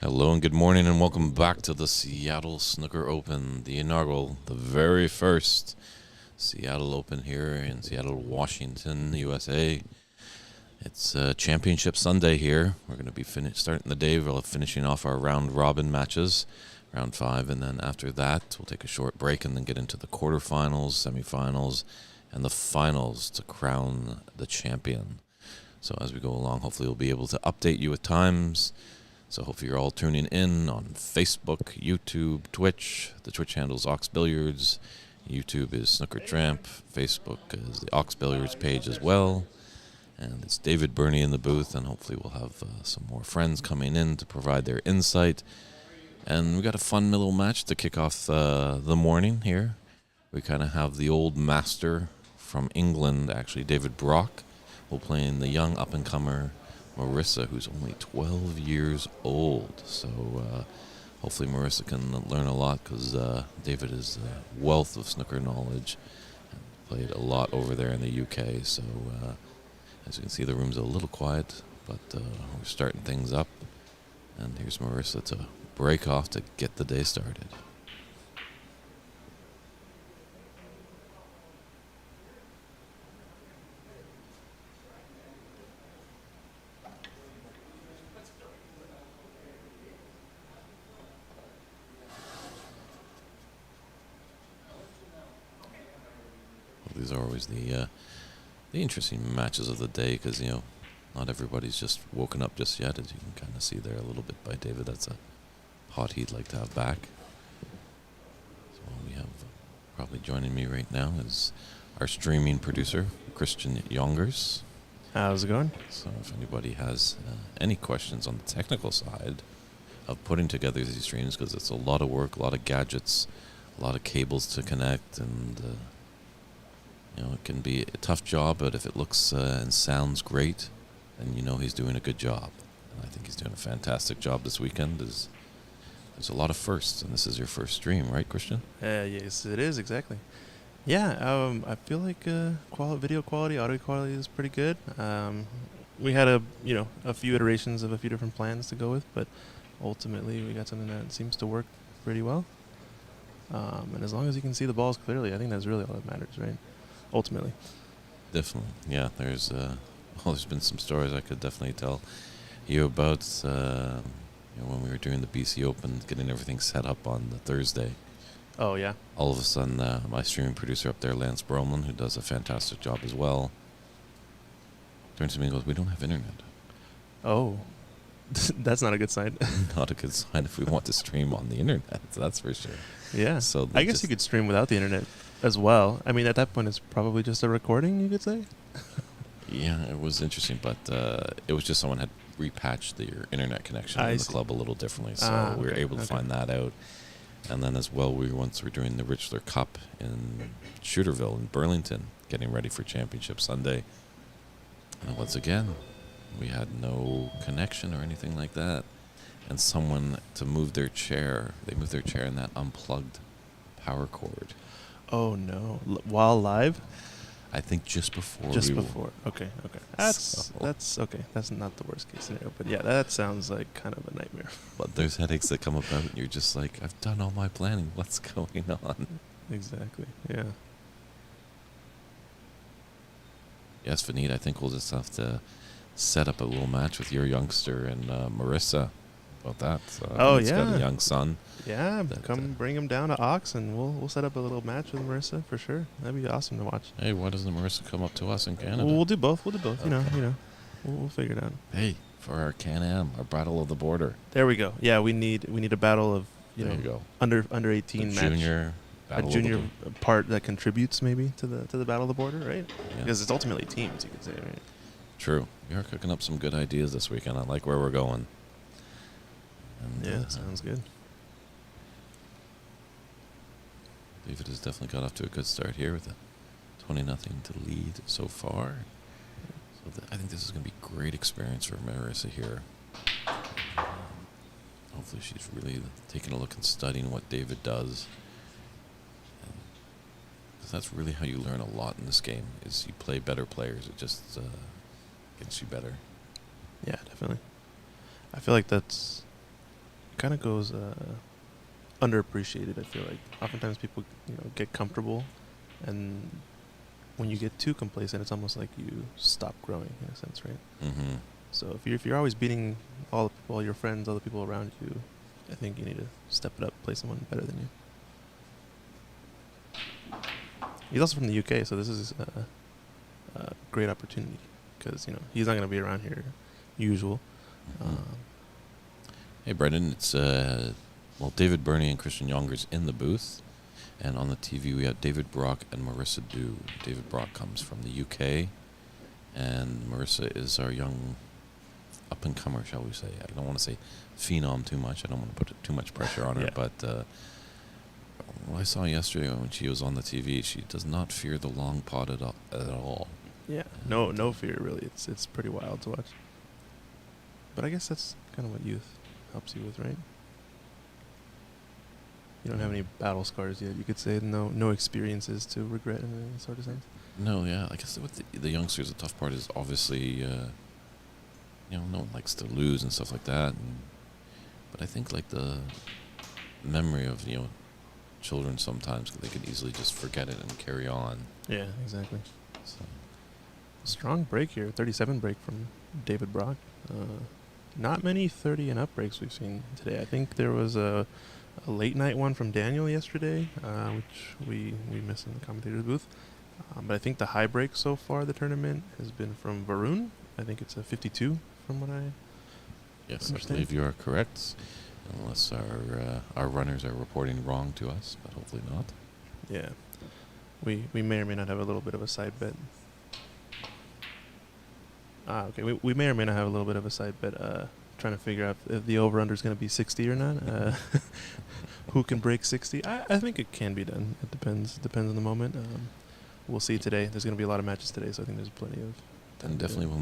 Hello and good morning and welcome back to the Seattle Snooker Open, the inaugural, the very first Seattle Open here in Seattle, Washington, USA. It's Championship Sunday here. We're going to be starting the day. We're finishing off our round-robin matches, round 5, and then after that we'll take a short break and then get into the quarterfinals, semifinals, and the finals to crown the champion. So as we go along, hopefully we'll be able to update you with times. So hopefully you're all tuning in on Facebook, YouTube, Twitch. The Twitch handle is Ox Billiards. YouTube is Snooker Tramp. Facebook is the Ox Billiards page as well. And it's David Burney in the booth, and hopefully we'll have some more friends coming in to provide their insight. And we got a fun little match to kick off the morning here. We kind of have the old master from England, actually, David Brock, will play in the young up-and-comer Marissa, who's only 12 years old. So hopefully Marissa can learn a lot, because David is a wealth of snooker knowledge and played a lot over there in the UK. So as you can see, the room's a little quiet, but we're starting things up. And here's Marissa to break off to get the day started. These are always the interesting matches of the day, because not everybody's just woken up just yet, as you can kind of see there a little bit by David. That's a pot he'd like to have back. So we have probably joining me right now is our streaming producer, Christian Yongers. How's it going? So if anybody has any questions on the technical side of putting together these streams, because it's a lot of work, a lot of gadgets, a lot of cables to connect, and it can be a tough job, but if it looks and sounds great, then he's doing a good job. And I think he's doing a fantastic job this weekend. There's a lot of firsts, and this is your first stream, right, Christian? Yes, it is, exactly. Yeah, I feel like video quality, audio quality is pretty good. We had a few iterations of a few different plans to go with, but ultimately we got something that seems to work pretty well. And as long as you can see the balls clearly, I think that's really all that matters, right? Ultimately. Definitely, yeah. There's been some stories I could definitely tell you about. When we were doing the BC Open, getting everything set up on the Thursday. Oh yeah. All of a sudden, my streaming producer up there, Lance Bromlin, who does a fantastic job as well, turns to me and goes, "We don't have internet." Oh, that's not a good sign. Not a good sign if we want to stream on the internet. That's for sure. Yeah. So I guess you could stream without the internet as well. I mean, at that point, it's probably just a recording, you could say. Yeah, it was interesting, but it was just someone had repatched your internet connection in the club a little differently, so we were able to find that out. And then as well, once we're doing the Richler Cup in Shooterville in Burlington, getting ready for Championship Sunday. And once again, we had no connection or anything like that. And someone to move their chair, they moved their chair in that unplugged power cord. Oh no! While live? I think just before. Okay. That's okay. That's not the worst case scenario, but yeah, that sounds like kind of a nightmare. But there's headaches that come about, and you're just like, I've done all my planning. What's going on? Exactly. Yeah. Yes, Vanita, I think we'll just have to set up a little match with your youngster and Marissa about that. He's got a young son. Yeah, come bring him down to Ox, and we'll set up a little match with Marissa for sure. That'd be awesome to watch. Hey, why doesn't Marissa come up to us in Canada? We'll do both. Okay. We'll figure it out. Hey, for our Can-Am, our Battle of the Border. There we go. Yeah, we need a battle of there you go. under 18 match. A junior part that contributes maybe to the Battle of the Border, right? Yeah. Because it's ultimately teams, you could say, right? True. We are cooking up some good ideas this weekend. I like where we're going. And, yeah, sounds good. David has definitely got off to a good start here with a 20-0 to lead so far. So I think this is going to be a great experience for Marissa here. Hopefully she's really taking a look and studying what David does. Because that's really how you learn a lot in this game, is you play better players. It just gets you better. Yeah, definitely. I feel like that's kind of goes underappreciated. I feel like oftentimes people get comfortable, and when you get too complacent, it's almost like you stop growing in a sense, right? Mm-hmm. So if you're always beating all your friends, all the people around you, I think you need to step it up, play someone better than you. He's also from the UK, so this is a great opportunity because he's not going to be around here usual. Mm-hmm. Hey, Brendan, it's David Burney and Christian Younger's in the booth, and on the TV we have David Brock and Marissa Dew. David Brock comes from the UK, and Marissa is our young up-and-comer, shall we say. I don't want to say phenom too much. I don't want to put too much pressure on her, Yeah. but what I saw yesterday when she was on the TV, she does not fear the long pot at all. Yeah, no fear really. It's pretty wild to watch. But I guess that's kind of what youth helps you with, right? You don't have any battle scars yet. You could say no experiences to regret in any sort of sense. No, yeah. I guess with the youngsters, the tough part is obviously, no one likes to lose and stuff like that. But I think like the memory of children sometimes they can easily just forget it and carry on. Yeah, exactly. So. Strong break here, 37 break from David Brock. Not many 30 and up breaks we've seen today. I think there was a late night one from Daniel yesterday, which we missed in the commentator's booth. But I think the high break so far of the tournament has been from Varun. I think it's a 52 from what I Yes, understand. I believe you are correct. Unless our runners are reporting wrong to us, but hopefully not. Yeah. We may or may not have a little bit of a side bet. Okay. We may or may not have a little bit of a side bet trying to figure out if the over-under is going to be 60 or not. Who can break 60? I think it can be done. It depends on the moment. We'll see today. There's going to be a lot of matches today, so I think there's plenty of time. And definitely when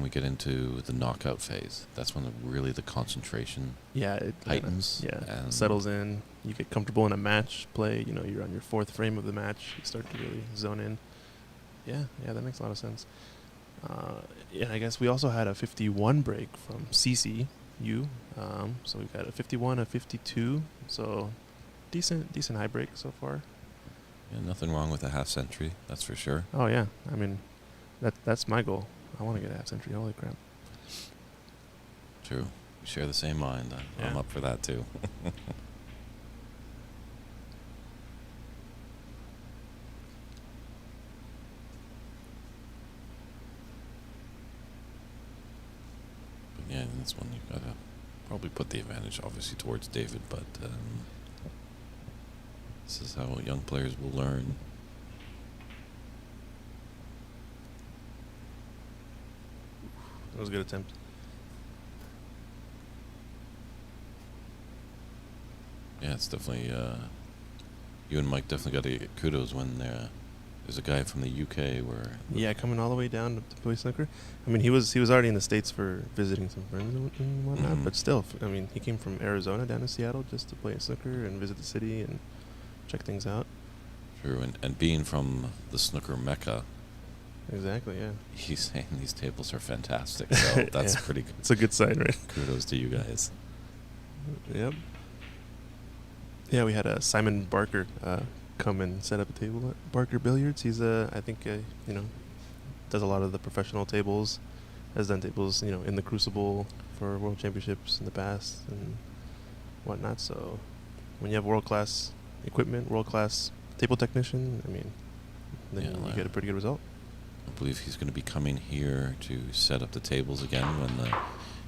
we get into the knockout phase, that's when really the concentration it heightens. And settles in. You get comfortable in a match play. You're on your fourth frame of the match. You start to really zone in. Yeah, that makes a lot of sense. And I guess we also had a 51 break from CCU. So we've got a 51, a 52. So decent high break so far. Yeah, nothing wrong with a half century, that's for sure. Oh yeah, I mean, that's my goal. I want to get a half century. Holy crap! True, we share the same mind. I'm up for that too. Yeah, in this one you've got to probably put the advantage obviously towards David, but this is how young players will learn. That was a good attempt. Yeah, it's definitely, you and Mike definitely got to get kudos when there's a guy from the UK where... Yeah, coming all the way down to play snooker. I mean, he was already in the States for visiting some friends and whatnot, but still, I mean, he came from Arizona down to Seattle just to play snooker and visit the city and check things out. True, and being from the snooker mecca... Exactly, yeah. He's saying these tables are fantastic, so that's pretty good. It's a good sign, right? Kudos to you guys. Yep. Yeah, we had Simon Barker come and set up a table at Barker Billiards. He's I think does a lot of the professional tables, has done tables in the Crucible for World Championships in the past and whatnot. So when you have world-class equipment, world-class table technician, I mean, then you get a pretty good result. I believe he's going to be coming here to set up the tables again when the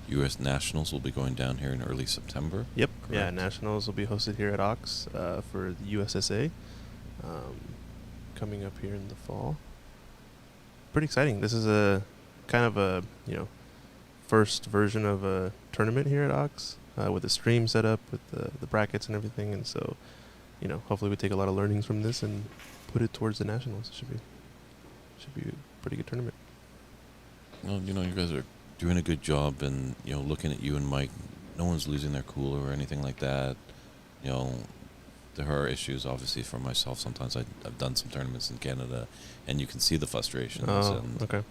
U.S. Nationals will be going down here in early September. Yep. Correct? Yeah, Nationals will be hosted here at Ox for the USSA coming up here in the fall. Pretty exciting. This is a kind of a first version of a tournament here at Ox with a stream set up with the brackets and everything, and so hopefully we take a lot of learnings from this and put it towards the Nationals. It should be a pretty good tournament. Well, you guys are doing a good job, and looking at you and Mike, no one's losing their cool or anything like that. There are issues, obviously, for myself. Sometimes I've done some tournaments in Canada, and you can see the frustrations. Oh, and okay.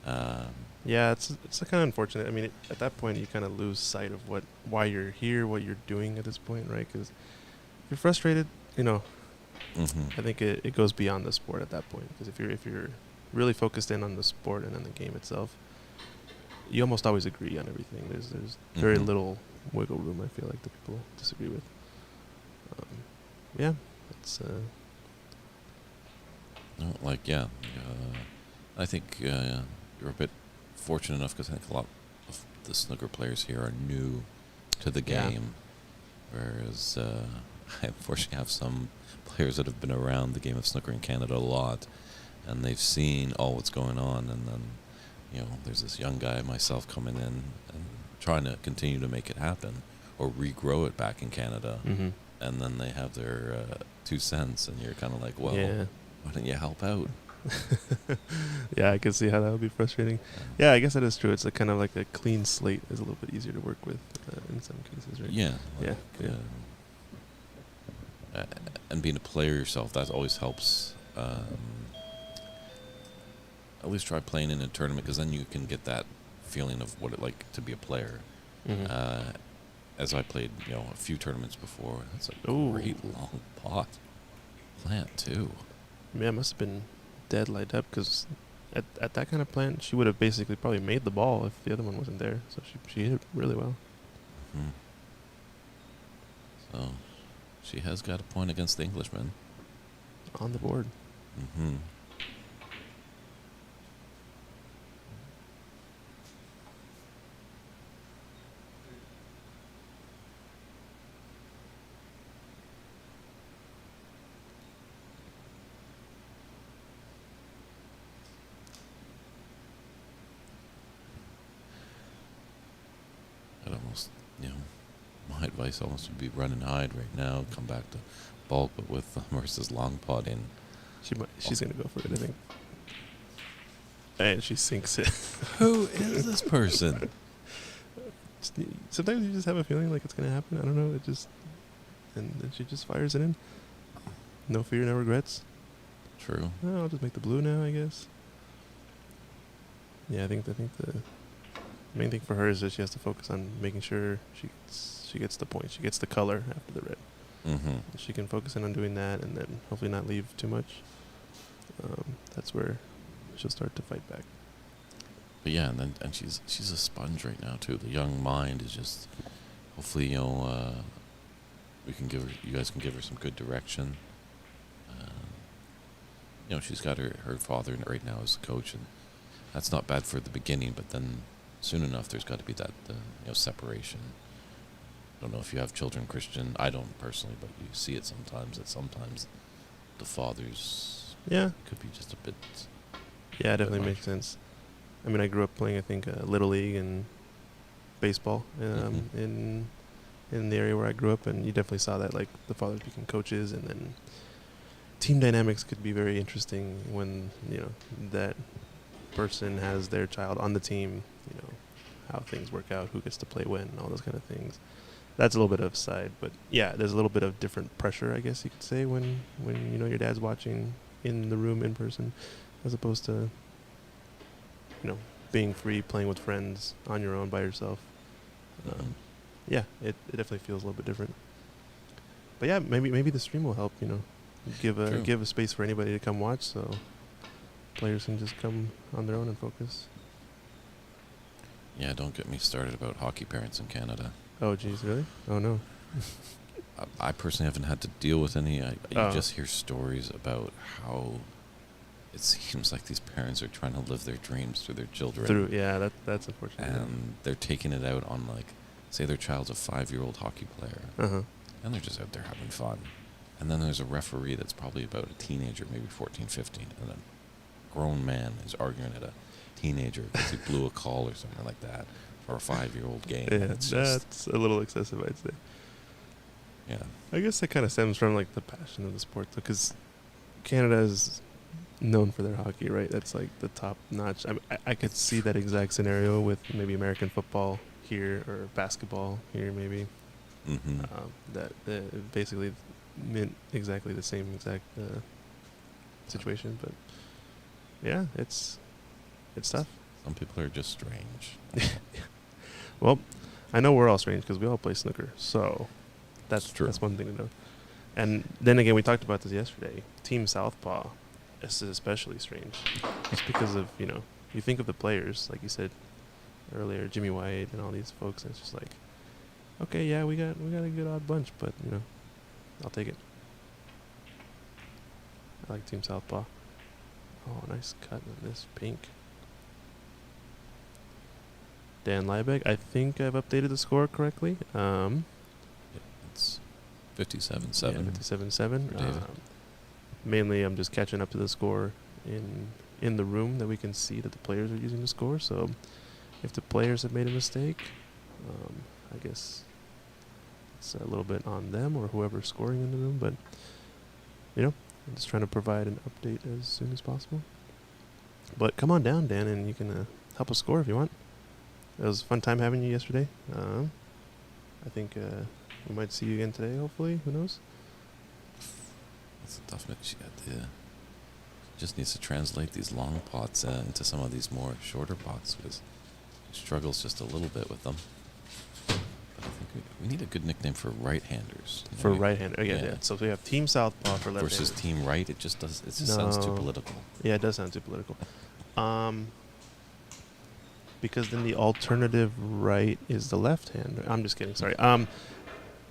Yeah, it's kind of unfortunate. I mean, at that point, you kind of lose sight of why you're here, what you're doing at this point, right? Because if you're frustrated, you know, I think it goes beyond the sport at that point. Because if you're really focused in on the sport and on the game itself, you almost always agree on everything. There's very little wiggle room. I feel like that people disagree with. Yeah, it's No, like, yeah. I think you're a bit fortunate enough because I think a lot of the snooker players here are new to the game, whereas I unfortunately have some players that have been around the game of snooker in Canada a lot, and they've seen all what's going on, and then, you know, there's this young guy, myself, coming in and trying to continue to make it happen or regrow it back in Canada, and then they have their 2 cents, and you're kind of like, well, why don't you help out? Yeah, I can see how that would be frustrating. Yeah, I guess that is true. It's kind of like a clean slate is a little bit easier to work with in some cases, right? Yeah. Like, yeah. And being a player yourself, that always helps. At least try playing in a tournament, because then you can get that feeling of what it like to be a player. As I played, you know, a few tournaments before, it's a great long pot plant too. Yeah, it must have been dead light up, because at that kind of plant, she would have basically probably made the ball if the other one wasn't there. So she hit it really well. So she has got a point against the Englishman. On the board. I'd almost, you know, my advice almost would be run and hide right now, come back to bulk, but with Marissa's long pot in. She's going to go for it, I think. And she sinks it. Who is this person? Sometimes you just have a feeling like it's going to happen. I don't know. And then she just fires it in. No fear, no regrets. True. Oh, I'll just make the blue now, I guess. Yeah, I think the main thing for her is that she has to focus on making sure she gets the point. She gets the color after the red. She can focus in on doing that, and then hopefully not leave too much. That's where she'll start to fight back. But yeah, and she's a sponge right now too. The young mind is just, hopefully, you know, you guys can give her some good direction. You know, she's got her father right now as a coach, and that's not bad for the beginning. But then soon enough, there's got to be that you know, separation. I don't know if you have children, Christian. I don't personally, but you see it sometimes. That sometimes the fathers could be just a bit. Yeah, it definitely makes sense. I mean, I grew up playing, I think, Little League and baseball in the area where I grew up, and you definitely saw that, like, the fathers became coaches, and then team dynamics could be very interesting when, you know, that person has their child on the team, you know, how things work out, who gets to play when, all those kind of things. That's a little bit of a side, but yeah, there's a little bit of different pressure, I guess you could say, when you know your dad's watching in the room in person, as opposed to, you know, being free, playing with friends on your own by yourself. Yeah, it definitely feels a little bit different. But yeah, maybe the stream will help, you know, give a space for anybody to come watch, so players can just come on their own and focus. Yeah, don't get me started about hockey parents in Canada. Oh, geez, really? Oh, no. I personally haven't had to deal with any. You just hear stories about how it seems like these parents are trying to live their dreams through their children. That's unfortunate. And they're taking it out on, like, say their child's a 5-year-old hockey player. And they're just out there having fun. And then there's a referee that's probably about a teenager, maybe 14, 15, and a grown man is arguing at a teenager because he blew a call or something like that for a 5-year-old game. Yeah, that's a little excessive, I'd say. Yeah. I guess that kind of stems from, like, the passion of the sport, because Canada is known for their hockey, right? That's, like, the top notch. I could see that exact scenario with maybe American football here or basketball here, maybe. That basically meant exactly the same exact situation, but yeah, it's tough. Some people are just strange. Well, I know we're all strange because we all play snooker, so It's true. that's one thing to know. And then again, we talked about this yesterday. Team Southpaw is especially strange, just because of you think of the players, like you said earlier, Jimmy White and all these folks, and it's just like, okay, yeah, we got a good odd bunch, but I'll take it. I like Team Southpaw. Oh, nice cut on this pink. Dan Liebeck, I think I've updated the score correctly. It's 57-7. Yeah, 57-7. for David. Mainly, I'm just catching up to the score in the room that we can see that the players are using to score. So, if the players have made a mistake, I guess it's a little bit on them or whoever's scoring in the room. But I'm just trying to provide an update as soon as possible. But come on down, Dan, and you can help us score if you want. It was a fun time having you yesterday. I think we might see you again today, hopefully. Who knows? It's a tough mix. Just needs to translate these long pots into some of these more shorter pots because he struggles just a little bit with them. But I think we need a good nickname for right-handers. For right-hander, yeah. So we have Team Southpaw for left-handers. Versus Team Right. It just sounds too political. Yeah, it does sound too political. Because then the alternative right is the left-hander. I'm just kidding. Sorry.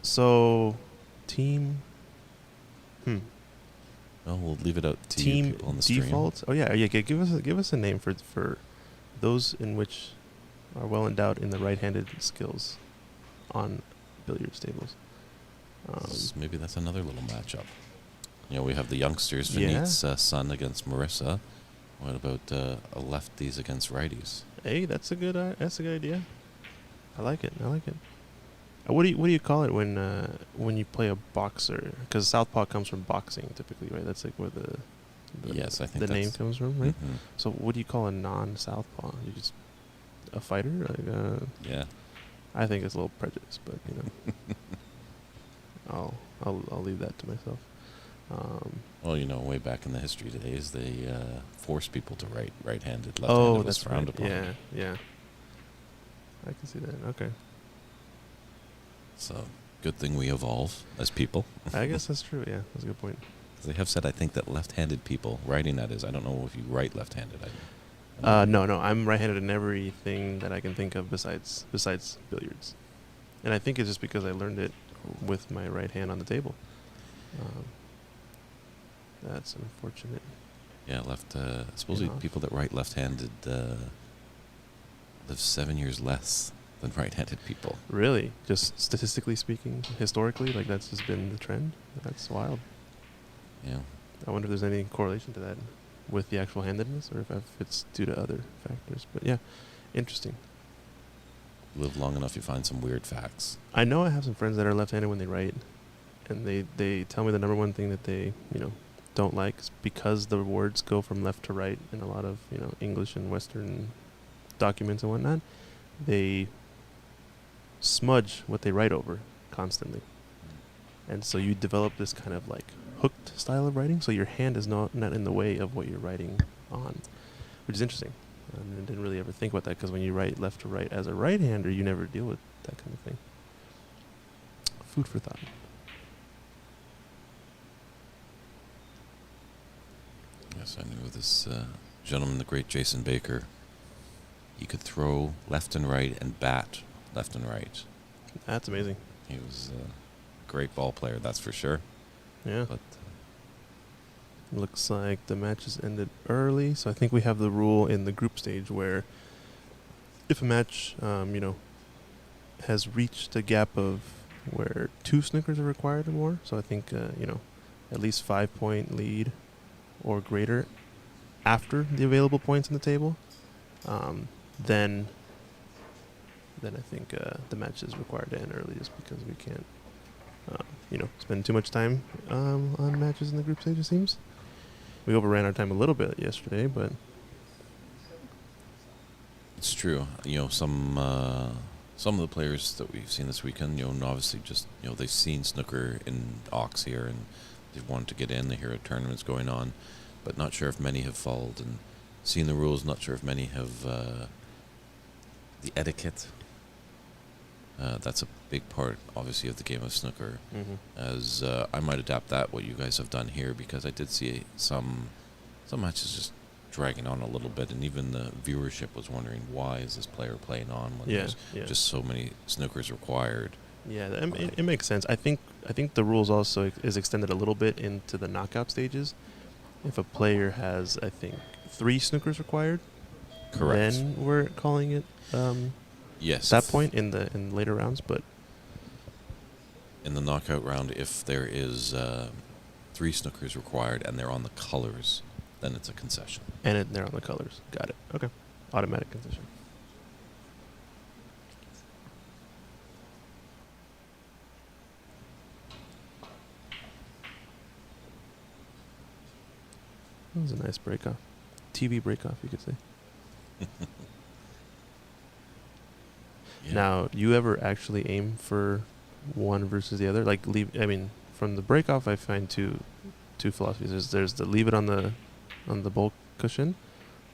So Team. Well, we'll leave it out to you Team people on the stream. Default. Oh yeah. Give us a name for those in which are well endowed in the right-handed skills on billiards tables. Maybe that's another little matchup. We have the youngsters, Yeah. Vinit's son against Marissa. What about lefties against righties? Hey, that's a good idea. I like it. What do you call it when you play a boxer? Because southpaw comes from boxing typically, right? That's like where the Yes, I think the name that's- comes from, right? Mhm. So what do you call a non-southpaw? You just a fighter? Like Yeah. I think it's a little prejudice, but I'll leave that to myself. Well, way back in the history days, they forced people to write right-handed. Left-handed Oh, was that's frowned right. upon. Yeah. I can see that. Okay. So, good thing we evolve as people. I guess that's true. Yeah, that's a good point. 'Cause they have said, I think, that left-handed people, writing that is, I don't know if you write left-handed. No, I'm right-handed in everything that I can think of besides billiards, and I think it's just because I learned it with my right hand on the table. That's unfortunate. Yeah, supposedly people that write left-handed live 7 years less than right-handed people. Really, just statistically speaking, historically, like that's just been the trend. That's wild. Yeah. I wonder if there's any correlation to that with the actual handedness, or if it's due to other factors. But yeah, interesting. Live long enough, you find some weird facts. I know I have some friends that are left-handed when they write, and they tell me the number one thing that they don't like is because the words go from left to right in a lot of English and Western documents and whatnot. They smudge what they write over constantly, and so you develop this kind of like hooked style of writing. So your hand is not in the way of what you're writing on, which is interesting. I didn't really ever think about that because when you write left to right as a right-hander, you never deal with that kind of thing. Food for thought. Yes, I knew this gentleman, the great Jason Baker. He could throw left and right and bat left and right. That's amazing. He was a great ball player, that's for sure. Yeah. But Looks like the match has ended early, so I think we have the rule in the group stage where if a match, has reached a gap of where 2 snookers are required or more, so I think, at least 5-point lead or greater after the available points on the table, then I think the match is required to end early just because we can't, spend too much time on matches in the group stage, it seems. We overran our time a little bit yesterday, but it's true. Some of the players that we've seen this weekend, obviously just, they've seen snooker in Ox here and they wanted to get in. They hear a tournament's going on, but not sure if many have followed. And seen the rules. Not sure if many have the etiquette. That's a big part, obviously, of the game of snooker. Mm-hmm. As I might adapt that what you guys have done here, because I did see some matches just dragging on a little bit, and even the viewership was wondering, why is this player playing on when there's just so many snookers required. Yeah, it makes sense. I think the rules also is extended a little bit into the knockout stages. If a player has, I think, 3 snookers required, Correct. then we're calling it Yes. that point in later rounds. But in the knockout round, if there is 3 snookers required and they're on the colors, then it's a concession. And they're on the colors. Got it. Okay. Automatic concession. That was a nice break-off. TV break-off, you could say. Yeah. Now, you ever actually aim for one versus the other? Like, from the break-off, I find two philosophies. There's the leave it on the bulk cushion,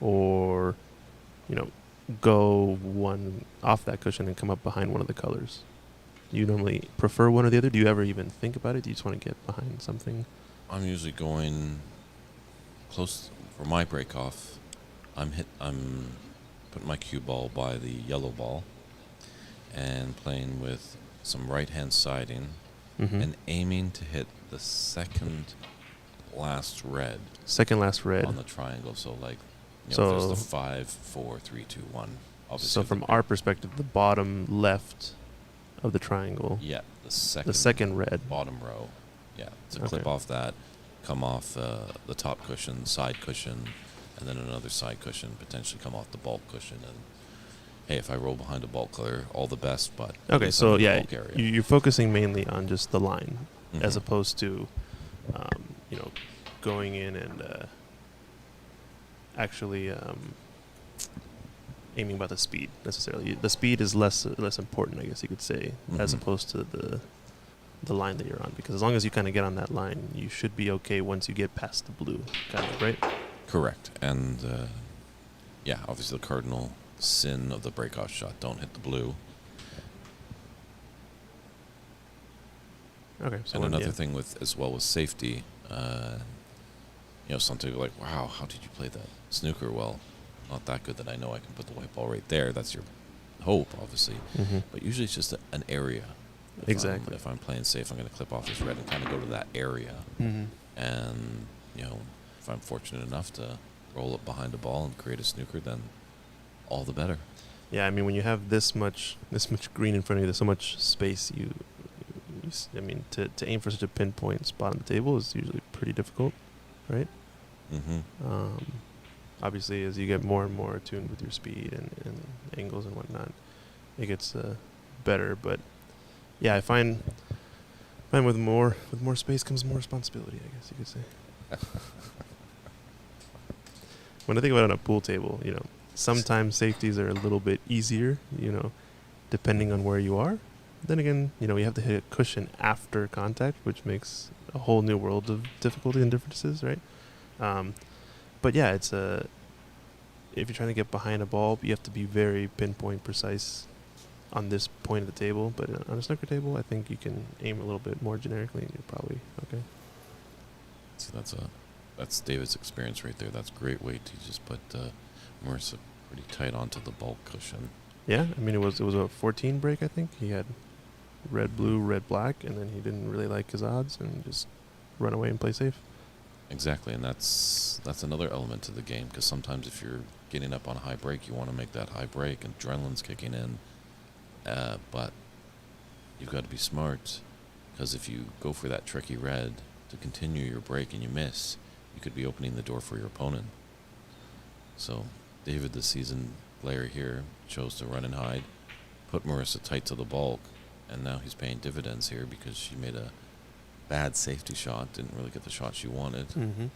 or, go one off that cushion and come up behind one of the colors. Do you normally prefer one or the other? Do you ever even think about it? Do you just want to get behind something? I'm usually going close for my break off. I'm putting my cue ball by the yellow ball and playing with some right hand siding and aiming to hit the second last red. Second last red on the triangle. So like, so there's the 5, 4, 3, 2, 1. Obviously, so from our perspective, the bottom left of the triangle. Yeah, the second red. Bottom row. Yeah, to Okay. clip off that, come off the top cushion, side cushion, and then another side cushion, potentially come off the bulk cushion. And hey, if I roll behind a bulk color, all the best. But Okay, so yeah, bulk area. you're focusing mainly on just the line, as Mhm. opposed to, going in and actually aiming by the speed necessarily. The speed is less important, I guess you could say, as Mhm. opposed to the line that you're on. Because as long as you kind of get on that line, you should be okay once you get past the blue, kind of, right? Correct. And yeah, obviously the cardinal sin of the breakoff shot, don't hit the blue. Okay. So And then, another thing with safety, something like, wow, how did you play that snooker? Well, not that good that I know I can put the white ball right there. That's your hope, obviously. Mhm. But usually it's just an area. Exactly. If I'm playing safe, I'm going to clip off this red and kind of go to that area. Mhm. And, if I'm fortunate enough to roll up behind the ball and create a snooker, then all the better. Yeah, I mean, when you have this much green in front of you, there's so much space. To aim for such a pinpoint spot on the table is usually pretty difficult, right? Mm-hmm. Obviously, as you get more and more attuned with your speed and angles and whatnot, it gets better. But yeah, I find with more space comes more responsibility, I guess you could say. When I think about it on a pool table, sometimes safeties are a little bit easier, depending on where you are. Then again, you have to hit a cushion after contact, which makes a whole new world of difficulty and differences, right? But yeah, it's if you're trying to get behind a ball, you have to be very pinpoint precise on this point of the table. But on a snooker table, I think you can aim a little bit more generically, and you're probably okay. So that's David's experience right there. That's a great way to just put Marissa pretty tight onto the bulk cushion. Yeah, I mean it was a 14 break, I think. He had red, blue, red, black, and then he didn't really like his odds and just run away and play safe. Exactly, and that's another element to the game, because sometimes if you're getting up on a high break, you want to make that high break, and adrenaline's kicking in. But you've got to be smart, because if you go for that tricky red to continue your break and you miss, you could be opening the door for your opponent. So David, the seasoned player here, chose to run and hide, put Marissa tight to the bulk, and now he's paying dividends here because she made a bad safety shot, didn't really get the shot she wanted. Mm-hmm.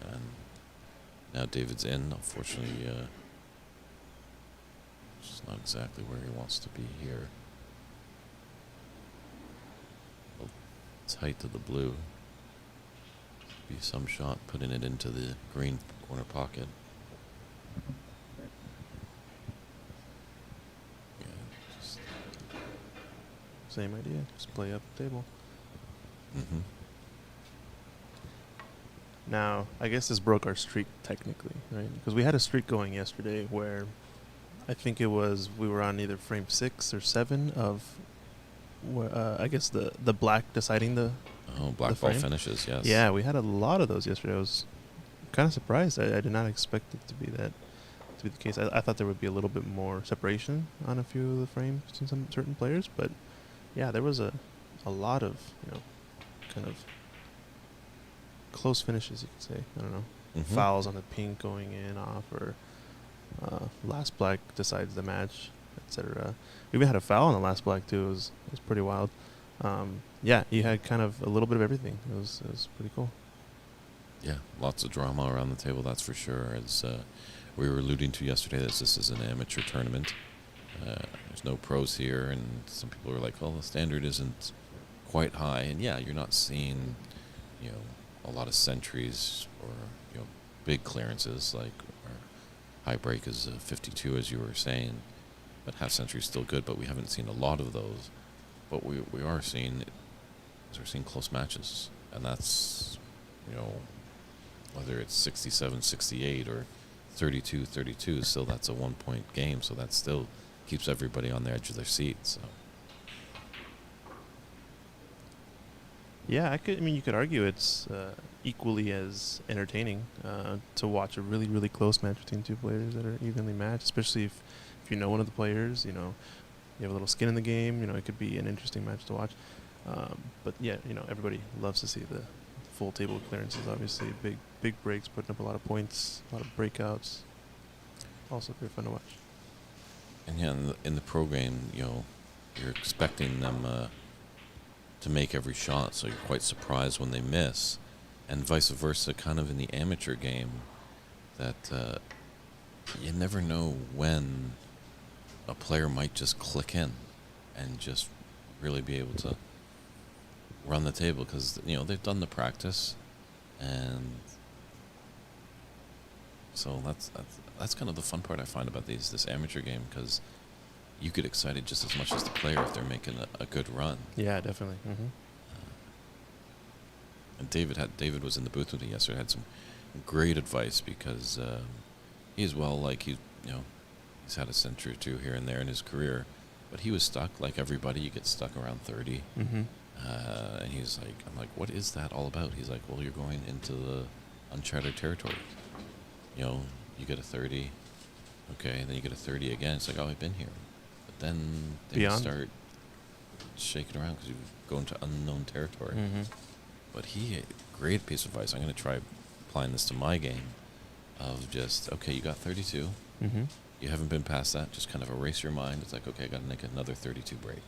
And now David's in. Unfortunately, just not exactly where he wants to be here. Oh, tight to the blue. Be some shot, putting it into the green corner pocket. same idea. Just play up the table. Mm-hmm. Now, I guess this broke our streak technically, right? Because we had a streak going yesterday where I think it was we were on either frame 6 or 7 of, I guess the black deciding the Black ball finishes. Yes. Yeah, we had a lot of those yesterday. I was kind of surprised. I did not expect it to be the case. I thought there would be a little bit more separation on a few of the frames between some certain players, but yeah, there was a lot of kind of close finishes, you could say. I don't know, Mm-hmm. fouls on the pink going in off, or last black decides the match, etc. We even had a foul on the last black too. It was pretty wild. Yeah, you had kind of a little bit of everything. It was pretty cool. Yeah, lots of drama around the table, that's for sure. As we were alluding to yesterday, that this is an amateur tournament. There's no pros here, and some people were like, well, the standard isn't quite high. And yeah, you're not seeing, a lot of centuries or, big clearances, like our high break is 52, as you were saying. But half century is still good, but we haven't seen a lot of those. But we are seeing, we're seeing close matches. And that's, whether it's 67-68 or 32-32, still that's a 1-point game, so that still keeps everybody on the edge of their seats. So. Yeah, you could argue it's equally as entertaining to watch a really, really close match between two players that are evenly matched, especially if you know one of the players, you have a little skin in the game, it could be an interesting match to watch. But yeah, everybody loves to see the full table clearances, obviously. Big breaks, putting up a lot of points, a lot of breakouts. Also very fun to watch. And yeah, in the pro game, you're expecting them to make every shot, so you're quite surprised when they miss. And vice versa, kind of in the amateur game, that you never know when a player might just click in and just really be able to run the table, because they've done the practice, and so that's kind of the fun part I find about this amateur game, because you get excited just as much as the player if they're making a good run. Yeah, definitely. Mm-hmm. And David was in the booth with me yesterday. Had some great advice, because he's he's had a century or two here and there in his career, but he was stuck like everybody. You get stuck around 30. Mm-hmm. And he's like, I'm like, what is that all about? He's like, well, you're going into the uncharted territory. You get a 30, okay, and then you get a 30 again. It's like, oh, I've been here. But then you start shaking around because you go into unknown territory. Mm-hmm. But great piece of advice. I'm going to try applying this to my game of just, okay, you got 32. Mm-hmm. You haven't been past that. Just kind of erase your mind. It's like, okay, I got to make another 32 break.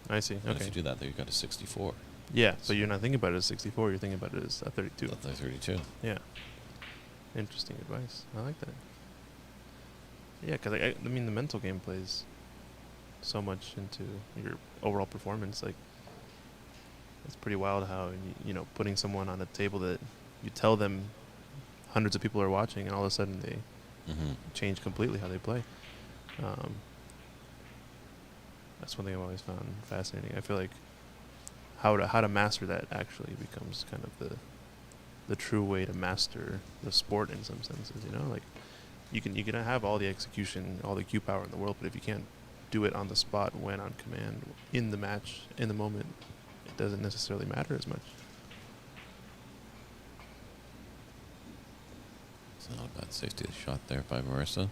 I see. And if you do that, then you've got a 64. Yeah, so you're not thinking about it as 64, you're thinking about it as a 32. A 32. Yeah. Interesting advice. I like that. Yeah, because the mental game plays so much into your overall performance. Like, it's pretty wild how, putting someone on a table that you tell them hundreds of people are watching, and all of a sudden they change completely how they play. That's one thing I've always found fascinating. I feel like how to master that actually becomes kind of the true way to master the sport in some senses. Like you can have all the execution, all the cue power in the world, but if you can't do it on the spot when on command in the match, in the moment, it doesn't necessarily matter as much. It's not a bad safety shot there by Marissa.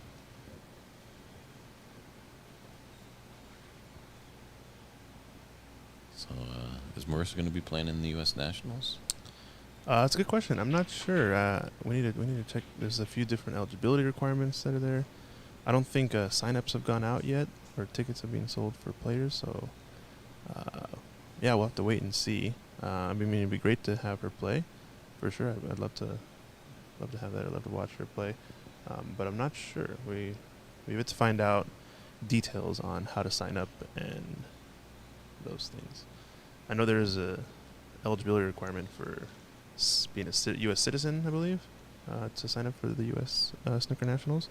So, is Marissa going to be playing in the U.S. Nationals? That's a good question. I'm not sure. We need to check. There's a few different eligibility requirements that are there. I don't think sign-ups have gone out yet, or tickets have been sold for players. So, yeah, we'll have to wait and see. It'd be great to have her play, for sure. I'd love to have that. I'd love to watch her play, but I'm not sure. We have to find out details on how to sign up and those things. I know there's a eligibility requirement for being a U.S. citizen, I believe, to sign up for the U.S. Snooker Nationals.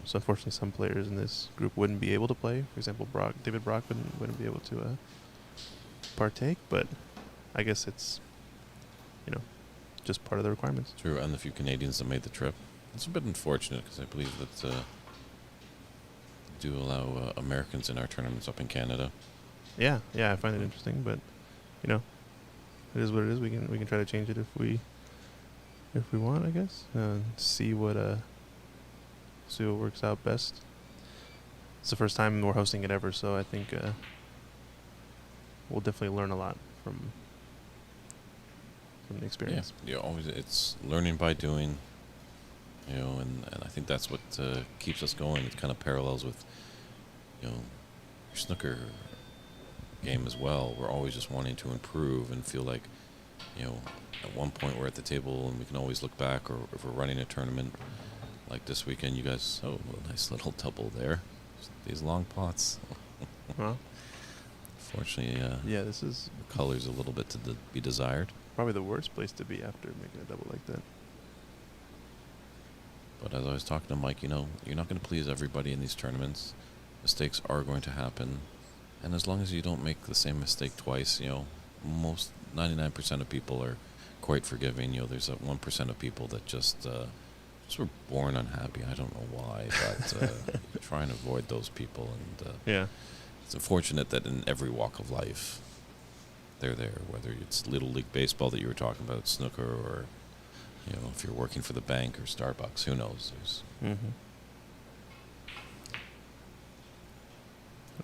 So unfortunately, some players in this group wouldn't be able to play. For example, David Brock wouldn't be able to partake. But I guess it's, you know, just part of the requirements. True, and the few Canadians that made the trip. It's a bit unfortunate because I believe that do allow Americans in our tournaments up in Canada. Yeah, I find it interesting, but you know, it is what it is. We can try to change it if we want, I guess. See what works out best. It's the first time we're hosting it ever, so I think we'll definitely learn a lot from the experience. Yeah, always it's learning by doing. You know, and I think that's what keeps us going. It kind of parallels with, you know, your snooker game as well. We're always just wanting to improve and feel like, you know, at one point we're at the table and we can always look back, or if we're running a tournament like this weekend, you guys, a nice little double there. These long pots. Well, fortunately, yeah, this is the color's a little bit to be desired. Probably the worst place to be after making a double like that. But as I was talking to Mike, you know, you're not going to please everybody in these tournaments. Mistakes are going to happen. And as long as you don't make the same mistake twice, you know, 99% of people are quite forgiving. You know, there's that 1% of people that just were born unhappy. I don't know why, but try and avoid those people. And yeah, it's unfortunate that in every walk of life, they're there. Whether it's Little League Baseball that you were talking about, snooker, or, you know, if you're working for the bank or Starbucks, who knows? Ooh,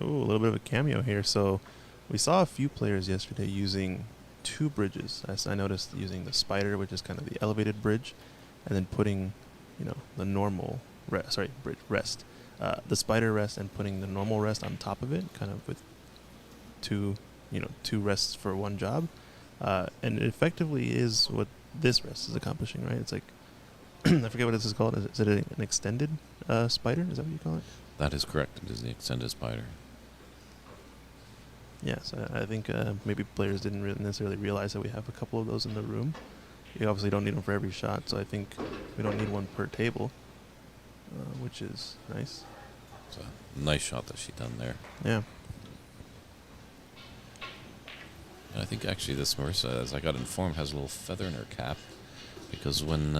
a little bit of a cameo here. So we saw a few players yesterday using two bridges. I noticed using the spider, which is kind of the elevated bridge, and then putting, you know, the normal bridge rest. The spider rest and putting the normal rest on top of it, kind of with two rests for one job. And it effectively is what this rest is accomplishing, right? It's like, I forget what this is called. Is it an extended spider? Is that what you call it? That is correct. It is the extended spider. Yeah, so I think maybe players didn't necessarily realize that we have a couple of those in the room. You obviously don't need them for every shot, so I think we don't need one per table, which is nice. It's a nice shot that she done there. Yeah. And I think actually this Marissa, as I got informed, has a little feather in her cap. Because when,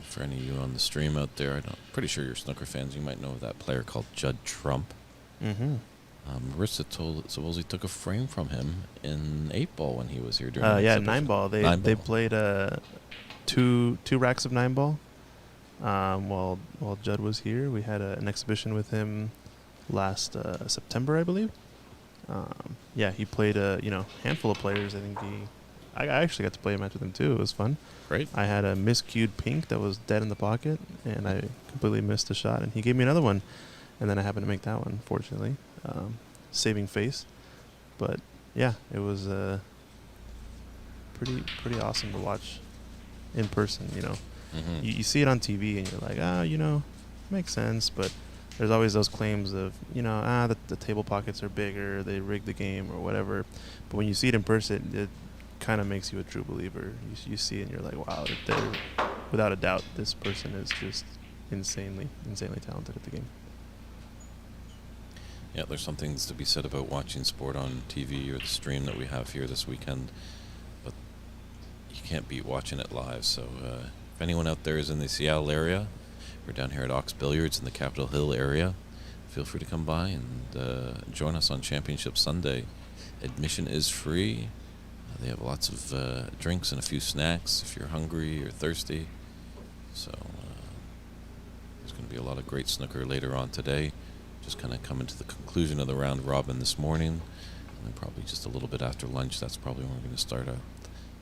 for any of you on the stream out there, I'm pretty sure you're snooker fans, you might know that player called Judd Trump. Mm-hmm. Marissa supposedly took a frame from him in 8-ball when he was here during the 9-ball. They played two racks of 9-ball. While Judd was here, we had an exhibition with him last September, I believe. He played a handful of players. I think I actually got to play a match with him too. It was fun. Great. I had a miscued pink that was dead in the pocket, and I completely missed a shot. And he gave me another one, and then I happened to make that one, fortunately, saving face. But yeah, it was pretty awesome to watch in person. You know, you see it on TV, and you're like, makes sense. But there's always those claims of, the table pockets are bigger, they rigged the game or whatever. But when you see it in person, it kind of makes you a true believer. You see it and you're like, wow, without a doubt, this person is just insanely talented at the game. Yeah, there's some things to be said about watching sport on TV or the stream that we have here this weekend, but you can't beat watching it live. So if anyone out there is in the Seattle area, we're down here at Ox Billiards in the Capitol Hill area, feel free to come by and join us on Championship Sunday. Admission is free. They have lots of drinks and a few snacks if you're hungry or thirsty. So there's going to be a lot of great snooker later on today. Just kind of coming to the conclusion of the round robin this morning. And then probably just a little bit after lunch, that's probably when we're going to start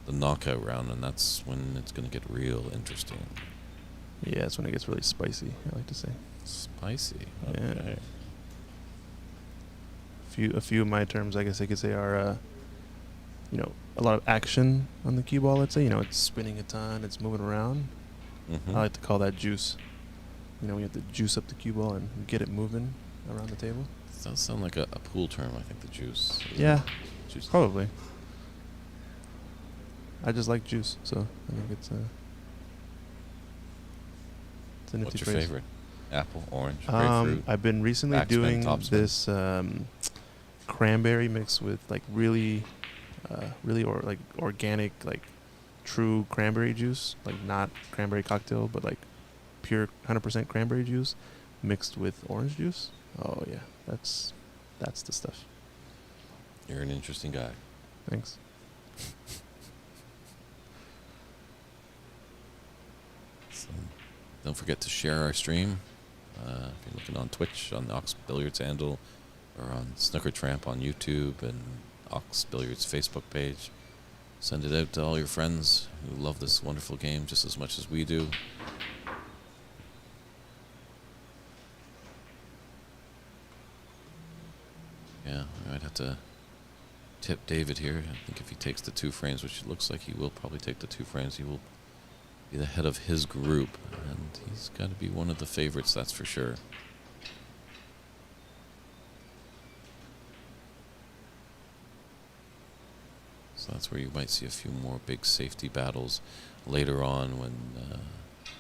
the knockout round. And that's when it's going to get real interesting. Yeah, that's when it gets really spicy, I like to say. Spicy? Okay. Yeah. A few of my terms, I guess I could say, are... a lot of action on the cue ball, let's say. It's spinning a ton, it's moving around. I like to call that juice. We have to juice up the cue ball and get it moving around the table. It does sound like a pool term, I think, the juice. Yeah, Juice. probably. I just like juice, so I think it's a nifty What's your phrase. favorite? Apple, orange, grapefruit. I've been recently backspin, doing topspin. this cranberry mix with like really like organic, like true cranberry juice, like not cranberry cocktail, but like pure 100% cranberry juice mixed with orange juice. Oh yeah, that's the stuff. You're an interesting guy. Thanks. So don't forget to share our stream. If you're looking on Twitch, on the Ox Billiards handle, or on Snooker Tramp on YouTube and Ox Billiards Facebook page. Send it out to all your friends who love this wonderful game just as much as we do. Yeah, I might have to tip David here. I think if he takes the 2 frames, which it looks like he will probably take the 2 frames, he will be the head of his group. And he's got to be one of the favorites, that's for sure. So that's where you might see a few more big safety battles later on when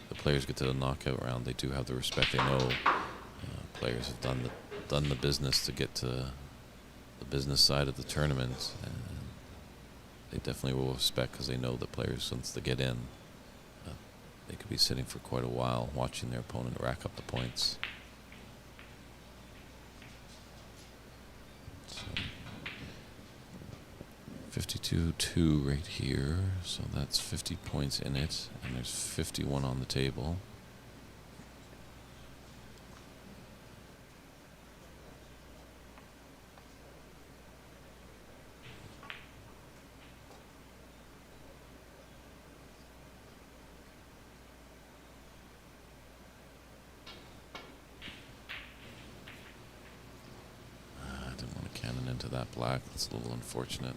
the players get to the knockout round. They do have the respect. They know players have done the business to get to the business side of the tournament. And they definitely will respect because they know the players, once they get in, they could be sitting for quite a while watching their opponent rack up the points. So 52-2 right here, so that's 50 points in it, and there's 51 on the table. I didn't want to cannon into that black, that's a little unfortunate.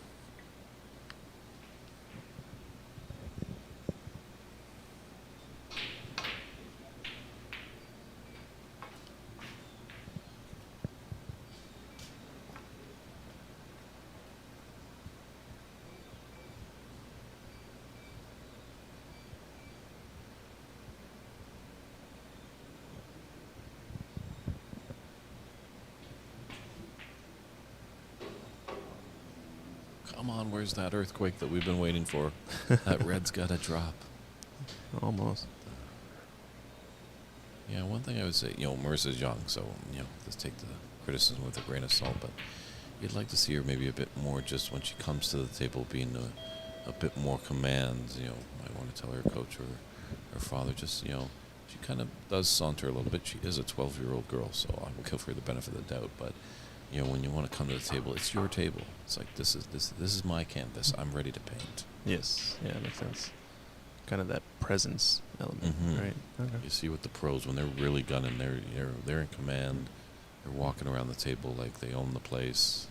Come on, where's that earthquake that we've been waiting for? That red's got to drop. Almost. Yeah, one thing I would say, Marissa's young, so, let's take the criticism with a grain of salt, but you'd like to see her maybe a bit more just when she comes to the table being a bit more command, might want to tell her coach or her father just, she kind of does saunter a little bit. She is a 12-year-old girl, so I will give her the benefit of the doubt, but when you want to come to the table, it's your table. It's like, this is my canvas. I'm ready to paint. Yes. Yeah, makes sense. Kind of that presence element, right? Okay. You see with the pros, when they're really gunning, they're in command. They're walking around the table like they own the place.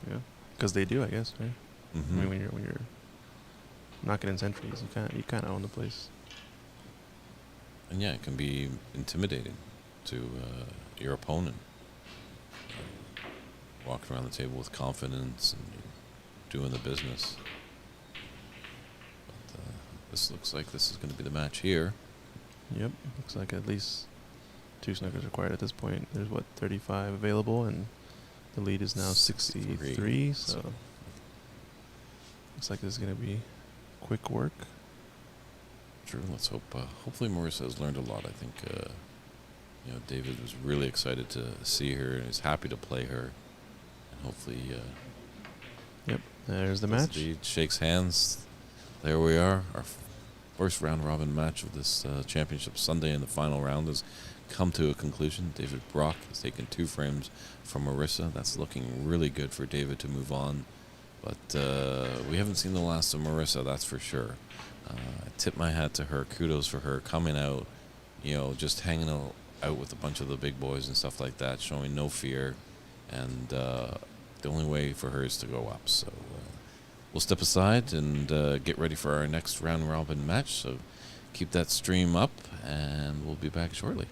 Yeah, because they do, I guess, right? Mm-hmm. I mean, when you're knocking in centuries, you kind of own the place. And yeah, it can be intimidating to your opponent. Walking around the table with confidence and doing the business. But this looks like this is going to be the match here. Yep, looks like at least 2 snookers required at this point. There's 35 available, and the lead is now 63. So looks like this is going to be quick work. True. Let's hope. Hopefully, Marissa has learned a lot. I think. David was really excited to see her and is happy to play her. And hopefully... Yep, there's the match. Shakes hands. There we are. Our first round-robin match of this championship Sunday in the final round has come to a conclusion. David Brock has taken 2 frames from Marissa. That's looking really good for David to move on. But we haven't seen the last of Marissa, that's for sure. I tip my hat to her. Kudos for her coming out, just hanging out with a bunch of the big boys and stuff like that, showing no fear, and the only way for her is to go up. So we'll step aside and get ready for our next round robin match. So keep that stream up, and we'll be back shortly.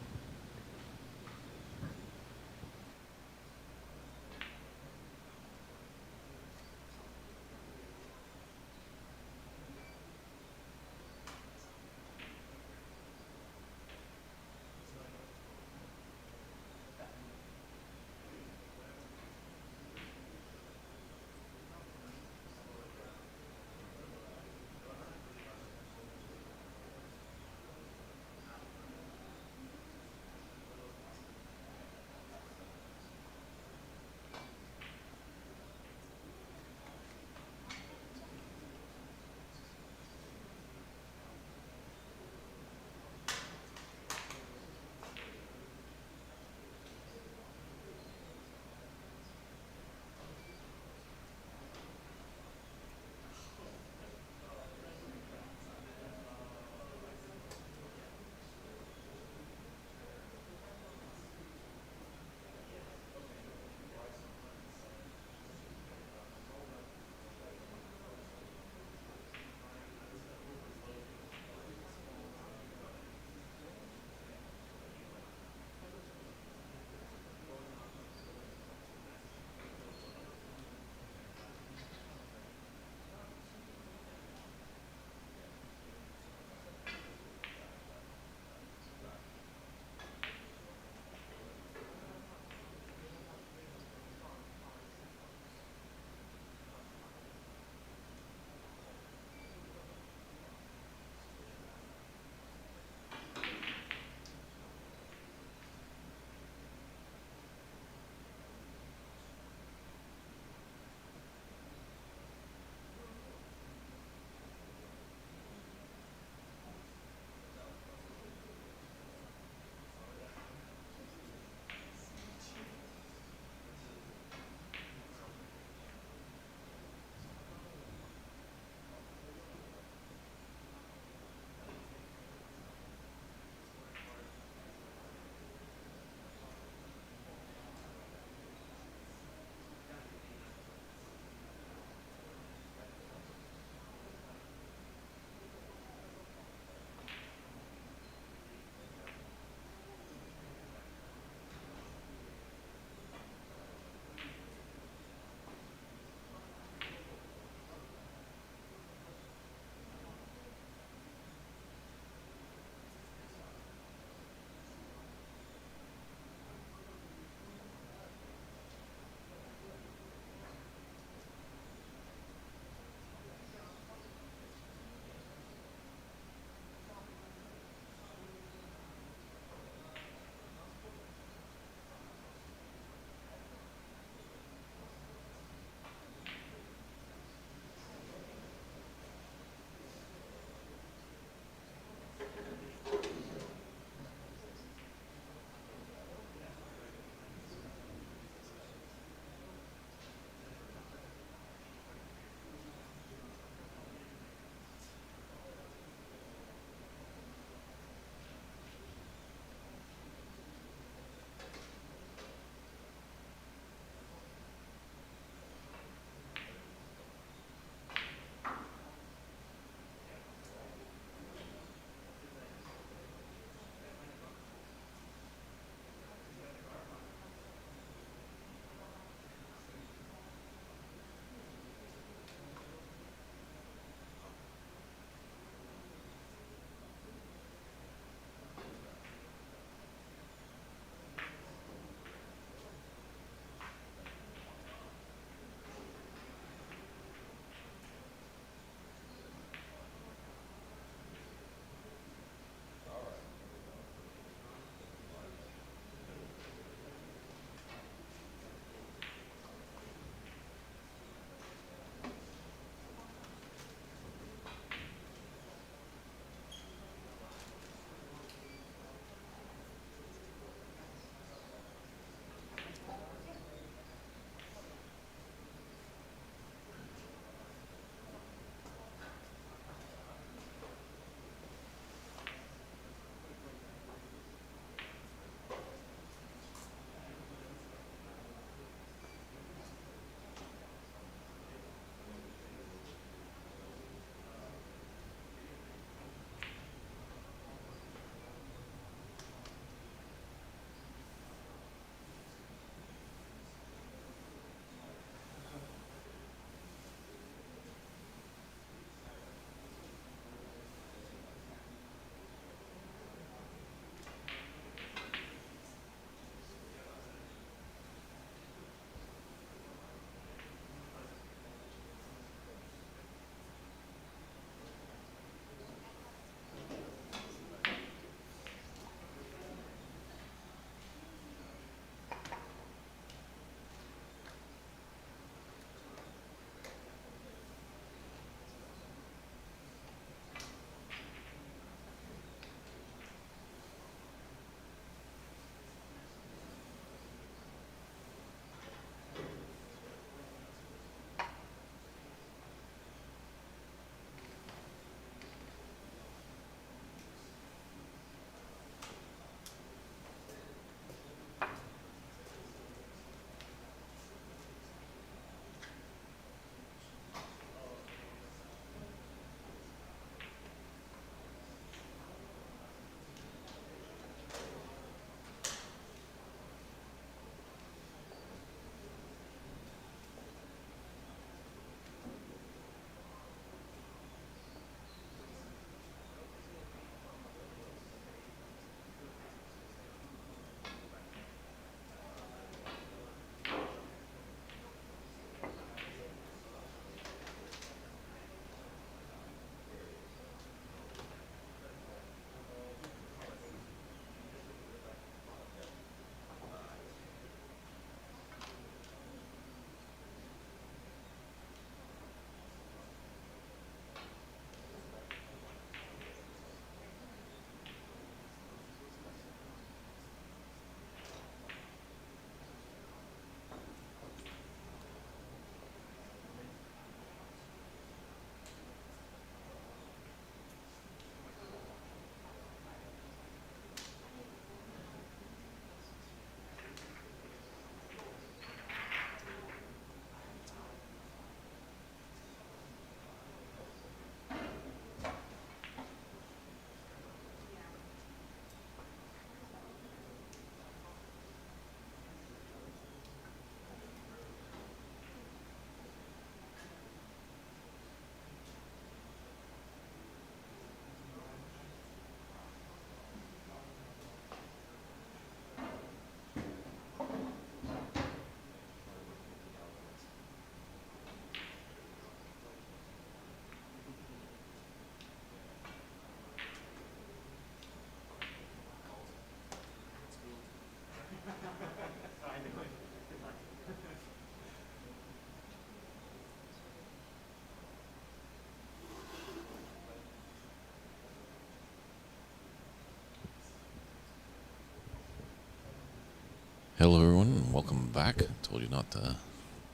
Hello, everyone, and welcome back. Told you not to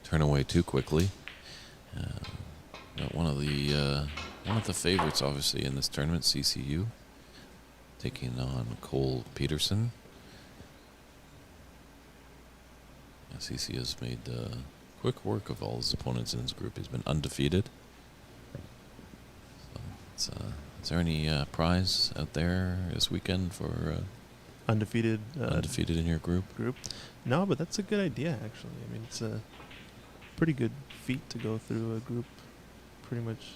turn away too quickly. Got one of the favorites, obviously, in this tournament, CCU, taking on Cole Peterson. Yeah, CC has made quick work of all his opponents in his group. He's been undefeated. So is there any prize out there this weekend for Undefeated undefeated in your group? No, but that's a good idea, actually. I mean, it's a pretty good feat to go through a group pretty much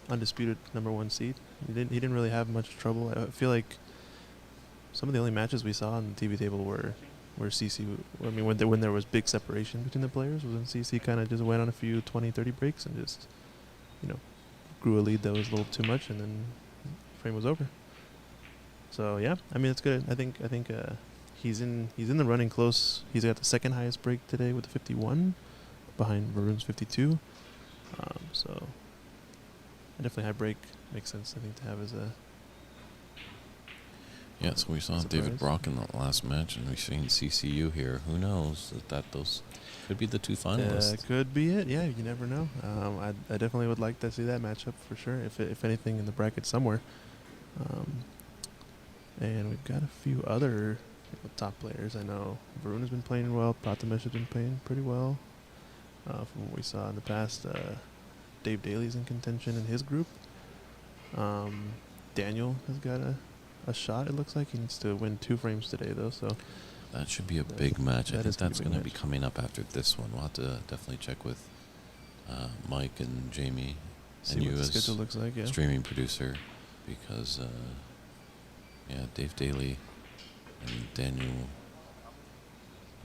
undisputed #1 seed. He didn't really have much trouble. I feel like some of the only matches we saw on the TV table were CC. I mean, when there was big separation between the players, was when CC kind of just went on a few 20-30 breaks and just, grew a lead that was a little too much, and then the frame was over. So yeah, I mean, it's good. I think he's in the running close. He's got the second highest break today with the 51, behind Varun's 52. So a definitely high break makes sense, I think, to have as a. Yeah, so we saw David Brock in the last match, and we've seen CCU here. Who knows that those could be the two finalists? Could be it. Yeah, you never know. I definitely would like to see that matchup for sure. If anything, in the bracket somewhere. And we've got a few other top players. I know Varun has been playing well. Prathamesh has been playing pretty well. From what we saw in the past, Dave Daly's in contention in his group. Daniel has got a shot, it looks like. He needs to win 2 frames today, though. So that should be a big match. I think that's going to be match. coming up after this one. We'll have to definitely check with Mike and Jamie see and what you the as schedule looks like, yeah. streaming producer, because Dave Daly and Daniel,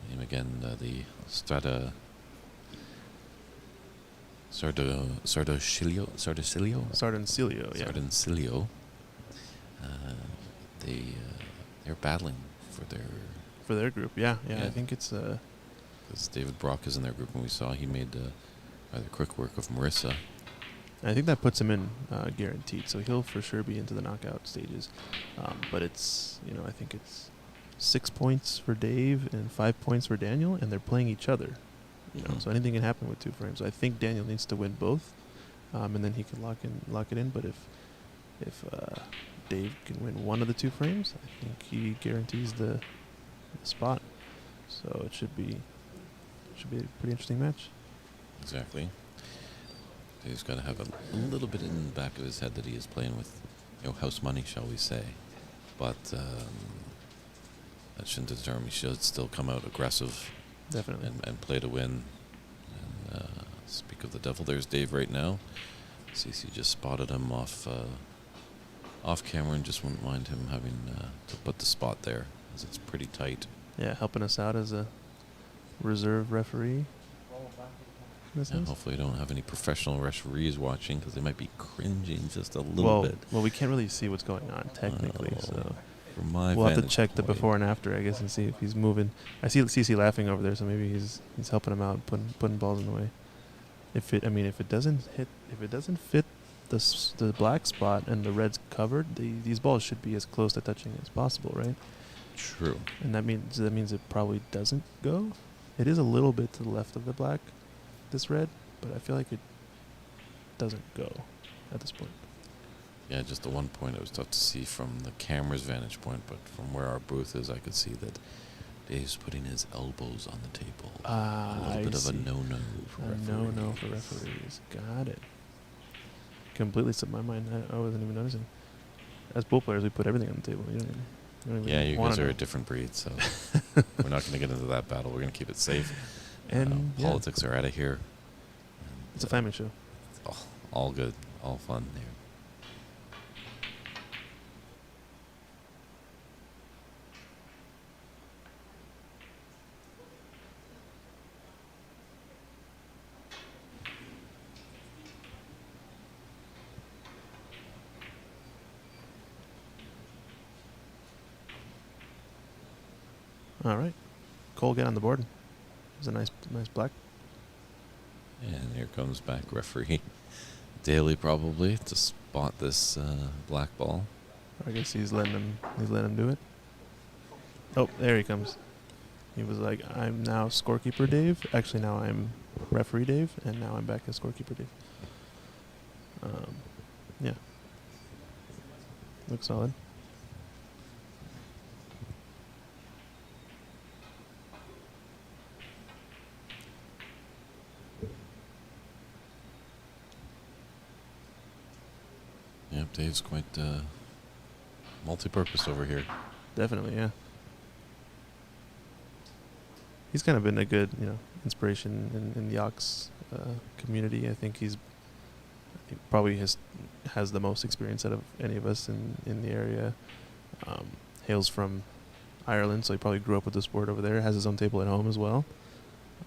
him again, the Sardoncilio, Sardoncilio, yeah. Sardoncilio. They're battling for their group, yeah. Yeah. I think it's because David Brock is in their group, and we saw he made rather quick work of Marissa. I think that puts him in guaranteed, so he'll for sure be into the knockout stages. But it's, I think it's 6 points for Dave and 5 points for Daniel, and they're playing each other. So anything can happen with 2 frames. So I think Daniel needs to win both, and then he can lock it in. But if Dave can win one of the 2 frames, I think he guarantees the spot. So it should be a pretty interesting match. Exactly. He's got to have a little bit in the back of his head that he is playing with, house money, shall we say. But that shouldn't deter him. He should still come out aggressive. Definitely. And play to win. And speak of the devil, there's Dave right now. CC just spotted him off camera and just wouldn't mind him having to put the spot there, as it's pretty tight. Yeah, helping us out as a reserve referee. Hopefully, we don't have any professional referees watching, because they might be cringing just a little bit. Well, we can't really see what's going on technically, so from my we'll have to check point, the before and after, I guess, and see if he's moving. I see CC laughing over there, so maybe he's helping him out, putting balls in the way. If it doesn't fit the black spot and the red's covered, these balls should be as close to touching as possible, right? True. And that means it probably doesn't go. It is a little bit to the left of the black, this red, but I feel like it doesn't go at this point. Yeah, just the one point it was tough to see from the camera's vantage point, but from where our booth is, I could see that Dave's putting his elbows on the table. A little bit of a no-no for referees. No-no for referees. Got it. Completely slipped my mind. I wasn't even noticing. As pool players, we put everything on the table. You don't even You guys are a different breed, so we're not going to get into that battle. We're going to keep it safe. And politics are out of here. It's a family show. All good. All fun here. All right. Cole, get on the board. It's a nice black. And here comes back referee Daly, probably to spot this black ball. I guess he's letting him do it. Oh, there he comes. He was like, I'm now scorekeeper Dave. Actually, now I'm referee Dave, and now I'm back as scorekeeper Dave. Yeah. Looks solid. Yep, Dave's quite multi-purpose over here. Definitely, yeah. He's kind of been a good, inspiration in the Ox community. I think he probably has the most experience out of any of us in the area. Hails from Ireland, so he probably grew up with the sport over there. Has his own table at home as well.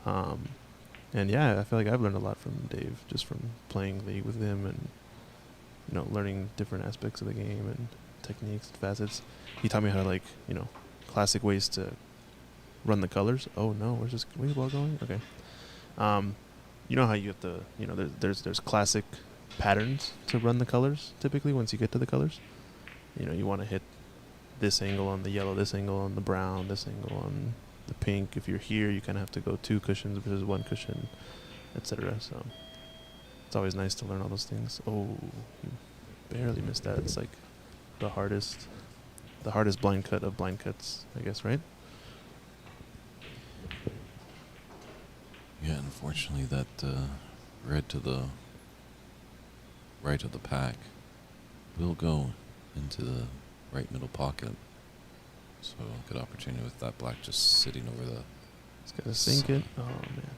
And yeah, I feel like I've learned a lot from Dave just from playing League with him and learning different aspects of the game and techniques and facets. He taught me how to classic ways to run the colors. Oh no, where's this ball going? Okay. You know how you have to, there's classic patterns to run the colors typically once you get to the colors. You want to hit this angle on the yellow, this angle on the brown, this angle on the pink. If you're here, you kind of have to go 2 cushions versus 1 cushion, etc. So it's always nice to learn all those things. Oh, you barely missed that. It's like the hardest blind cut of blind cuts, I guess, right? Yeah, unfortunately that red to the right of the pack will go into the right middle pocket. So good opportunity with that black just sitting over the... It's got to sink it. Oh, man.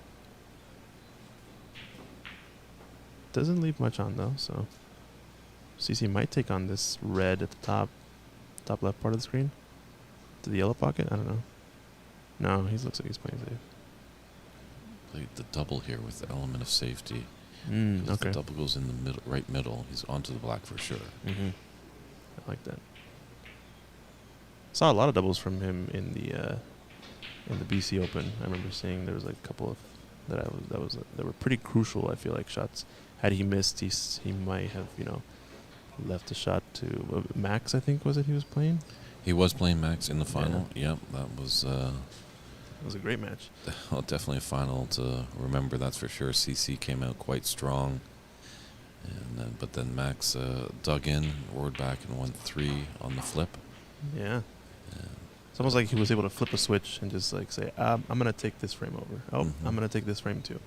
Doesn't leave much on, though, so... CC might take on this red at the top left part of the screen. To the yellow pocket? I don't know. No, he looks like he's playing safe. Played the double here with the element of safety. Okay. The double goes in the middle, right middle. He's onto the black for sure. Mm-hmm. I like that. Saw a lot of doubles from him in the BC Open. I remember seeing there was like a couple of that were pretty crucial. I feel like shots. Had he missed, he might have left a shot to Max. I think was it he was playing. He was playing Max in the final. Yeah. Yep, that was. It was a great match. Well, definitely a final to remember. That's for sure. CC came out quite strong, and but then Max dug in, roared back, and won 3 on the flip. Yeah. It's almost like he was able to flip a switch and just like say, I'm going to take this frame over. Oh, Mm-hmm. I'm going to take this frame too.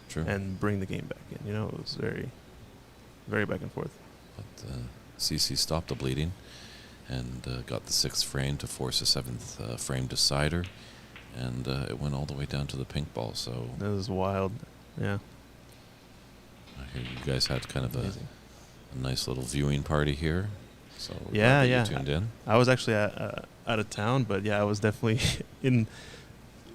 True. And bring the game back in. It was very, very back and forth. But CC stopped the bleeding and got the 6th frame to force a 7th frame decider. And it went all the way down to the pink ball. So that was wild. Yeah. I hear you guys had kind of a nice little viewing party here. So we're yeah. glad that you tuned in. I was actually out of town, but yeah, I was definitely in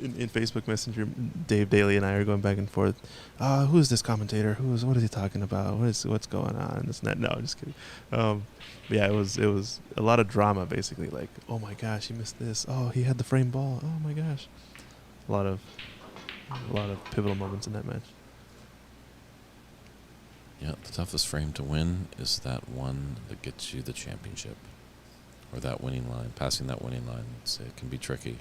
Facebook Messenger. Dave Daly and I are going back and forth. Who is this commentator? What is he talking about? What's going on? This and that. No, I'm just kidding. Yeah, it was a lot of drama basically. Like, oh my gosh, he missed this. Oh, he had the frame ball. Oh my gosh, a lot of pivotal moments in that match. Yeah, the toughest frame to win is that one that gets you the championship, or that winning line. Passing that winning line, it can be tricky.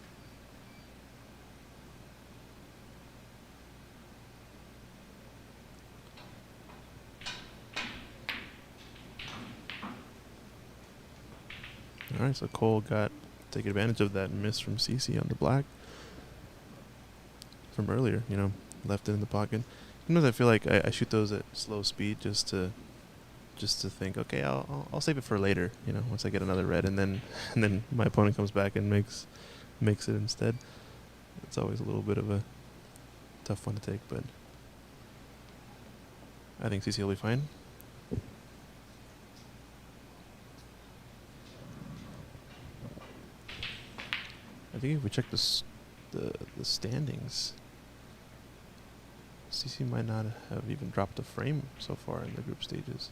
All right, so Cole take advantage of that miss from CC on the black from earlier. Left it in the pocket. Sometimes I feel like I shoot those at slow speed just to think, okay, I'll save it for later. Once I get another red, and then my opponent comes back and makes it instead. It's always a little bit of a tough one to take, but I think CC will be fine. I think if we check the standings, CC might not have even dropped a frame so far in the group stages.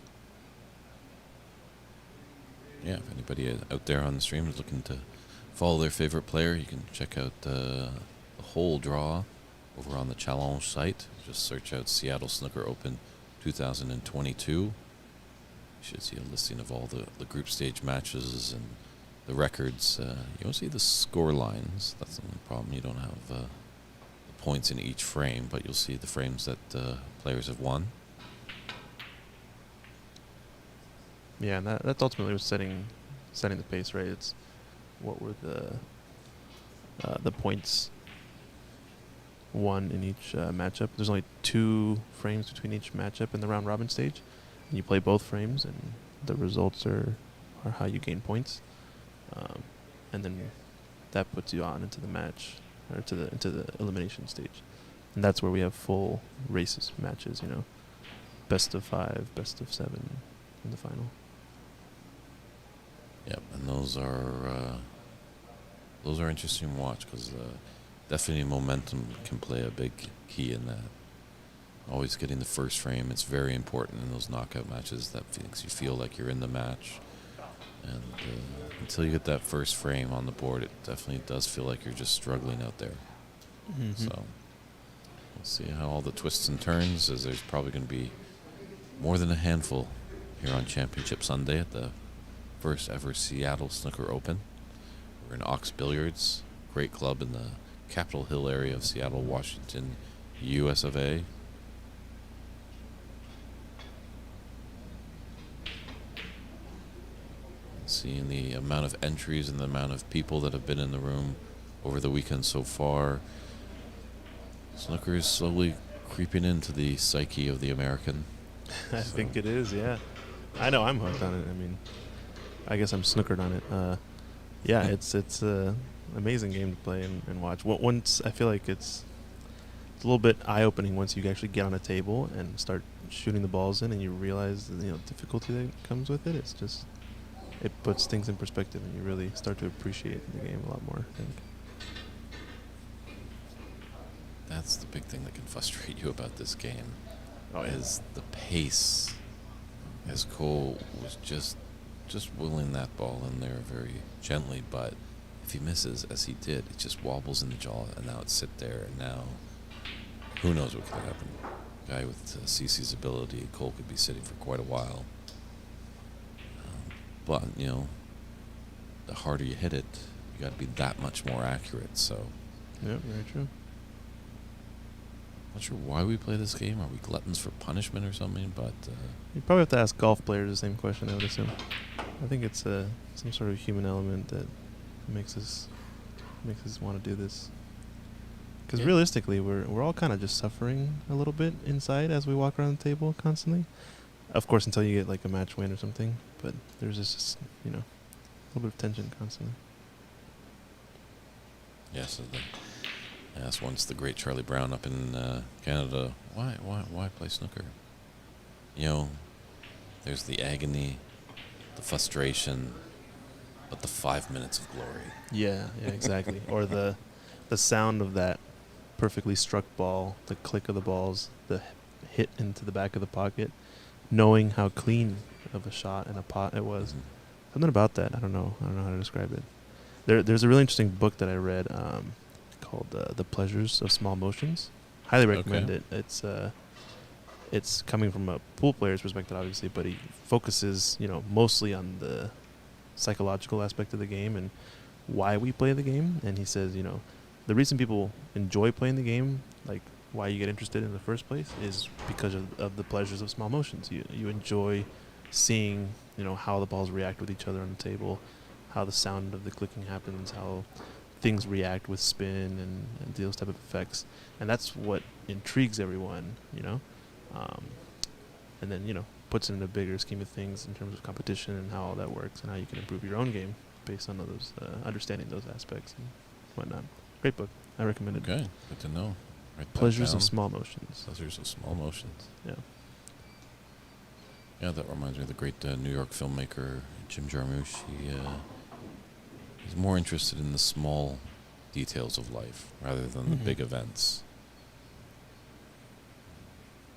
Yeah, if anybody out there on the stream is looking to follow their favorite player, you can check out the whole draw over on the Challenge site. Just search out Seattle Snooker Open 2022. You should see a listing of all the group stage matches and the records. You don't see the score lines. That's the only problem. You don't have the points in each frame, but you'll see the frames that players have won. Yeah, and that's ultimately what's setting the pace, right? It's what were the points won in each matchup. There's only 2 frames between each matchup in the round robin stage. And you play both frames, and the results are how you gain points. And then that puts you on into the match, or into the elimination stage. And that's where we have full races matches, you know. Best of 5, best of 7 in the final. Yep, and those are interesting to watch because definitely momentum can play a big key in that. Always getting the first frame, it's very important in those knockout matches. That makes you feel like you're in the match. And until you get that first frame on the board, it definitely does feel like you're just struggling out there. Mm-hmm. So we'll see how all the twists and turns, as there's probably going to be more than a handful here on Championship Sunday at the first ever Seattle Snooker Open. We're in Ox Billiards, great club in the Capitol Hill area of Seattle, Washington, US of A. Seeing the amount of entries and the amount of people that have been in the room over the weekend so far, snooker is slowly creeping into the psyche of the American. I think it is, yeah. I know I'm hooked on it. I mean, I guess I'm snookered on it. Yeah, it's an amazing game to play and watch. Once I feel like it's a little bit eye-opening once you actually get on a table and start shooting the balls in, and you realize the difficulty that comes with it. It's just, it puts things in perspective, and you really start to appreciate the game a lot more, I think. That's the big thing that can frustrate you about this game. Oh, yeah. Is the pace. As Cole was just whittling that ball in there very gently, but if he misses, as he did, it just wobbles in the jaw, and now it's sit there, and now who knows what could happen. Guy with CC's ability, Cole could be sitting for quite a while. But, the harder you hit it, you got to be that much more accurate, so. Yeah, very true. Not sure why we play this game. Are we gluttons for punishment or something? But you probably have to ask golf players the same question, I would assume. I think it's some sort of human element that makes us want to do this. Because realistically, we're all kind of just suffering a little bit inside as we walk around the table constantly. Of course, until you get like a match win or something. But there's just a little bit of tension constantly. Yes, asked once the great Charlie Brown up in Canada, why play snooker? There's the agony, the frustration, but the 5 minutes of glory. Yeah, exactly. Or the sound of that perfectly struck ball, the click of the balls, the hit into the back of the pocket, knowing how clean of a shot and a pot it was. Mm-hmm. Something about that, I don't know how to describe it. There's a really interesting book that I read called The Pleasures of Small Motions. Highly recommend it. It's coming from a pool player's perspective, obviously, but he focuses, mostly on the psychological aspect of the game and why we play the game. And he says, the reason people enjoy playing the game, like why you get interested in the first place, is because of the pleasures of small motions. You enjoy seeing, how the balls react with each other on the table, how the sound of the clicking happens, how things react with spin and those type of effects. And that's what intrigues everyone, and then, puts it in a bigger scheme of things in terms of competition and how all that works and how you can improve your own game based on those, understanding those aspects and whatnot. Great book. I recommend it. Okay, good to know. Pleasures of Small Motions. Pleasures of Small Motions. Yeah. Yeah, that reminds me of the great New York filmmaker Jim Jarmusch. He's more interested in the small details of life rather than the big events.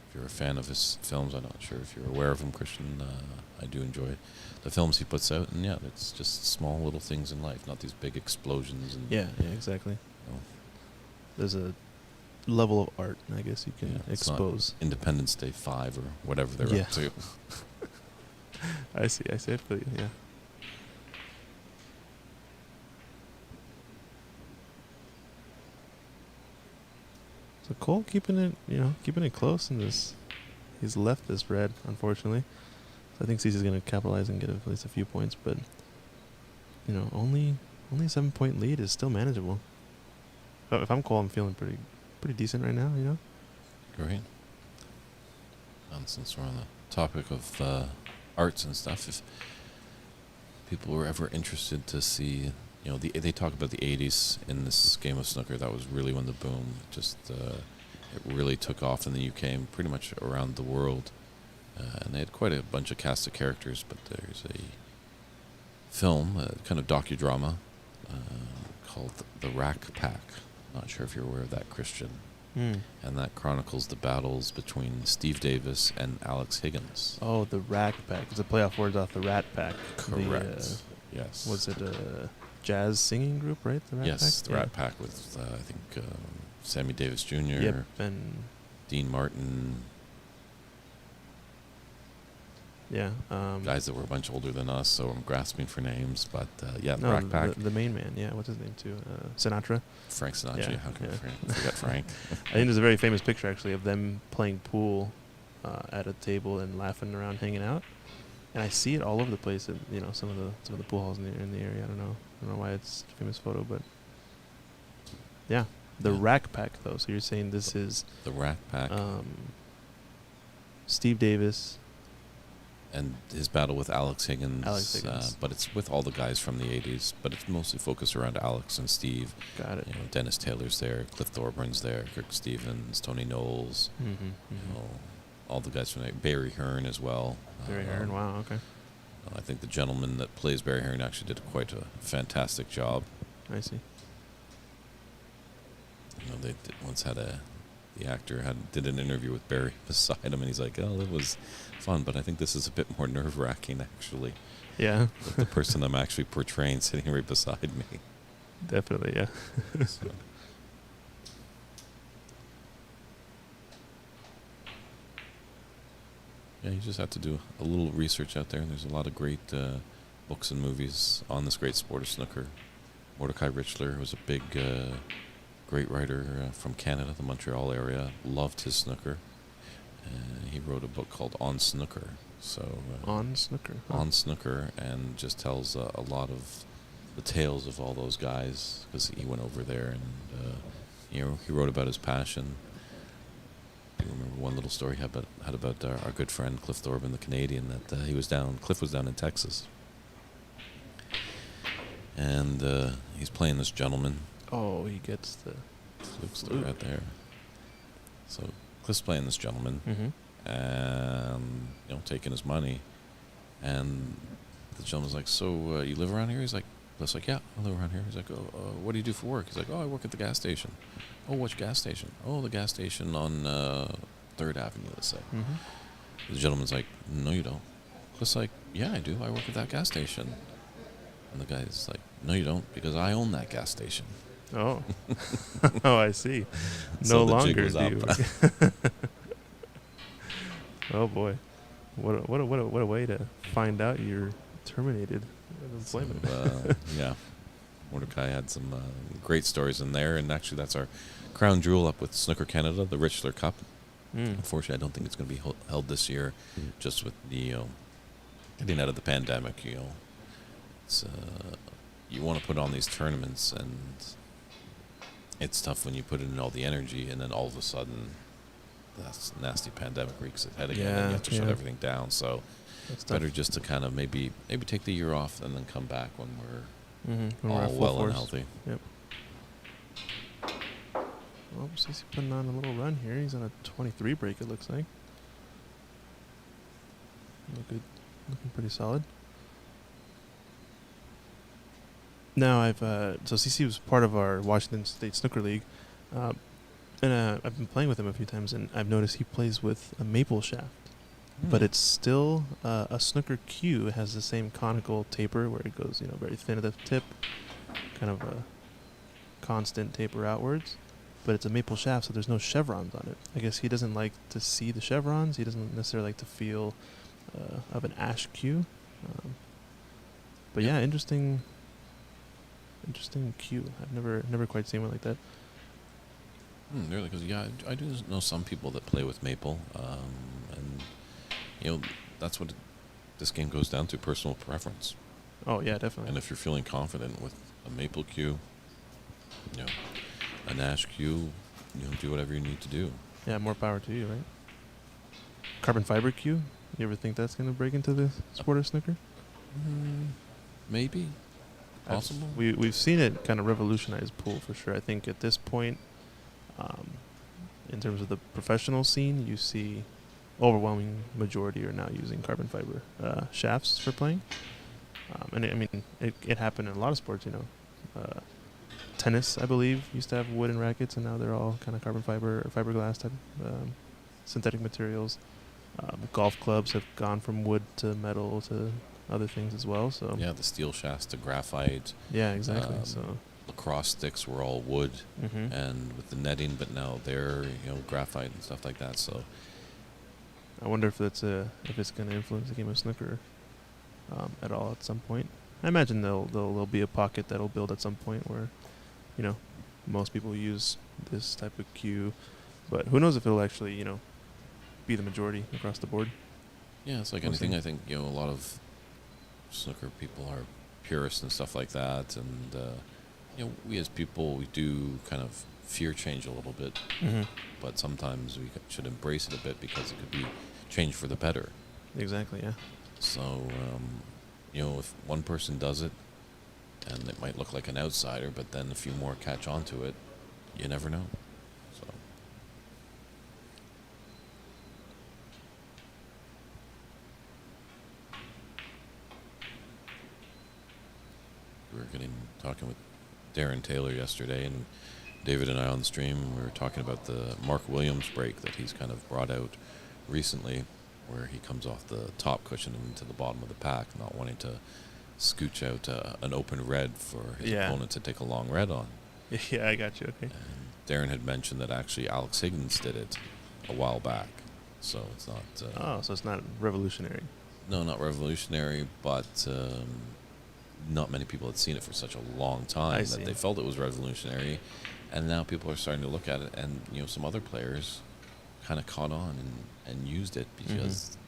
If you're a fan of his films, I'm not sure if you're aware of him, Christian. I do enjoy the films he puts out, and it's just small little things in life, not these big explosions. And yeah, exactly. There's a level of art, I guess you can expose. Independence Day 5 or whatever they're up to. I see. I feel you. Yeah. So Cole keeping it close in this. He's left this red, unfortunately. So I think Cece's going to capitalize and get at least a few points, but only a 7-point lead is still manageable. But if I'm Cole, I'm feeling pretty decent right now. Great. And since we're on the topic of arts and stuff, if people were ever interested to see, they talk about the 80s in this game of snooker. That was really when the boom it really took off in the UK and pretty much around the world. And they had quite a bunch of cast of characters, but there's a film, a kind of docudrama, called The Rack Pack. Not sure if you're aware of that, Christian. And that chronicles the battles between Steve Davis and Alex Higgins. Oh, the Rack Pack. It's a play off words off the Rat Pack. Correct. Yes. Was it a jazz singing group, right? The Rat Pack? Yes, the Rat Pack with, I think, Sammy Davis Jr., Yep, and Dean Martin, yeah, guys that were a bunch older than us, so I'm grasping for names. But, the no, Rack Pack. the main man, yeah. What's his name, too? Sinatra? Frank Sinatra. Yeah, How can yeah. I forget Frank? I think there's a very famous picture, actually, of them playing pool at a table and laughing around, hanging out. And I see it all over the place at some of the pool halls in the area. I don't know why it's a famous photo, but yeah, the Rack Pack though. So you're saying this is The Rack Pack Steve Davis and his battle with Alex Higgins. Higgins. But it's with all the guys from the 80s, but it's mostly focused around Alex and Steve. Got it. Dennis Taylor's there, Cliff Thorburns there, Kirk Stevens, Tony Knowles. All the guys from there. Barry Hearn as well. Barry Hearn. Wow. Okay. I think the gentleman that plays Barry Hearn actually did quite a fantastic job. I see. They once had the actor did an interview with Barry beside him, and he's like, "Oh, it was fun, but I think this is a bit more nerve-wracking, actually." Yeah. The person I'm actually portraying sitting right beside me. Definitely, yeah. So. Yeah, you just have to do a little research out there. There's a lot of great books and movies on this great sport of snooker. Mordecai Richler was a big, great writer from Canada, the Montreal area. Loved his snooker. He wrote a book called On Snooker. On Snooker. On Snooker, and just tells a lot of the tales of all those guys, because he went over there and he wrote about his passion. I remember one little story he had about our good friend Cliff Thorburn, the Canadian, that Cliff was down in Texas. And he's playing this gentleman. Oh, he gets the Luke's right there. So Cliff's playing this gentleman, and taking his money. And the gentleman's like, "So you live around here?" He's like, "Cliff's like, yeah, I live around here." He's like, "Oh, what do you do for work?" He's like, "Oh, I work at the gas station." "Oh, which gas station?" "Oh, the gas station on 3rd Avenue, let's say." The gentleman's like, "No, you don't." Cliff's like, "Yeah, I do. I work at that gas station." And the guy's like, "No, you don't, because I own that gas station." Oh. Oh, I see. So No the jig longer was do you. up. Oh boy, what a way to find out you're terminated of employment. So, yeah, Mordecai had some great stories in there, and actually that's our crown jewel up with Snooker Canada, the Richler Cup. Unfortunately, I don't think it's going to be held this year, just with the getting out of the pandemic. It's you want to put on these tournaments, and it's tough when you put in all the energy, and then all of a sudden, that nasty pandemic wreaks its head again, and you have to shut everything down. So it's better just to kind of maybe take the year off and then come back when we're all well and healthy. Yep. Well, he's putting on a little run here. He's on a 23 break, it looks like. Looking pretty solid. Now so CC was part of our Washington State Snooker League, and I've been playing with him a few times, and I've noticed he plays with a maple shaft, but it's still a snooker cue. It has the same conical taper where it goes, very thin at the tip, kind of a constant taper outwards, but it's a maple shaft, so there's no chevrons on it. I guess he doesn't like to see the chevrons. He doesn't necessarily like the feel of an ash cue. But yeah, interesting cue. I've never quite seen one like that. Really? Because I do know some people that play with maple, and you know that's what this game goes down to: personal preference. Oh yeah, definitely. And if you're feeling confident with a maple cue, you know, a Nash cue, do whatever you need to do. Yeah, more power to you, right? Carbon fiber cue. You ever think that's gonna break into the sport of snooker? Maybe. Possible. We've seen it kind of revolutionize pool for sure. I think at this point, in terms of the professional scene, you see overwhelming majority are now using carbon fiber shafts for playing. And it happened in a lot of sports. Tennis, I believe, used to have wooden rackets, and now they're all kind of carbon fiber or fiberglass type synthetic materials. Golf clubs have gone from wood to metal to other things as well. So yeah, the steel shafts to graphite. Yeah, exactly. So lacrosse sticks were all wood, mm-hmm. and with the netting, but now they're graphite and stuff like that. So I wonder if it's going to influence the game of snooker at all at some point. I imagine there'll be a pocket that'll build at some point where, most people use this type of cue, but who knows if it'll actually, be the majority across the board. Yeah, it's like anything. I think a lot of snooker people are purists and stuff like that, and we as people, we do kind of fear change a little bit, mm-hmm. but sometimes we should embrace it a bit because it could be change for the better. Exactly. Yeah. So if one person does it, and it might look like an outsider, but then a few more catch on to it, you never know. So we were talking with Darren Taylor yesterday, and David and I on the stream, we were talking about the Mark Williams break that he's kind of brought out recently, where he comes off the top cushion into the bottom of the pack, not wanting to scooch out an open red for his opponent to take a long red on. Yeah, I got you. Okay. And Darren had mentioned that actually Alex Higgins did it a while back, so it's not. So it's not revolutionary. No, not revolutionary, but not many people had seen it for such a long time that they felt it was revolutionary, and now people are starting to look at it, and some other players kind of caught on and used it because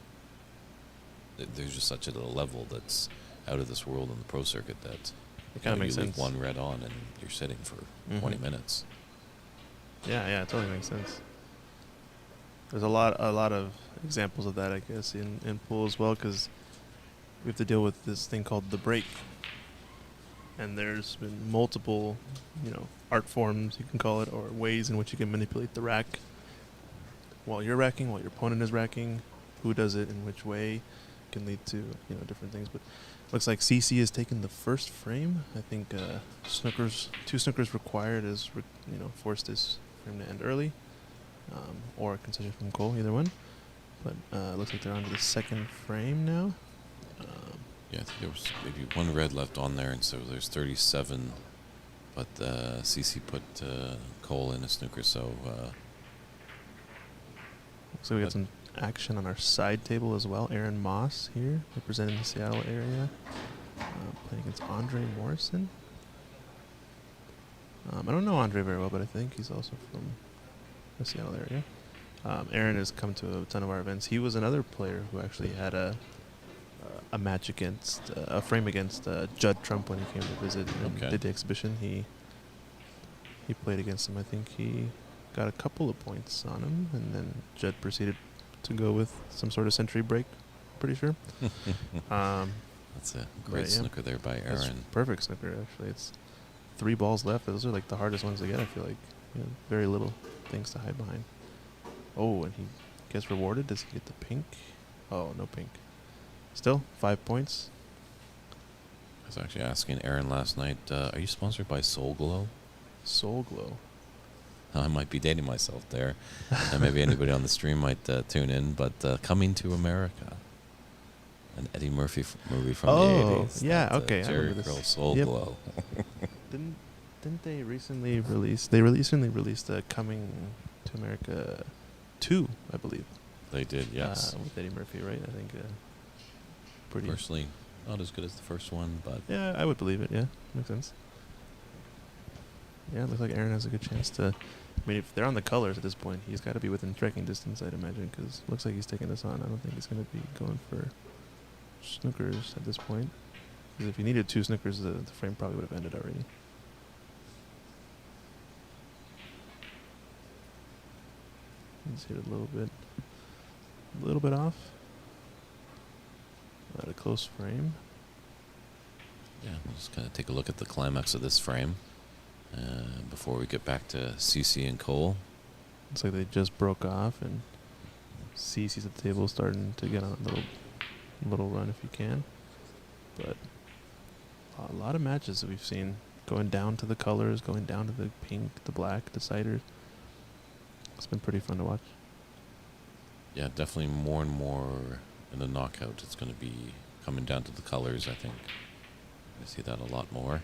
there's just such a level that's out of this world in the pro circuit that it kind of makes sense. Leave one red on and you're sitting for 20 minutes. Yeah, it totally makes sense. There's a lot of examples of that, I guess, in pool as well, because we have to deal with this thing called the break, and there's been multiple, art forms, you can call it, or ways in which you can manipulate the rack while you're racking, while your opponent is racking. Who does it in which way can lead to different things, but looks like CC has taken the first frame. I think two snookers required is force this frame to end early, or a concession from Cole, either one. But looks like they're on to the second frame now. Yeah, I think there was maybe one red left on there, and so there's 37. But CC put Cole in a snooker, so. So we got some action on our side table as well. Aaron Moss here, representing the Seattle area, playing against Andre Morrison. I don't know Andre very well, but I think he's also from the Seattle area. Aaron has come to a ton of our events. He was another player who actually had a match against a frame against Judd Trump when he came to visit and did the exhibition. He played against him. I think he got a couple of points on him, and then Judd proceeded to go with some sort of century break, pretty sure. That's a great snooker there by Aaron. That's perfect snooker, actually. It's 3 balls left. Those are like the hardest ones to get, I feel like. Very little things to hide behind. Oh, and he gets rewarded. Does he get the pink? Oh, no pink. Still, 5 points. I was actually asking Aaron last night, are you sponsored by Soul Glow? Soul Glow. I might be dating myself there. And maybe anybody on the stream might tune in, but Coming to America. An Eddie Murphy movie from the 80s. Yeah, okay. Jerry Curl Soul Glow. Didn't they recently release... They recently released Coming to America 2, I believe. They did, yes. With Eddie Murphy, right? I think pretty... Personally, not as good as the first one, but... Yeah, I would believe it, yeah. Makes sense. Yeah, it looks like Aaron has a good chance to I mean, if they're on the colors at this point, he's got to be within striking distance, I'd imagine, because it looks like he's taking this on. I don't think he's going to be going for snookers at this point. Because if he needed 2 snookers, the frame probably would have ended already. He's hit a little bit off. Not a close frame. Yeah, we'll just kind of take a look at the climax of this frame before we get back to CC and Cole. Looks like they just broke off, and CC's at the table starting to get on a little run if you can. But a lot of matches that we've seen going down to the colors, going down to the pink, the black, deciders. It's been pretty fun to watch. Yeah, definitely more and more in the knockout. It's going to be coming down to the colors, I think. I see that a lot more.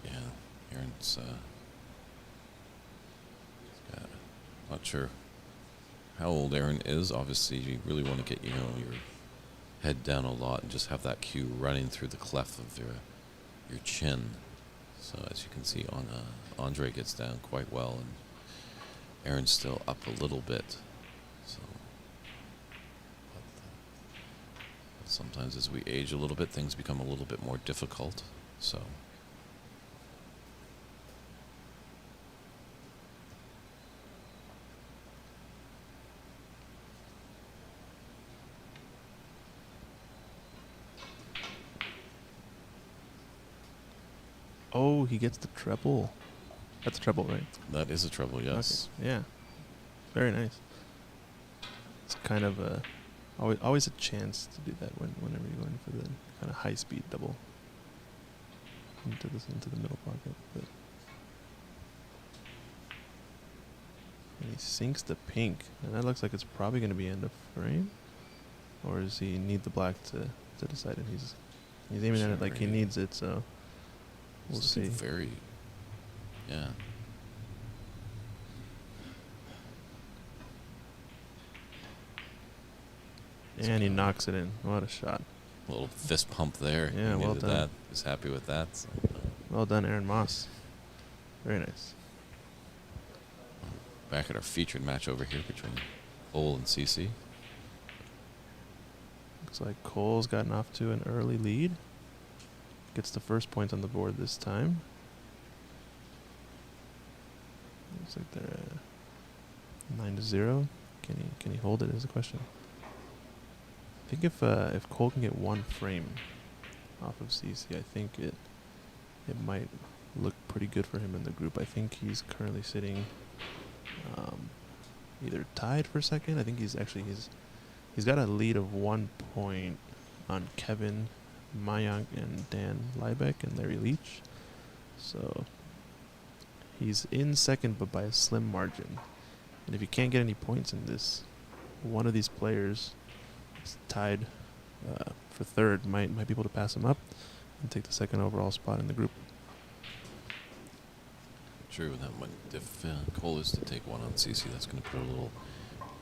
Yeah, Aaron's not sure how old Aaron is. Obviously, you really want to get your head down a lot and just have that cue running through the cleft of your chin. So as you can see, Andre gets down quite well, and Aaron's still up a little bit. So but sometimes as we age a little bit, things become a little bit more difficult. So. Oh, he gets the treble. That's a treble, right? That is a treble, yes. Okay. Yeah. Very nice. It's kind of always a chance to do that whenever you're going for the kind of high speed double into the middle pocket. But and he sinks the pink, and that looks like it's probably going to be end of frame, or does he need the black to decide it? He's aiming at it like he needs it, so. We'll see. Very, yeah. And he knocks it in. What a shot. A little fist pump there. Yeah, well done. That. He's happy with that. So. Well done, Aaron Moss. Very nice. Back at our featured match over here between Cole and CC. Looks like Cole's gotten off to an early lead. Gets the first point on the board this time. Looks like they're 9-0. Can he hold it is the question. I think if Cole can get 1 frame off of CC, I think it might look pretty good for him in the group. I think he's currently sitting either tied for second. I think he's got a lead of 1 point on Kevin Mayank and Dan Liebeck and Larry Leach. So he's in second, but by a slim margin. And if you can't get any points in this, one of these players is tied for third, might be able to pass him up and take the second overall spot in the group. True, if Cole is to take one on CC, that's going to put a little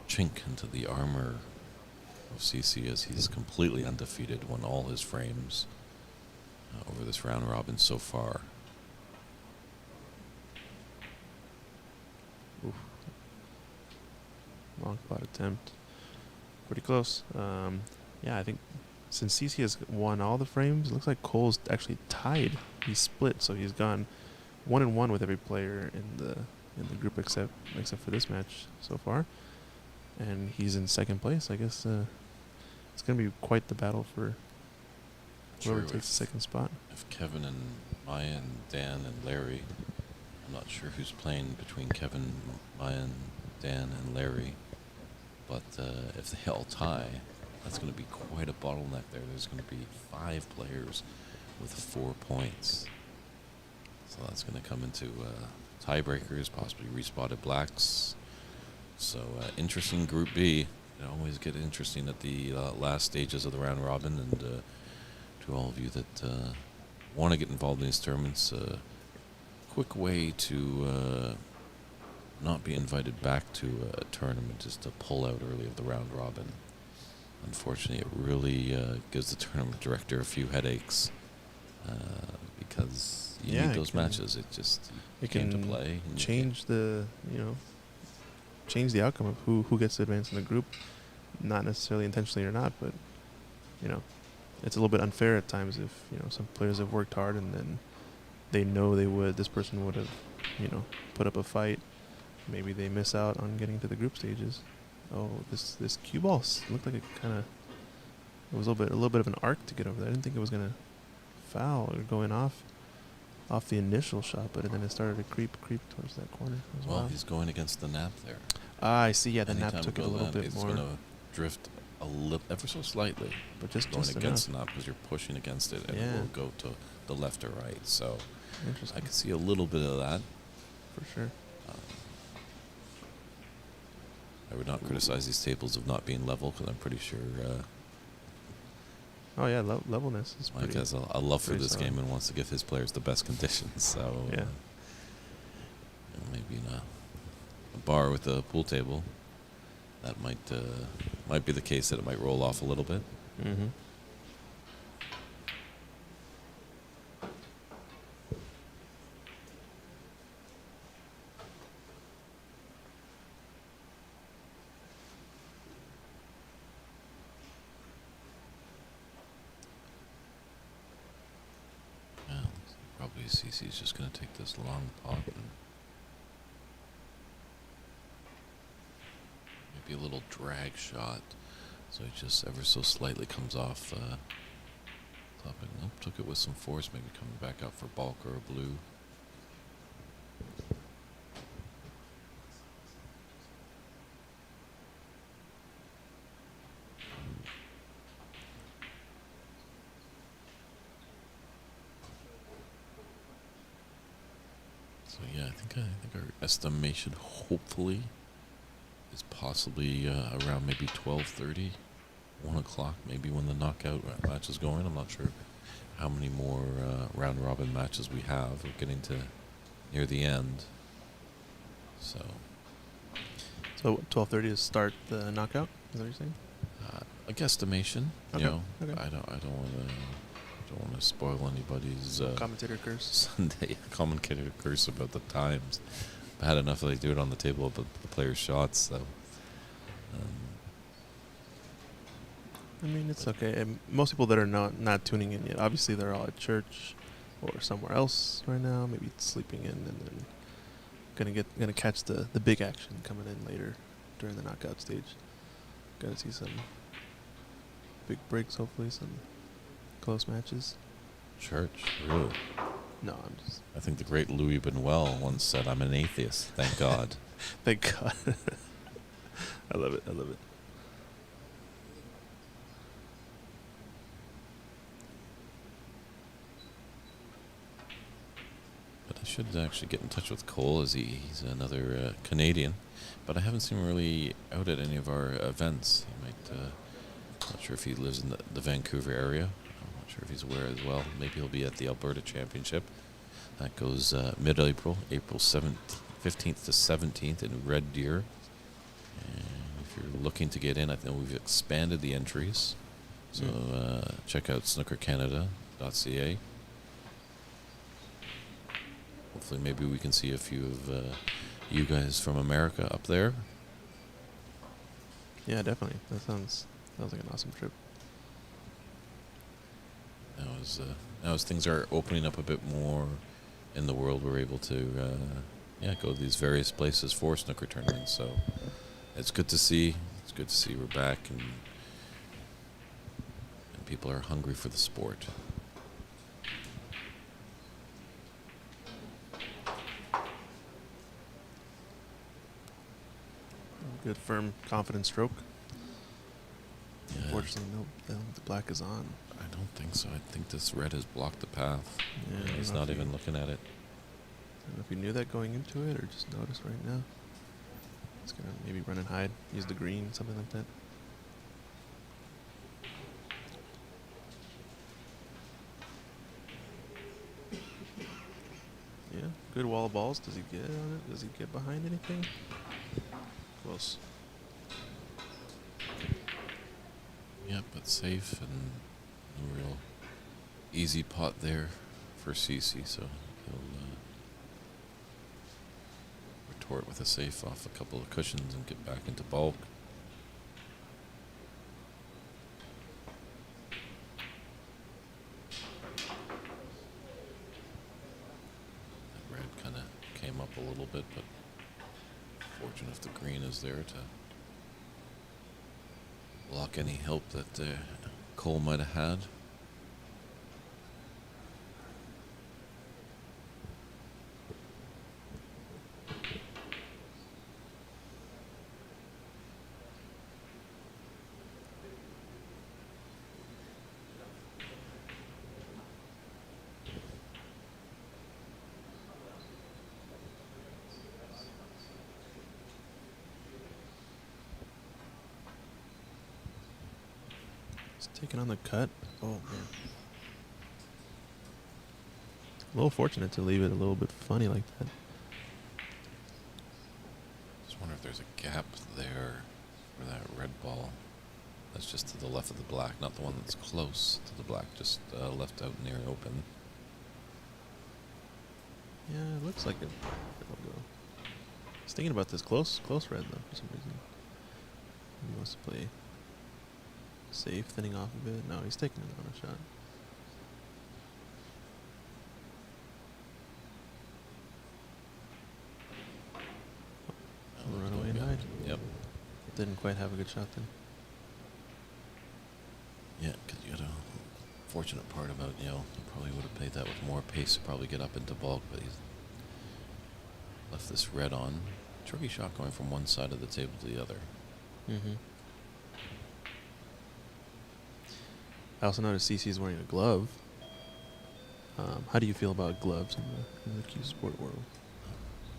chink into the armor of CC, as he's completely undefeated, won all his frames over this round robin so far. Oof. Long pot attempt. Pretty close. Yeah, I think since CC has won all the frames, it looks like Cole's actually tied. He's split, so he's gone 1-1 with every player in the group except for this match so far. And he's in second place. I guess it's going to be quite the battle for whoever takes the second spot. If Kevin and Maya and Dan and Larry, I'm not sure who's playing between Kevin, Maya, and Dan and Larry, but if they all tie, that's going to be quite a bottleneck there. There's going to be 5 players with 4 points. So that's going to come into tiebreakers, possibly respotted blacks. So interesting Group B. It always get interesting at the last stages of the round robin. And to all of you that want to get involved in these tournaments, quick way to not be invited back to a tournament just to pull out early of the round robin. Unfortunately, it really gives the tournament director a few headaches because you need those matches. It just came to play. Change the change the outcome of who gets to advance in the group, not necessarily intentionally or not, but it's a little bit unfair at times if some players have worked hard and then they know this person would have put up a fight. Maybe they miss out on getting to the group stages. Oh, this cue ball looked like it was a little bit of an arc to get over there. I didn't think it was gonna foul or going off the initial shot, but then it started to creep towards that corner. Well, he's going against the nap there. I see. Yeah, the Anytime nap took it a little bit more. It's going to drift ever so slightly, but just against the nap because you're pushing against it, and it will go to the left or right. So I can see a little bit of that for sure. I would not criticize these tables of not being level because I'm pretty sure. Oh yeah, levelness is Mike has a love for this game and wants to give his players the best conditions. So yeah, maybe in a bar with a pool table, that might be the case that it might roll off a little bit. Mm-hmm. Probably CC's just going to take this long pot and maybe a little drag shot, so it just ever so slightly comes off topping. Nope, took it with some force, maybe coming back out for balk or a blue. So yeah, I think our estimation hopefully is possibly around maybe 12:30, 1 o'clock, maybe when the knockout match is going. I'm not sure how many more round robin matches we have. We're getting to near the end. So 12:30 is start the knockout. Is that what you're saying? A guesstimation. Okay. Okay. I don't want to spoil anybody's commentator curse. Sunday commentator curse about the times. I've had enough that they do it on the table about the players' shots. So, I mean, it's okay. And most people that are not tuning in yet, obviously they're all at church or somewhere else right now. Maybe sleeping in, and then gonna catch the big action coming in later during the knockout stage. Gonna see some big breaks, hopefully some close matches. Church, really? No, I'm just... I think the great Louis Benuel once said, "I'm an atheist, thank God." Thank God. I love it. But I should actually get in touch with Cole, as he's another Canadian. But I haven't seen him really out at any of our events. He might, not sure if he lives in the Vancouver area. I'm not sure if he's aware as well. Maybe he'll be at the Alberta Championship. That goes mid-April, April 15th to 17th in Red Deer. And if you're looking to get in, I think we've expanded the entries. So check out snookercanada.ca. Hopefully maybe we can see a few of you guys from America up there. Yeah, definitely. That sounds like an awesome trip. Now as things are opening up a bit more in the world, we're able to go to these various places for snooker tournaments. So it's good to see. It's good to see we're back and people are hungry for the sport. Good, firm, confident stroke. Yeah. Unfortunately, no, the black is on. I don't think so. I think this red has blocked the path. Yeah, He's not even looking at it. I don't know if you knew that going into it or just noticed right now. It's going to maybe run and hide, use the green, something like that. Yeah, Good wall of balls. Does he get on it? Does he get behind anything? Close. Yep, but safe and no real easy pot there for CC, so he'll retort with a safe off a couple of cushions and get back into bulk. That red kind of came up a little bit, but fortunate if the green is there to block any help that Cole might have had. Taking on the cut. Oh, man. A little fortunate to leave it a little bit funny like that. Just wonder if there's a gap there for that red ball. That's just to the left of the black, not the one that's close to the black, just left out near open. Yeah, it looks like it'll go. I was thinking about this close red though for some reason. He wants to play safe, thinning off a bit. No, he's taking it on a shot. Oh, run away and hide. Yep. Didn't quite have a good shot then. Yeah, because you got a fortunate part about, he probably would have played that with more pace to probably get up into bulk, but he's left this red on. Tricky shot going from one side of the table to the other. Mm-hmm. I also noticed CC's wearing a glove. How do you feel about gloves in the cue sport world?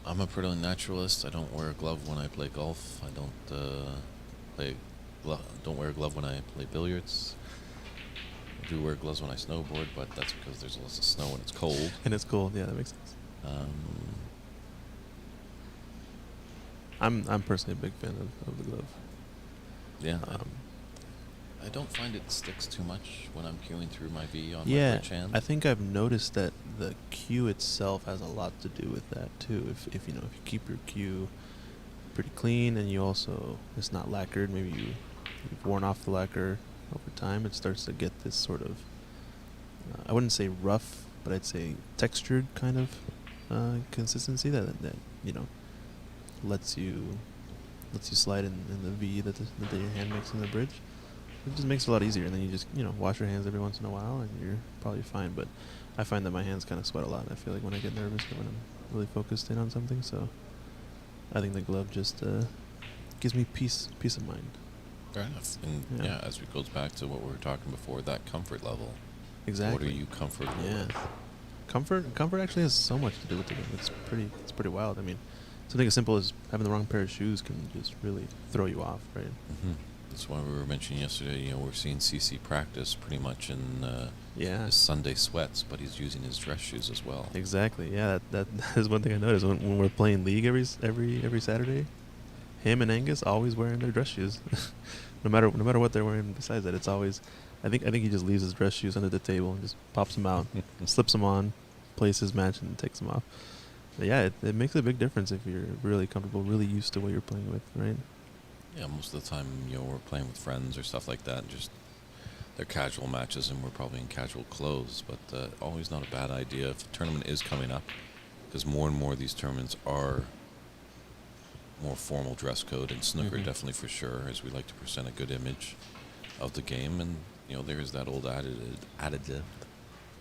I'm a pretty naturalist. I don't wear a glove when I play golf. I don't don't wear a glove when I play billiards. I do wear gloves when I snowboard, but that's because there's lots of snow and it's cold. And it's cold, yeah, that makes sense. I'm personally a big fan of the glove. Yeah. I don't find it sticks too much when I'm cueing through my V on my rich hand. I think I've noticed that the cue itself has a lot to do with that too. If you keep your cue pretty clean and you also it's not lacquered, maybe you've worn off the lacquer over time, it starts to get this sort of I wouldn't say rough, but I'd say textured kind of consistency that lets you slide in the V that your hand makes in the bridge. It just makes it a lot easier, and then you just wash your hands every once in a while, and you're probably fine. But I find that my hands kind of sweat a lot. I feel like when I get nervous or when I'm really focused in on something, so I think the glove just gives me peace of mind. Fair enough. And yeah, as it goes back to what we were talking before, that comfort level. Exactly. What are you comfortable with? Comfort actually has so much to do with the game. It's pretty wild. I mean, something as simple as having the wrong pair of shoes can just really throw you off, right? Mm-hmm. That's why we were mentioning yesterday, we're seeing CC practice pretty much in his Sunday sweats, but he's using his dress shoes as well. Exactly. Yeah, that is one thing I noticed when we're playing League every Saturday. Him and Angus always wearing their dress shoes, no matter what they're wearing. Besides that, it's always. I think he just leaves his dress shoes under the table and just pops them out, slips them on, plays his match, and takes them off. But yeah, it makes a big difference if you're really comfortable, really used to what you're playing with, right? Yeah, most of the time, we're playing with friends or stuff like that, and just they're casual matches, and we're probably in casual clothes. But always not a bad idea if a tournament is coming up, because more and more of these tournaments are more formal dress code, and snooker definitely for sure, as we like to present a good image of the game. And there is that old adage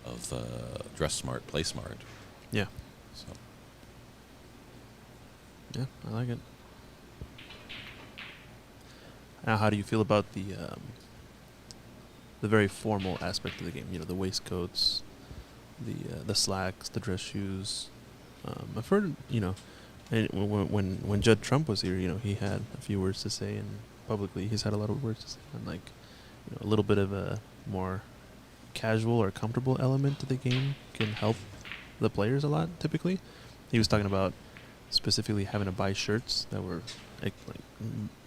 of dress smart, play smart. Yeah. So. Yeah, I like it. Now, how do you feel about the very formal aspect of the game? The waistcoats, the slacks, the dress shoes. I've heard, and when Judd Trump was here, he had a few words to say, and publicly he's had a lot of words to say, and like, a little bit of a more casual or comfortable element to the game can help the players a lot typically. he was talking about specifically having to buy shirts that were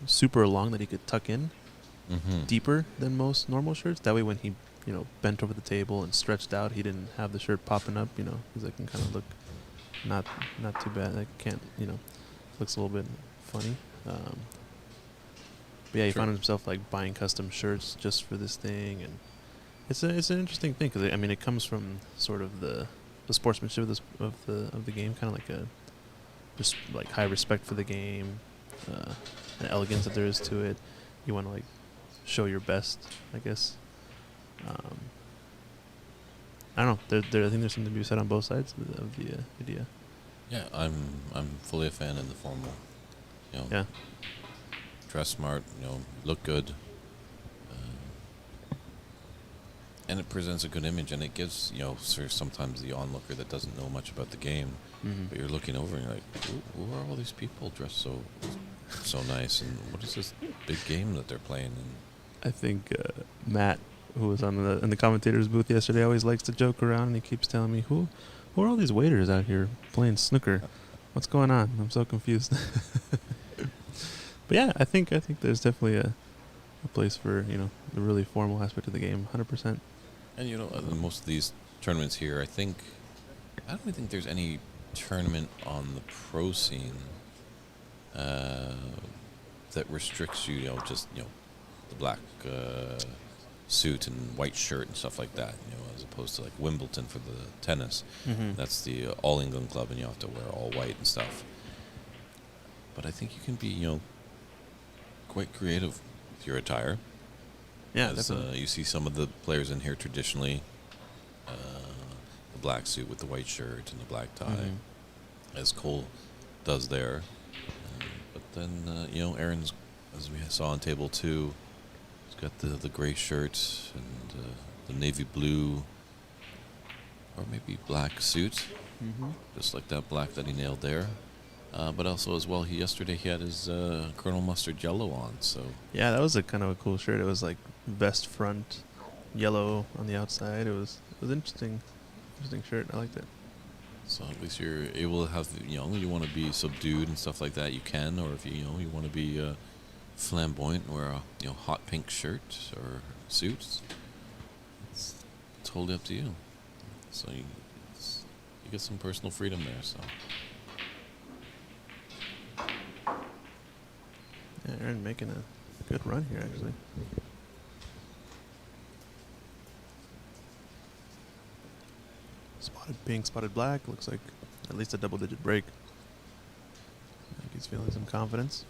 super long that he could tuck in deeper than most normal shirts. That way, when he bent over the table and stretched out, he didn't have the shirt popping up. Because it can kind of look not too bad. Like can't looks a little bit funny. But yeah, he found himself like buying custom shirts just for this thing, and it's an interesting thing because it comes from sort of the sportsmanship of the game, kind of like just like high respect for the game, and elegance that there is to it. You want to like show your best, I guess. I don't know. I think there's something to be said on both sides of the idea. Yeah, I'm fully a fan of the formal. Yeah. Dress smart, look good, and it presents a good image, and it gives sort of sometimes the onlooker that doesn't know much about the game, but you're looking over and you're like, who are all these people dressed so nice, and what is this big game that they're playing? And I think Matt, who was in the commentator's booth yesterday, always likes to joke around, and he keeps telling me, who are all these waiters out here playing snooker? What's going on? I'm so confused. But yeah, I think there's definitely a place for the really formal aspect of the game, 100%. And in most of these tournaments here, I don't really think there's any tournament on the pro scene that restricts you, just the black suit and white shirt and stuff like that, as opposed to like Wimbledon for the tennis. That's the All England club, and you have to wear all white and stuff. But I think you can be, quite creative with your attire. Yeah, definitely. You see some of the players in here traditionally, the black suit with the white shirt and the black tie, as Cole does there. But then, Aaron's, as we saw on table 2, he's got the gray shirt and the navy blue, or maybe black suit, just like that black that he nailed there. But also as well, yesterday he had his Colonel Mustard yellow on. So yeah, that was a kind of a cool shirt. It was like vest front, yellow on the outside. It was interesting shirt. I liked it. So at least you're able to have, you want to be subdued and stuff like that, you can. Or if you want to be flamboyant and wear a hot pink shirt or suit, it's totally up to you. So you get some personal freedom there. So. Yeah, Aaron making a good run here, actually. Spotted pink, spotted black. Looks like at least a double-digit break. I think he's feeling some confidence.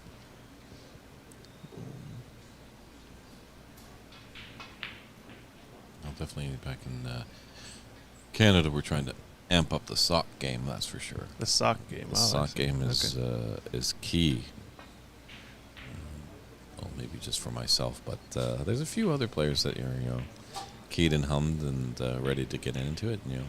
Well, definitely back in Canada, we're trying to amp up the sock game, that's for sure. The sock game. The sock game is key. Well, maybe just for myself, but there's a few other players that are, keyed and hummed and ready to get into it. And,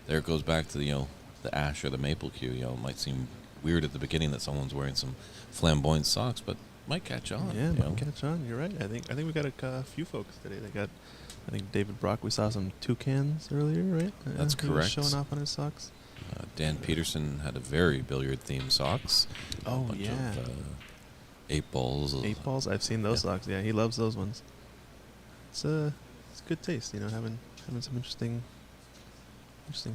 there it goes back to the ash or the maple cue. It might seem weird at the beginning that someone's wearing some flamboyant socks, but might catch on. Yeah, might catch on. You're right. I think we got a few folks today. They got, I think David Brock. We saw some toucans earlier, right? That's correct. He was showing off on his socks. Dan Peterson had a very billiard-themed socks. Oh, a bunch yeah. of 8 balls. 8 balls? I've seen those socks. Yeah, he loves those ones. It's good taste, having some interesting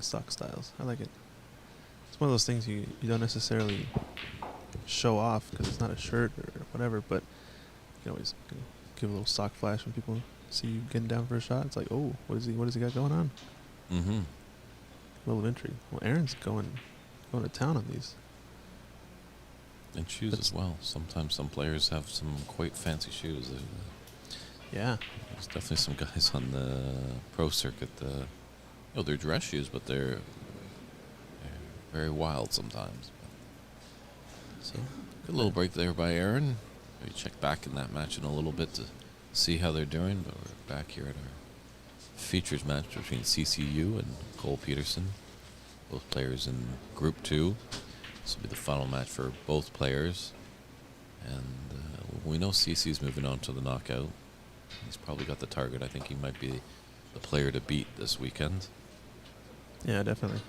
sock styles. I like it. It's one of those things you don't necessarily show off because it's not a shirt or whatever, but you can always give a little sock flash when people see you getting down for a shot. It's like, oh, what does he got going on? Mm-hmm. A little intrigue. Well, Aaron's going to town on these. And shoes as well. Sometimes some players have some quite fancy shoes. Yeah. There's definitely some guys on the pro circuit. They're dress shoes, but they're very wild sometimes. So, good little break there by Aaron. We check back in that match in a little bit to see how they're doing, but we're back here at our features match between CCU and Cole Peterson. Both players in Group 2. This will be the final match for both players. And we know CC's moving on to the knockout. He's probably got the target. I think he might be the player to beat this weekend. Yeah, definitely.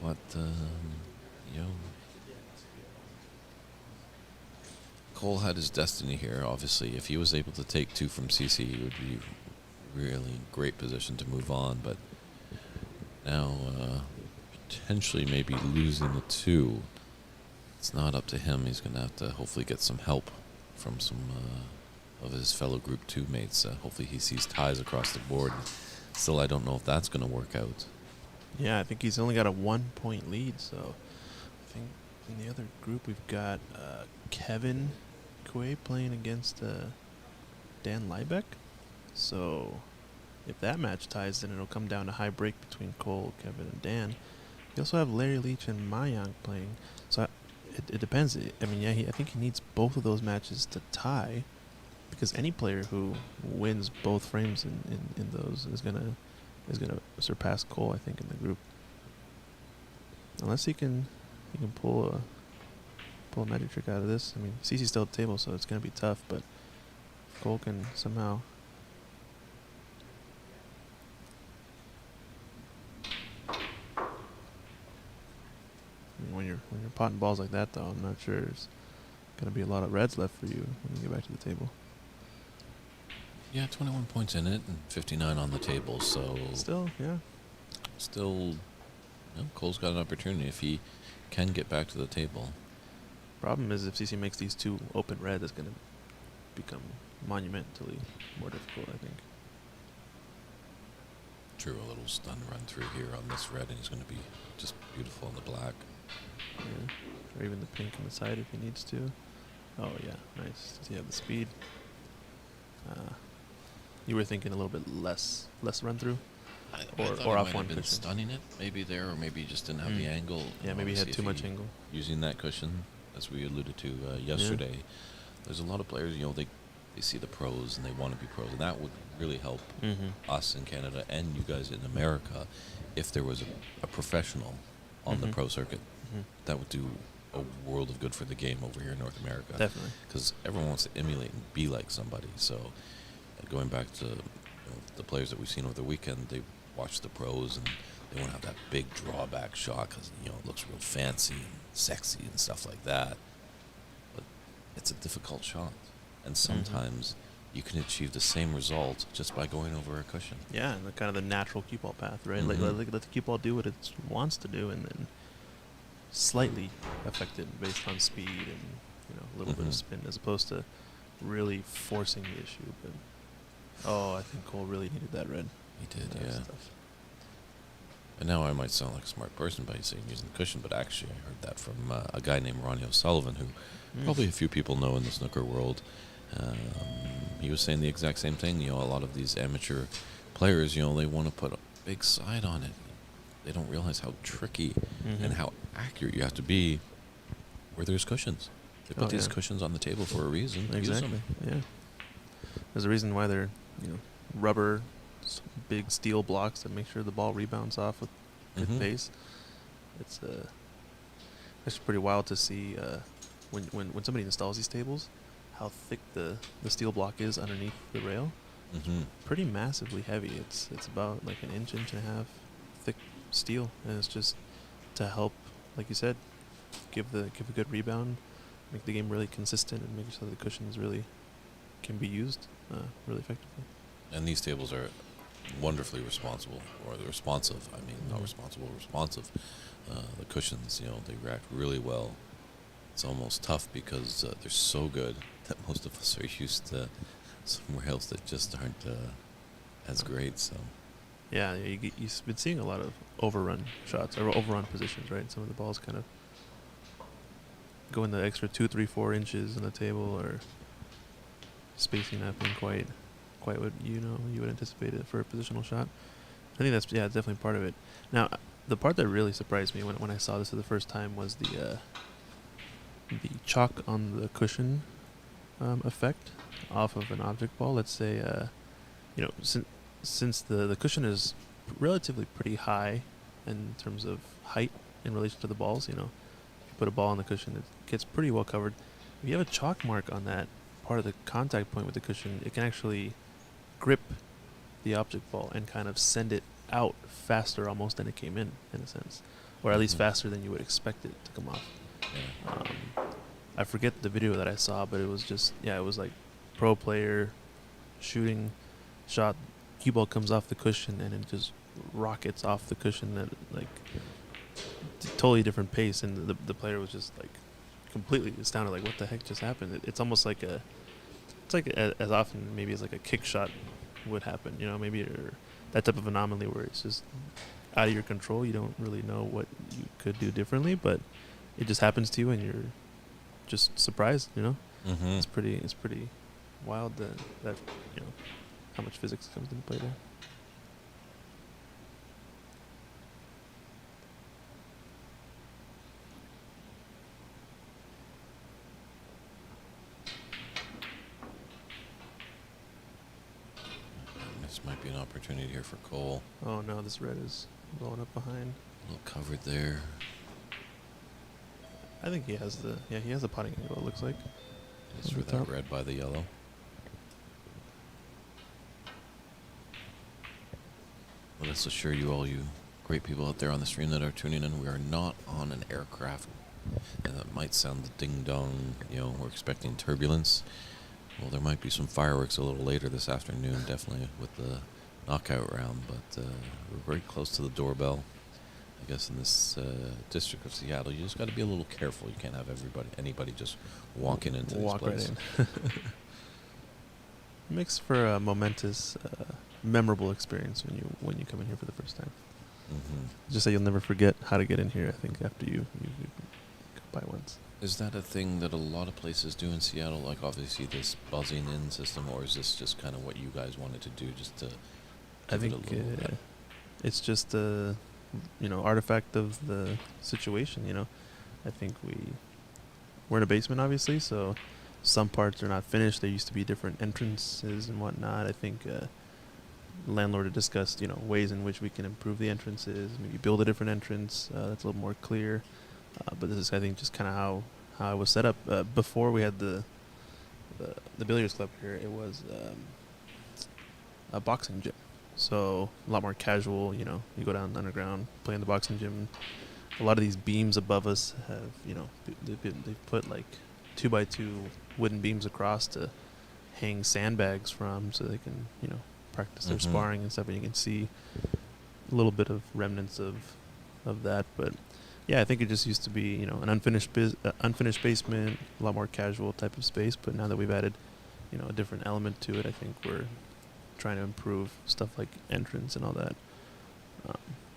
But, you know, Cole had his destiny here, obviously. If he was able to take 2 from CC, he would be really great position to move on. But now, potentially maybe losing the 2, it's not up to him. He's going to have to hopefully get some help from some of his fellow Group 2 mates. Hopefully he sees ties across the board. Still, I don't know if that's going to work out. Yeah, I think he's only got a 1-point lead, so I think in the other group we've got Kevin Kue playing against Dan Liebeck. So if that match ties, then it'll come down to high break between Cole, Kevin, and Dan. You also have Larry Leach and Mayang playing. So it depends. I mean, yeah, I think he needs both of those matches to tie, because any player who wins both frames in those is gonna surpass Cole, I think, in the group. Unless he can pull a magic trick out of this. I mean, CC's still at the table, so it's gonna be tough. But if Cole can somehow. I mean, when you're potting balls like that, though, I'm not sure there's gonna be a lot of reds left for you when you get back to the table. Yeah, 21 points in it and 59 on the table, so... Still, yeah. Still, you know, Cole's got an opportunity if he can get back to the table. Problem is, if CC makes these 2 open red, it's going to become monumentally more difficult, I think. True, a little stun run through here on this red, and he's going to be just beautiful on the black. Yeah. Or even the pink on the side if he needs to. Oh, yeah, nice. Does he have the speed? You were thinking a little bit less run through, I or thought off he might one have been cushion. stunning it, maybe there, or maybe he just didn't have the angle. Yeah, maybe he had Obviously, too if much angle. Using that cushion, as we alluded to yesterday, there's a lot of players, you know, they see the pros and they want to be pros, and that would really help us in Canada and you guys in America if there was a professional on the pro circuit. That would do a world of good for the game over here in North America. Definitely. Because everyone wants to emulate and be like somebody. So going back to the players that we've seen over the weekend, they watch the pros and they want to have that big drawback shot because, you know, it looks real fancy and sexy and stuff like that. But it's a difficult shot. And sometimes you can achieve the same result just by going over a cushion. Yeah, and the kind of the natural cue ball path, right? Like let the cue ball do what it wants to do, and then slightly affect it based on speed and, you know, a little bit of spin, as opposed to really forcing the issue. But I think Cole really needed that red. He did, yeah. And now I might sound like a smart person by saying using the cushion, but actually I heard that from a guy named Ronnie O'Sullivan, who probably a few people know in the snooker world. He was saying the exact same thing. You know, a lot of these amateur players, you know, they want to put a big side on it. They don't realize how tricky and how accurate you have to be where there's cushions. They put these cushions on the table for a reason. Exactly. Yeah. There's a reason why they're, you know, rubber, big steel blocks that make sure the ball rebounds off with good pace. It's actually pretty wild to see when somebody installs these tables, how thick the steel block is underneath the rail. Pretty massively heavy. It's about like an inch and a half thick steel, and it's just to help, like you said, give a good rebound, make the game really consistent, and make sure the cushions really can be used really effectively. And these tables are wonderfully responsive. I mean, not responsible, responsive. The cushions, you know, they react really well. It's almost tough because they're so good that most of us are used to some rails that just aren't as great. So yeah, you've been seeing a lot of overrun shots or overrun positions, right? Some of the balls kind of go in the extra 2, 3, 4 inches on the table, or spacing not being quite what you would anticipate it for a positional shot. I think that's definitely part of it. Now, the part that really surprised me when I saw this for the first time was the chalk on the cushion effect off of an object ball. Let's say, you know, since the cushion is relatively pretty high in terms of height in relation to the balls, you know, if you put a ball on the cushion, it gets pretty well covered. If you have a chalk mark on that part of the contact point with the cushion, it can actually grip the object ball and kind of send it out faster almost than it came in a sense. or at least Mhm. faster than you would expect it to come off. Yeah. I forget the video that I saw, but it was just, yeah, it was like pro player shooting shot, cue ball comes off the cushion and it just rockets off the cushion at like totally different pace, and the player was just like completely astounded, like what the heck just happened. It's almost like it's like as often maybe as like a kick shot would happen, you know, maybe, or that type of anomaly where it's just out of your control. You don't really know what you could do differently, but it just happens to you and you're just surprised, you know. Mm-hmm. It's pretty wild that you know how much physics comes into play there. This might be an opportunity here for Cole. Oh no, this red is blowing up behind. A little covered there. I think he has the potting angle, it looks like. Just On for the that top. red by the yellow. Let us assure you, all you great people out there on the stream that are tuning in, we are not on an aircraft. And that might sound ding dong, you know, we're expecting turbulence. Well, there might be some fireworks a little later this afternoon, definitely with the knockout round, but we're very close to the doorbell. I guess in this district of Seattle, you just got to be a little careful. You can't have anybody just walking into this place. Right in. Makes for a momentous, memorable experience when you come in here for the first time. Mm-hmm. Just so you'll never forget how to get in here. I think after you go by once. Is that a thing that a lot of places do in Seattle? Like obviously this buzzing in system, or is this just kind of what you guys wanted to do, just to? I think it's just a artifact of the situation. You know, I think we're in a basement, obviously, so some parts are not finished. There used to be different entrances and whatnot. I think landlord had discussed ways in which we can improve the entrances, maybe build a different entrance that's a little more clear. But this is, I think, just kind of how it was set up. Before we had the billiards club here, it was a boxing gym. So a lot more casual, you go down the underground, play in the boxing gym. A lot of these beams above us have, they've put like 2x2 wooden beams across to hang sandbags from, so they can, practice their sparring and stuff. And you can see a little bit of remnants of that. But yeah, I think it just used to be, an unfinished basement, a lot more casual type of space. But now that we've added, a different element to it, I think we're trying to improve stuff like entrance and all that.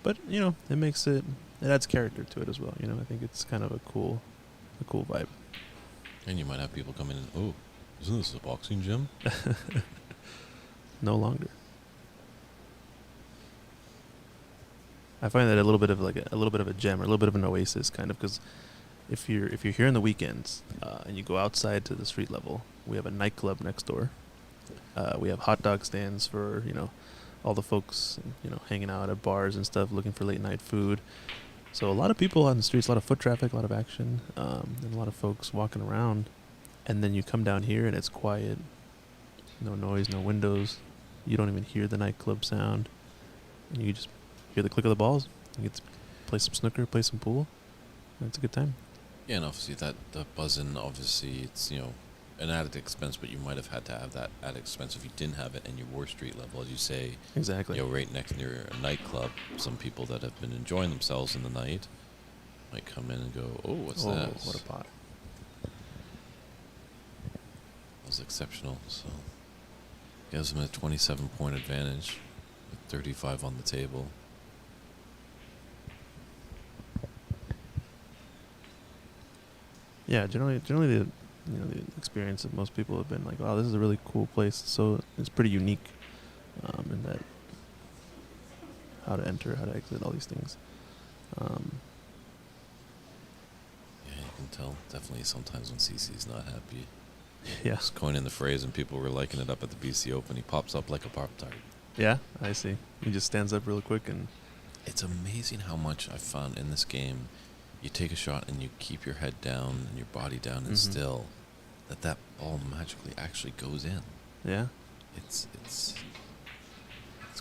But it makes it adds character to it as well. I think it's kind of a cool vibe. And you might have people come in and, oh, isn't this a boxing gym? No longer. I find that a little bit of a gem, or a little bit of an oasis, kind of, because if you're here on the weekends and you go outside to the street level, we have a nightclub next door. We have hot dog stands for all the folks hanging out at bars and stuff, looking for late night food. So a lot of people on the streets, a lot of foot traffic, a lot of action, and a lot of folks walking around. And then you come down here and it's quiet, no noise, no windows. You don't even hear the nightclub sound. And you just hear the click of the balls. You get to play some snooker, play some pool. And it's a good time. Yeah, and obviously the buzzing, obviously it's, an added expense, but you might have had to have that added expense if you didn't have it and you were street level, as you say. Exactly. Right next near a nightclub. Some people that have been enjoying themselves in the night might come in and go, oh, what's that? What a pot. That was exceptional. So gives them a 27-point advantage with 35 on the table. Yeah, generally the the experience of most people have been like, wow, this is a really cool place. So it's pretty unique in that how to enter, how to exit, all these things. Yeah, you can tell definitely sometimes when CC's not happy. Yeah. Just coining the phrase, and people were liking it up at the BC Open. He pops up like a Pop-Tart. Yeah, I see. He just stands up real quick and... It's amazing how much I found in this game. You take a shot and you keep your head down and your body down and still, that ball magically actually goes in. Yeah. It's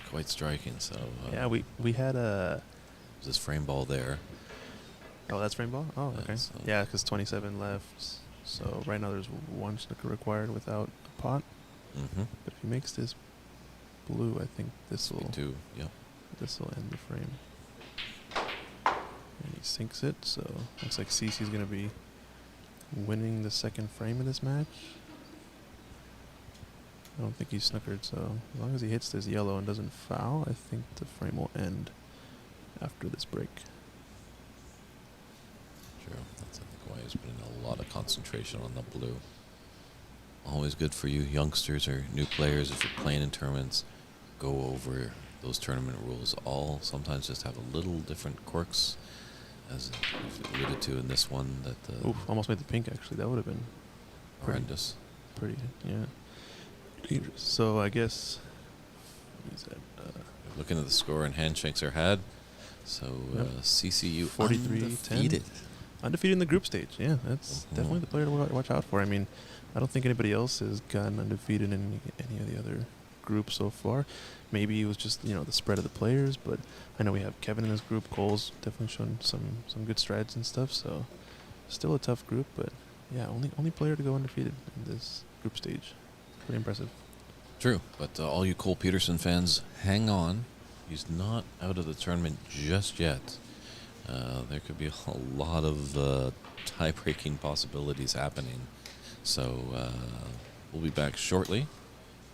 quite striking. So yeah, we had a... this frame ball there. Oh, that's frame ball? Oh, Yeah, okay. so- Yeah, because 27 left. So right now there's one snooker required without a pot. Mm-hmm. But if he makes this blue, I think this will Two. Yep. end the frame. And he sinks it, so looks like CC's going to be winning the second frame of this match. I don't think he's snookered, so as long as he hits this yellow and doesn't foul, I think the frame will end after this break. True. That's, I think, why he's putting a lot of concentration on the blue. Always good for you youngsters or new players if you're playing in tournaments. Go over those tournament rules. All sometimes just have a little different quirks, as we've alluded to in this one. That Oof, almost made the pink actually. That would have been horrendous. pretty, yeah. Dangerous. So I guess he's at Looking at the score and handshakes are had. So Yep. CCU 43-10. undefeated. undefeated in the group stage. Yeah, that's Mhm. definitely the player to watch out for. I mean, I don't think anybody else has gotten undefeated in any of the other groups so far. Maybe it was just the spread of the players, but I know we have Kevin in this group. Cole's definitely shown some good strides and stuff. So still a tough group, but yeah, only player to go undefeated in this group stage. Pretty impressive. True, but all you Cole Peterson fans, hang on. He's not out of the tournament just yet. There could be a lot of tie-breaking possibilities happening. So we'll be back shortly.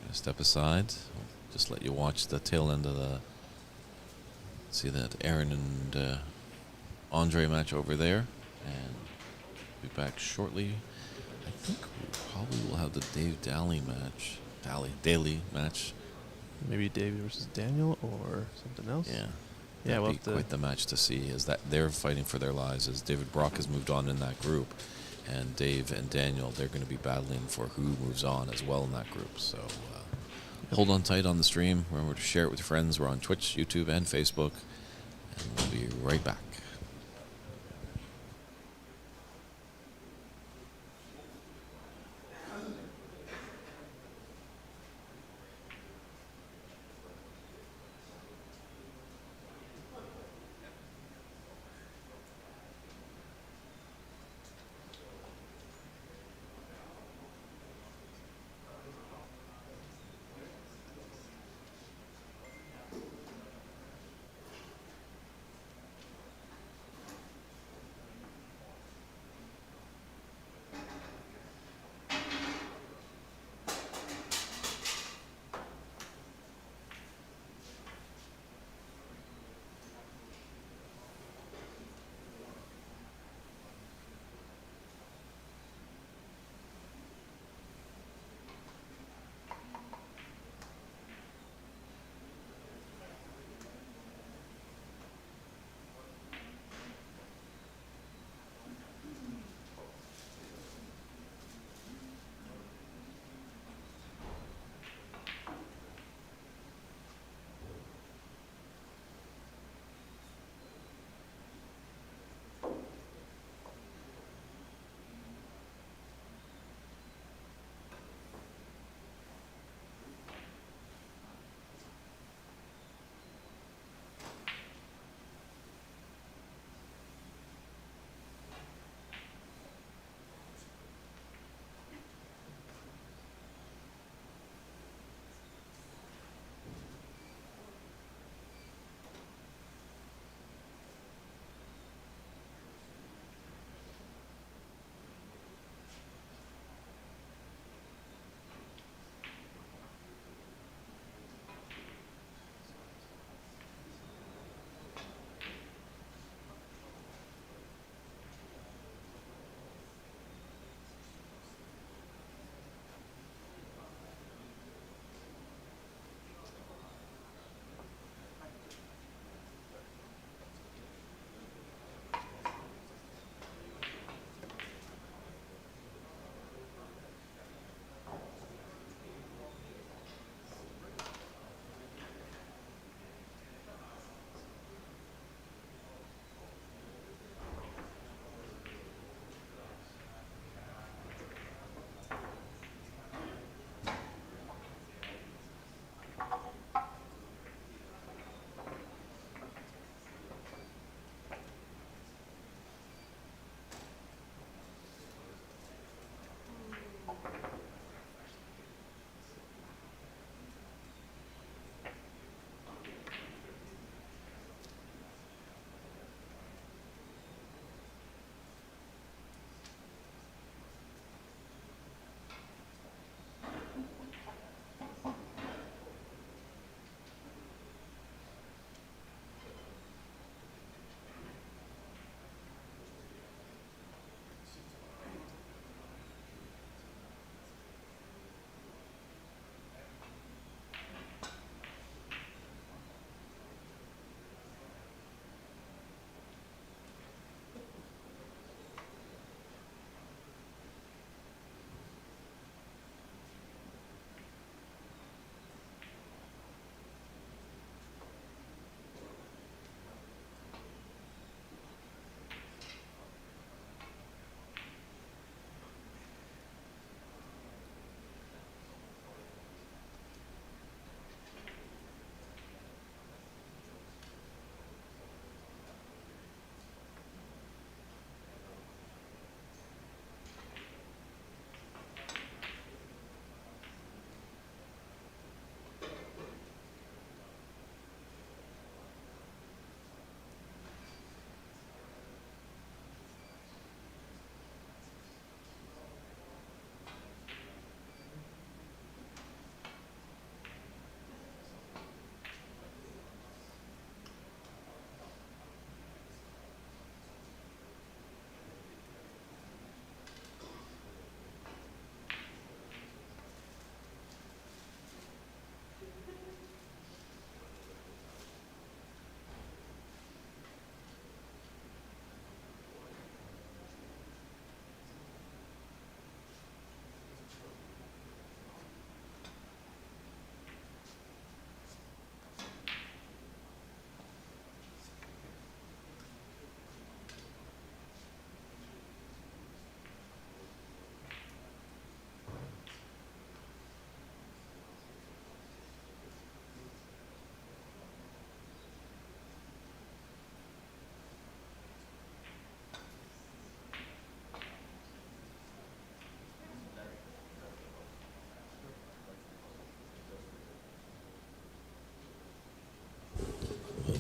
Gonna step aside. I'll just let you watch the tail end of the... See that Aaron and Andre match over there. And be back shortly. I think we probably will have the Dave Daly match. Daly match. Maybe David versus Daniel or something else. Yeah. Yeah, That'd we'll be have to- quite the match to see, is that they're fighting for their lives as David Brock has moved on in that group, and Dave and Daniel, they're going to be battling for who moves on as well in that group. So hold on tight on the stream. Remember to share it with your friends. We're on Twitch, YouTube, and Facebook, and we'll be right back.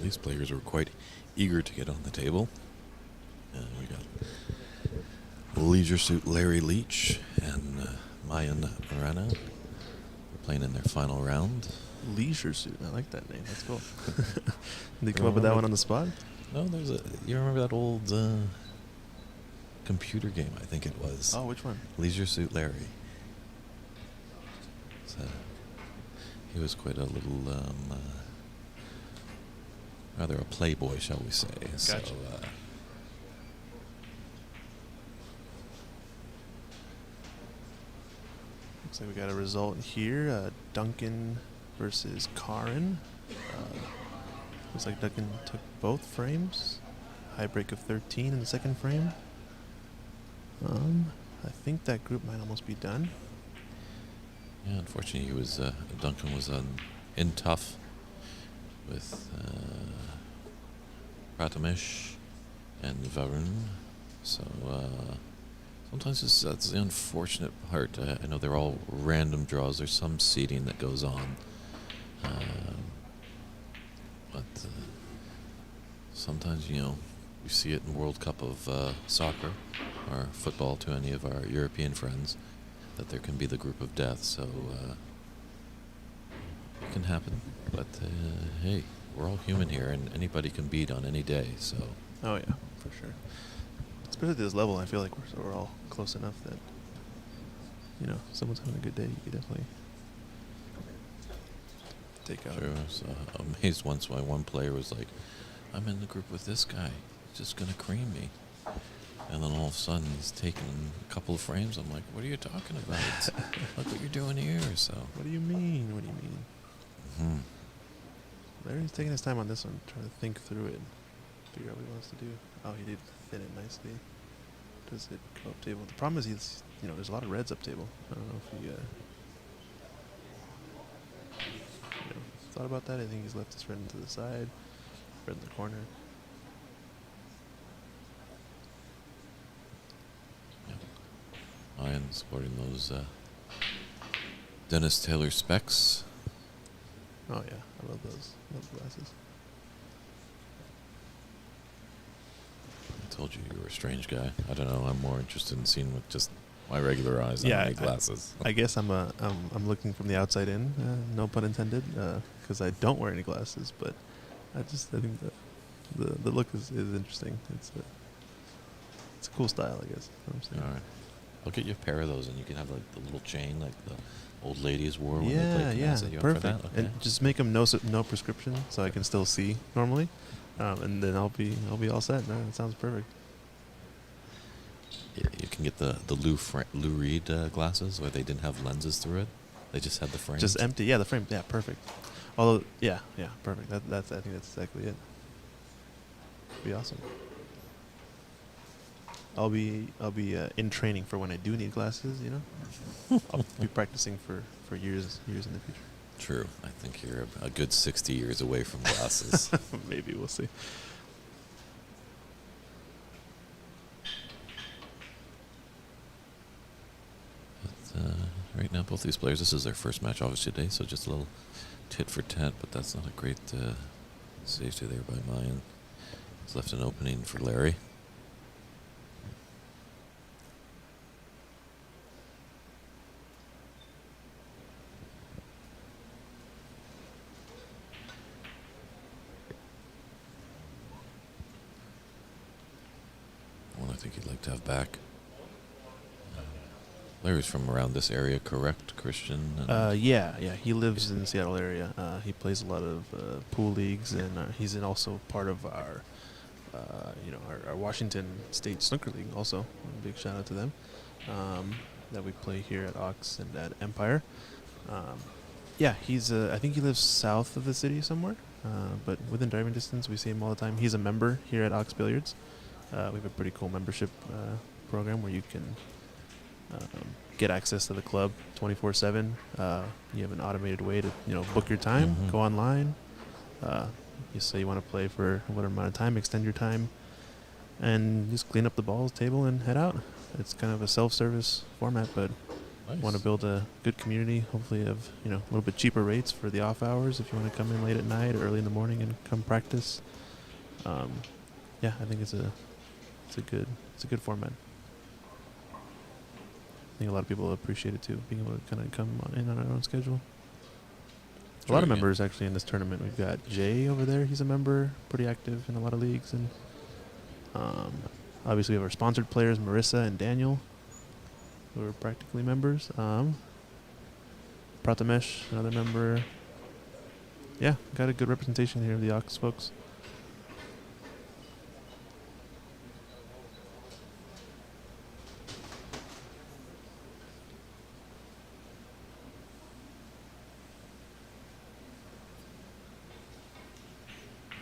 these players were quite eager to get on the table. We got Leisure Suit Larry Leach and Mayan Morano playing in their final round. Leisure Suit. I like that name. That's cool. Did you come up with that one on the spot? No, there's a. You remember that old computer game? I think it was. Oh, which one? Leisure Suit Larry. So, he was quite a little, rather a playboy, shall we say? Gotcha. So, looks like we got a result here. Duncan versus Karin. Looks like Duncan took both frames. High break of 13 in the second frame. I think that group might almost be done. yeah, unfortunately, he was Duncan was in tough with Pratamish and Varun. So sometimes that's the unfortunate part. I know they're all random draws. There's some seeding that goes on. But sometimes, you see it in World Cup of soccer or football to any of our European friends, that there can be the group of death. So it can happen. But hey, we're all human here, and anybody can beat on any day. So Oh yeah, for sure. Especially at this level, I feel like we're all close enough that, someone's having a good day, you could definitely take out. sure, I was amazed once why one player was like, "I'm in the group with this guy. He's just gonna cream me." And then all of a sudden, he's taking a couple of frames. I'm like, "What are you talking about? Look what you're doing here." So. What do you mean? What do you mean? Hmm. Larry's taking his time on this one, trying to think through it, figure out what he wants to do. Oh, he did thin it nicely. Does it go up table? The problem is there's a lot of reds up table. I don't know if he thought about that. I think he's left his red to the side, red in the corner. I am sporting those Dennis Taylor specs. Oh yeah, I love those. Love the glasses. I told you were a strange guy. I don't know. I'm more interested in seeing with just my regular eyes Yeah, than my glasses. I guess I'm looking from the outside in, no pun intended, because I don't wear any glasses. But I think the look is interesting. It's a cool style, I guess. You know what I'm saying? All right. I'll get you a pair of those, and you can have like the little chain like the old ladies wore when they Yeah, played yeah, tennis. You up for perfect. that? Okay. And just make them no prescription, so I can still see normally, and then I'll be all set. No, it sounds perfect. Yeah, you can get the Lou Reed glasses where they didn't have lenses through it. They just had the frame. Just empty. Yeah, the frame. Yeah, perfect. Although, yeah, perfect. That's I think that's exactly it. Be awesome. I'll be in training for when I do need glasses. I'll be practicing for years in the future. True. I think you're a good 60 years away from glasses. Maybe we'll see. But, right now, both these players, this is their first match obviously today, so just a little tit for tat, but that's not a great safety there by Mayan. It's left an opening for Larry. One I think he'd like to have back. Larry's from around this area, correct, Christian? And Yeah. He lives in the Seattle area. He plays a lot of pool leagues, and he's also part of our Washington State Snooker League. Also, a big shout out to them. That we play here at Ox and at Empire. He's I think he lives south of the city somewhere, but within driving distance. We see him all the time. He's a member here at Ox Billiards. We have a pretty cool membership program where you can get access to the club 24/7. You have an automated way to book your time, go online. You say you want to play for whatever amount of time, extend your time, and just clean up the balls table and head out. It's kind of a self-service format, but Nice. Want to build a good community, hopefully of a little bit cheaper rates for the off hours if you want to come in late at night or early in the morning and come practice. Yeah, I think it's a good format. I think a lot of people appreciate it too, being able to kind of come in on our own schedule. A lot of members actually in this tournament. We've got Jay over there. He's a member, pretty active in a lot of leagues, and obviously we have our sponsored players, Marissa and Daniel, who are practically members. Pratamesh, another member. Yeah, got a good representation here of the Ox folks.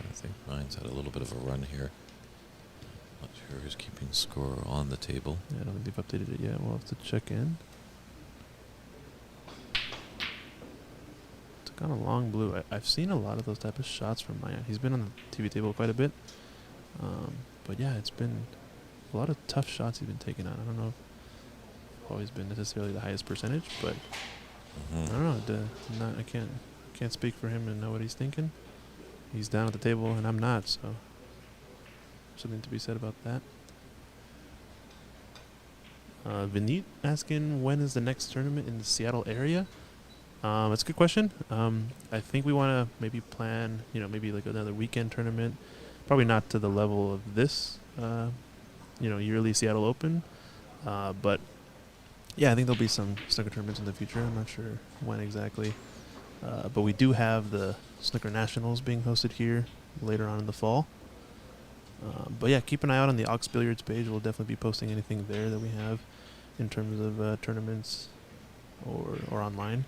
I think mine's had a little bit of a run here. Not sure who's keeping score on the table. Yeah, I don't think they've updated it yet. We'll have to check in. It's kind of long blue. I've seen a lot of those type of shots from Maya. He's been on the TV table quite a bit. But yeah, it's been a lot of tough shots he's been taking on. I don't know if it's always been necessarily the highest percentage, but I don't know. I can't speak for him and know what he's thinking. He's down at the table and I'm not, so something to be said about that. Vinit asking, when is the next tournament in the Seattle area? That's a good question. I think we want to maybe plan, maybe like another weekend tournament. Probably not to the level of this, yearly Seattle Open. But yeah, I think there'll be some snooker tournaments in the future. I'm not sure when exactly. But we do have the Snooker Nationals being hosted here later on in the fall. But yeah, keep an eye out on the Ox Billiards page. We'll definitely be posting anything there that we have in terms of tournaments or online.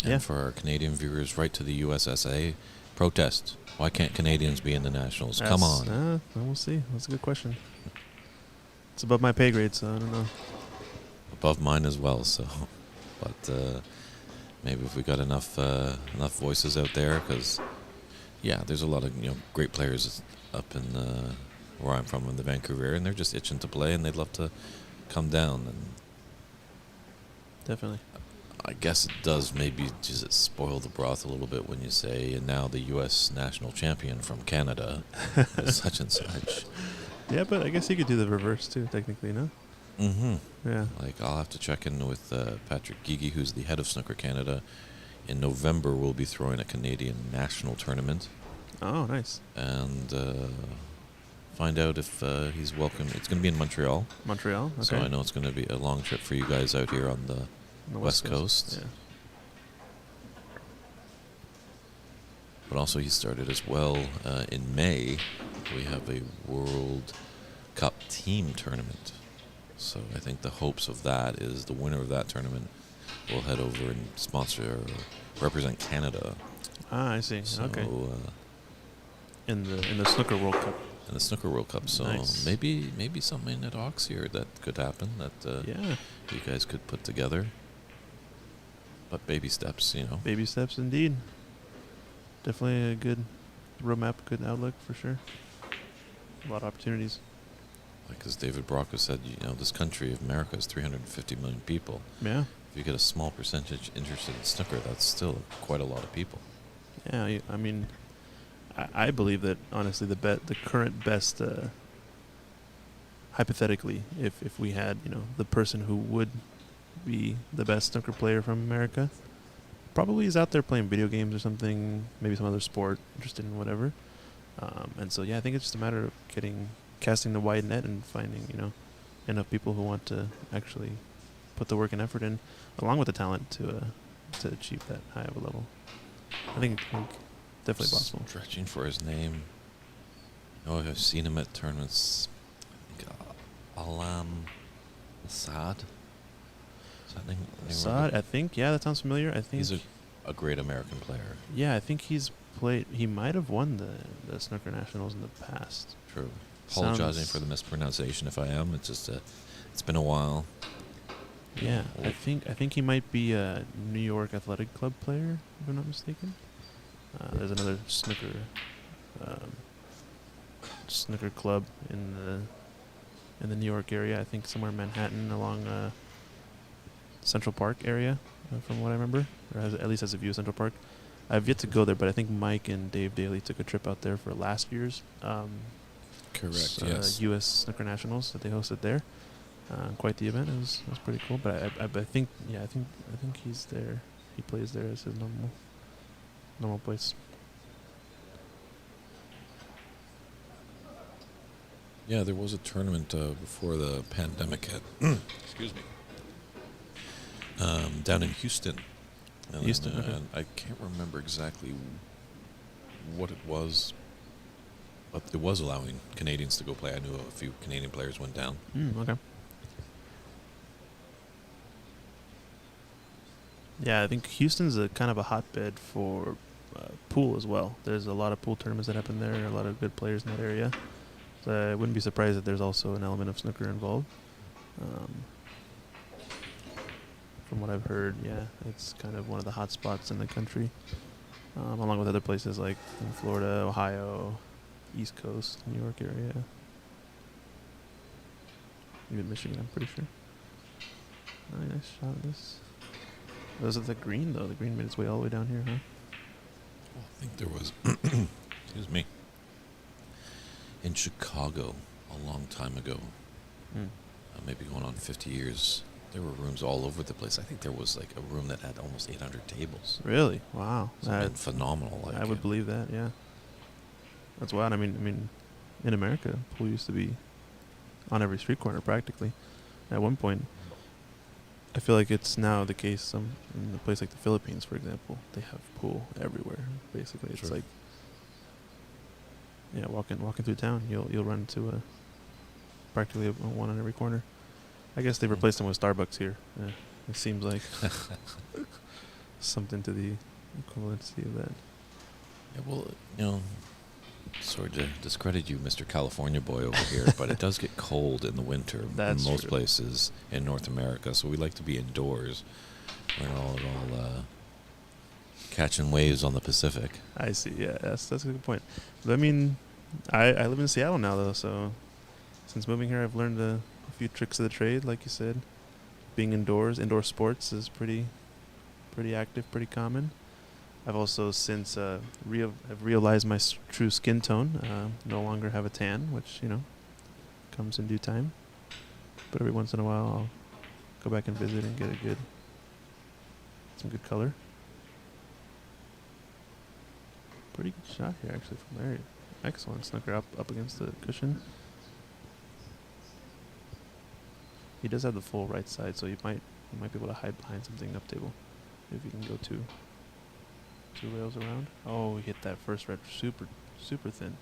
And for our Canadian viewers, right to the USSA, protest. Why can't Canadians be in the Nationals? Come on. We'll see. That's a good question. It's above my pay grade, so I don't know. Above mine as well, so. But maybe if we got enough voices out there, because, yeah, there's a lot of great players up in where I'm from in the Vancouver area, and they're just itching to play, and they'd love to come down. And definitely. I guess it does maybe just spoil the broth a little bit when you say, and now the U.S. national champion from Canada is such and such. Yeah, but I guess you could do the reverse too, technically, no? Mm-hmm. Yeah. Like, I'll have to check in with Patrick Gigi, who's the head of Snooker Canada. In November, we'll be throwing a Canadian national tournament. Oh, nice. And find out if he's welcome. It's going to be in Montreal. Montreal? Okay. So I know it's going to be a long trip for you guys out here on the West Coast. Yeah. But also he started as well in May. We have a World Cup team tournament. So I think the hopes of that is the winner of that tournament will head over and sponsor or represent Canada. Ah, I see. So, okay. In the Snooker World Cup. In the Snooker World Cup. So nice. maybe something at Ox here that could happen that you guys could put together. But baby steps, Baby steps indeed. Definitely a good roadmap, good outlook for sure. A lot of opportunities. Like as David Brocco said, this country of America is 350 million people. Yeah. If you get a small percentage interested in snooker, that's still quite a lot of people. Yeah, I mean, I believe that honestly the current best, hypothetically, if we had the person who would be the best snooker player from America, probably is out there playing video games or something, maybe some other sport, interested in whatever. And so yeah, I think it's just a matter of casting the wide net and finding enough people who want to actually put the work and effort in, along with the talent to achieve that high of a level. I think definitely possible. Stretching for his name. I've seen him at tournaments. I think Alam Assad. Is that name? Assad, I think. Yeah, that sounds familiar. I think he's a great American player. Yeah, I think he's played. He might have won the Snooker Nationals in the past. True. Apologizing for the mispronunciation if I am. It's just it's been a while. Yeah, I think he might be a New York Athletic Club player, if I'm not mistaken. There's another snooker club in the New York area. I think somewhere in Manhattan, along Central Park area, from what I remember, or at least has a view of Central Park. I've yet to go there, but I think Mike and Dave Daly took a trip out there for last year's Correct. Yes. U.S. Snooker Nationals that they hosted there. Quite the event. It was pretty cool. But I think I think he's there. He plays there as his normal place. Yeah, there was a tournament before the pandemic hit. Excuse me. Down in Houston. Houston, okay. And I can't remember exactly what it was, but it was allowing Canadians to go play. I knew a few Canadian players went down. Okay. Yeah, I think Houston's a kind of a hotbed for pool as well. There's a lot of pool tournaments that happen there, a lot of good players in that area. So I wouldn't be surprised if there's also an element of snooker involved. From what I've heard, yeah, it's kind of one of the hot spots in the country, along with other places like in Florida, Ohio, East Coast, New York area, even Michigan, I'm pretty sure. Nice shot of this. Was it the green, though? The green made its way all the way down here, huh? Well, I think there was, excuse me, in Chicago a long time ago, maybe going on 50 years, there were rooms all over the place. I think there was like a room that had almost 800 tables. Really? Wow. That's phenomenal. Like, I would believe that, yeah. That's wild. I mean, in America, pool used to be on every street corner practically. At one point, I feel like it's now the case in a place like the Philippines, for example. They have pool everywhere, basically. It's like, yeah, walking through town, you'll run into practically one on every corner. I guess they replaced them with Starbucks here. It seems like something to the equivalency of that. Yeah, well, sorry to discredit you, Mr. California boy over here, but it does get cold in the winter in most places in North America, so we like to be indoors. We're all catching waves on the Pacific. I see. Yeah, that's a good point. But I mean, I live in Seattle now, though, so since moving here, I've learned a few tricks of the trade, like you said. Being indoors, indoor sports is pretty active, pretty common. I've also since have realized my true skin tone. No longer have a tan, which comes in due time. But every once in a while, I'll go back and visit and get some good color. Pretty good shot here, actually, from Larry. Excellent snooker up against the cushion. He does have the full right side, so you might be able to hide behind something up table if you can go two rails around. Oh, he hit that first red super thin.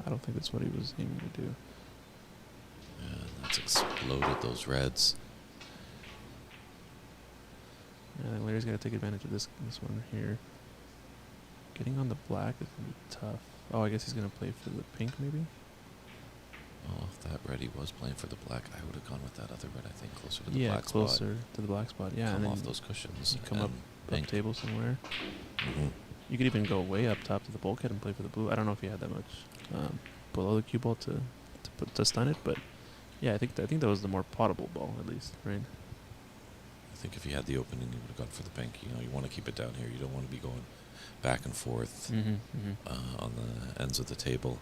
I don't think that's what he was aiming to do. Yeah, that's exploded those reds. Yeah, I think Larry's got to take advantage of this one here. Getting on the black is going to be tough. Oh, I guess he's going to play for the pink, maybe? Oh, if that red he was playing for the black, I would have gone with that other red, I think, closer to the black spot. Yeah, closer to the black spot, yeah. Come off those cushions. Come up table somewhere. Mm-hmm. You could even go way up top to the bulkhead and play for the blue. I don't know if he had that much below the cue ball to stun it, but yeah, I think that was the more potable ball, at least, right? I think if he had the opening, he would have gone for the pink. You want to keep it down here. You don't want to be going back and forth on the ends of the table.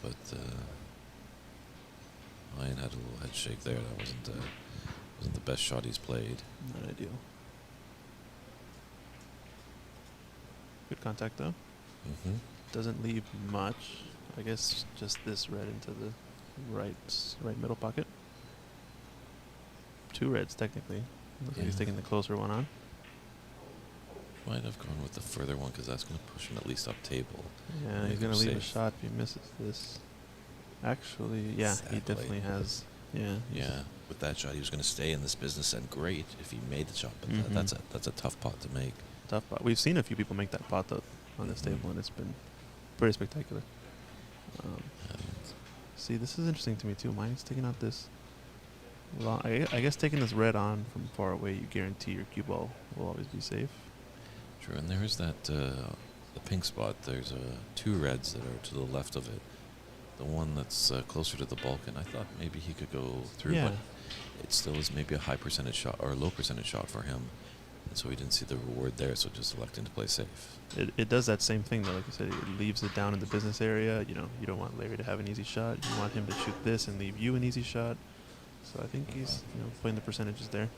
But Ryan had a little head shake there. That wasn't the best shot he's played. Not ideal. Good contact though. Mm-hmm. Doesn't leave much. I guess just this red into the right middle pocket. Two reds technically. Looks like he's taking the closer one on. Might have gone with the further one because that's going to push him at least up table. Yeah, he's going to leave a shot if he misses this. Actually, yeah, exactly. He definitely has. Yeah. Yeah, with that shot, he was going to stay in this business, and great if he made the shot. But that's a tough pot to make. Tough pot. We've seen a few people make that pot though on this table, and it's been pretty spectacular. See, this is interesting to me too. Mine's taking out this. Well, I guess taking this red on from far away, you guarantee your cue ball will always be safe. True, and there is that the pink spot. There's two reds that are to the left of it. the one that's closer to the Balkan. I thought maybe he could go through, Yeah. but it still is maybe a high percentage shot or a low percentage shot for him. And so he didn't see the reward there, so just electing to play safe. It does that same thing, though. Like you said, it leaves it down in the business area. You know, you don't want Larry to have an easy shot. You want him to shoot this and leave you an easy shot. So I think he's, playing the percentages there.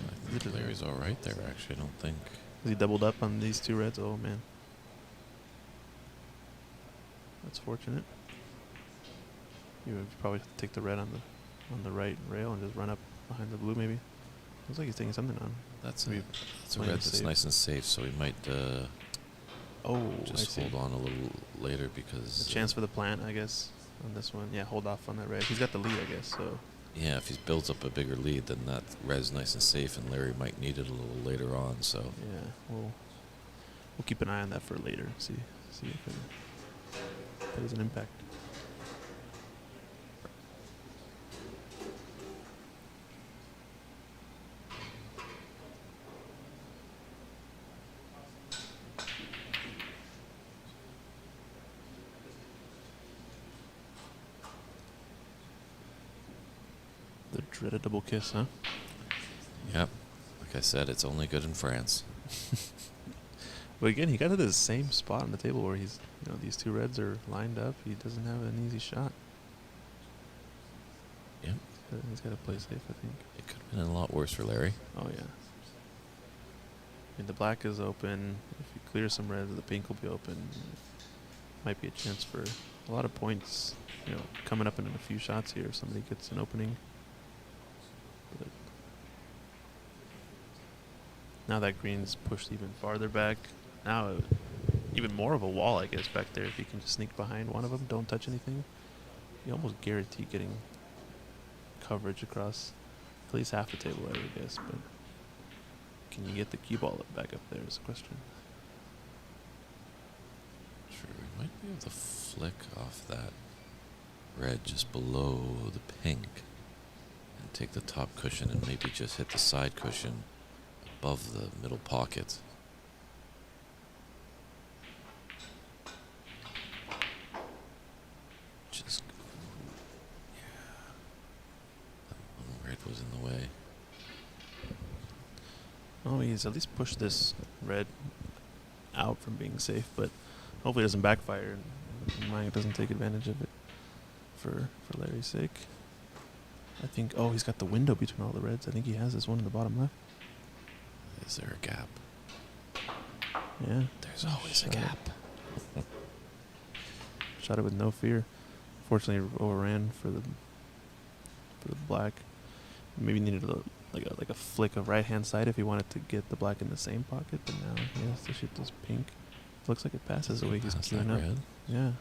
I think Larry's all right there, actually. I don't think. Is he doubled up on these two reds? Oh, man. That's fortunate. You would probably have to take the red on the right rail and just run up behind the blue, maybe. Looks like he's taking something on. That's Maybe a red that's safe. nice and safe, so he might just hold on a little later because... A chance for the plant, I guess, on this one. Yeah, hold off on that red. He's got the lead, I guess, so... Yeah, if he builds up a bigger lead, then that red's nice and safe, and Larry might need it a little later on, so... Yeah, we'll keep an eye on that for later. See if it has an impact. The dreaded double kiss, huh? Yep. Like I said, it's only good in France. But again, he got to the same spot on the table where he's, these two reds are lined up. He doesn't have an easy shot. Yep. He's got to play safe, I think. It could have been a lot worse for Larry. Oh, yeah. I mean, the black is open. If you clear some reds, the pink will be open. Might be a chance for a lot of points, coming up in a few shots here if somebody gets an opening. But now that green's pushed even farther back. Now even more of a wall, I guess, back there. If you can just sneak behind one of them, don't touch anything, you almost guarantee getting coverage across at least half the table, I would guess. But can you get the cue ball back up there is the question. Sure, we might be able to flick off that red just below the pink and take the top cushion and maybe just hit the side cushion above the middle pocket. Just, yeah, that red was in the way. Oh, he's at least pushed this red out from being safe, but hopefully it doesn't backfire and Mike doesn't take advantage of it for Larry's sake. I think, he's got the window between all the reds. I think he has this one in the bottom left. Is there a gap? Yeah. There's always a gap. Shot it with no fear. Fortunately, overran for the black. Maybe needed like a flick of right hand side if he wanted to get the black in the same pocket. But now he has to shoot this pink. Looks like it passes the way he's queuing up. Red? Yeah.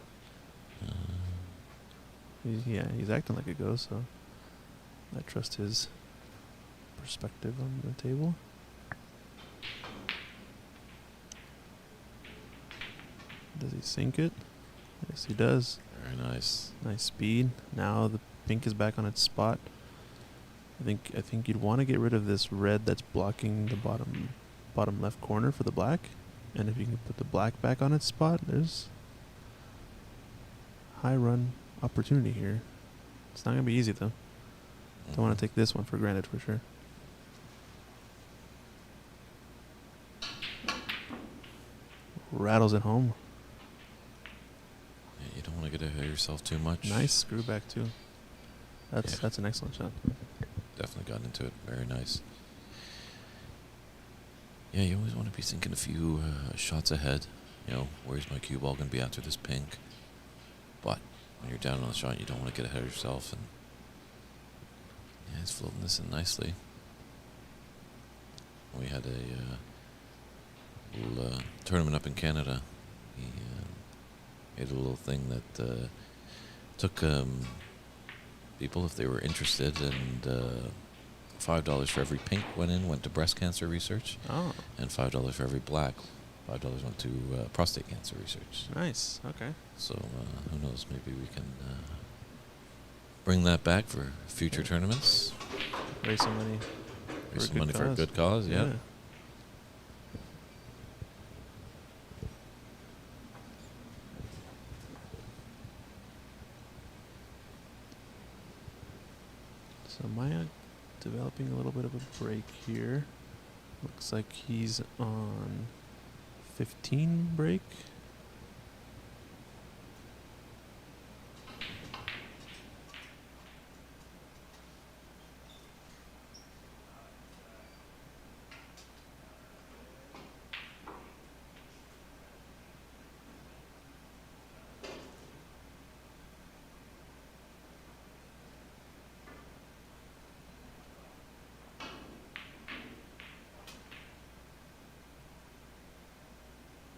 He's acting like it goes. So I trust his perspective on the table. Does he sink it? Yes, he does. Very nice. Nice speed. Now the pink is back on its spot. I think you'd want to get rid of this red that's blocking the bottom left corner for the black. And if you can put the black back on its spot, there's high run opportunity here. It's not going to be easy, though. Don't want to take this one for granted for sure. Rattles it home. Yeah, you don't want to get ahead of yourself too much. Nice screw back too. That's an excellent shot. Definitely got into it. Very nice. Yeah, you always want to be thinking a few shots ahead. Where's my cue ball going to be after this pink? But when you're down on the shot, you don't want to get ahead of yourself. And yeah, he's floating this in nicely. We had a little tournament up in Canada. He made a little thing that took people, if they were interested, and $5 for every pink went to breast cancer research. Oh, And $5 for every black. $5 went to prostate cancer research. nice. Okay. So who knows? Maybe we can bring that back for future tournaments. Raise some money. Raise some money for a good cause. Yeah. So Maya developing a little bit of a break here. Looks like he's on 15 break.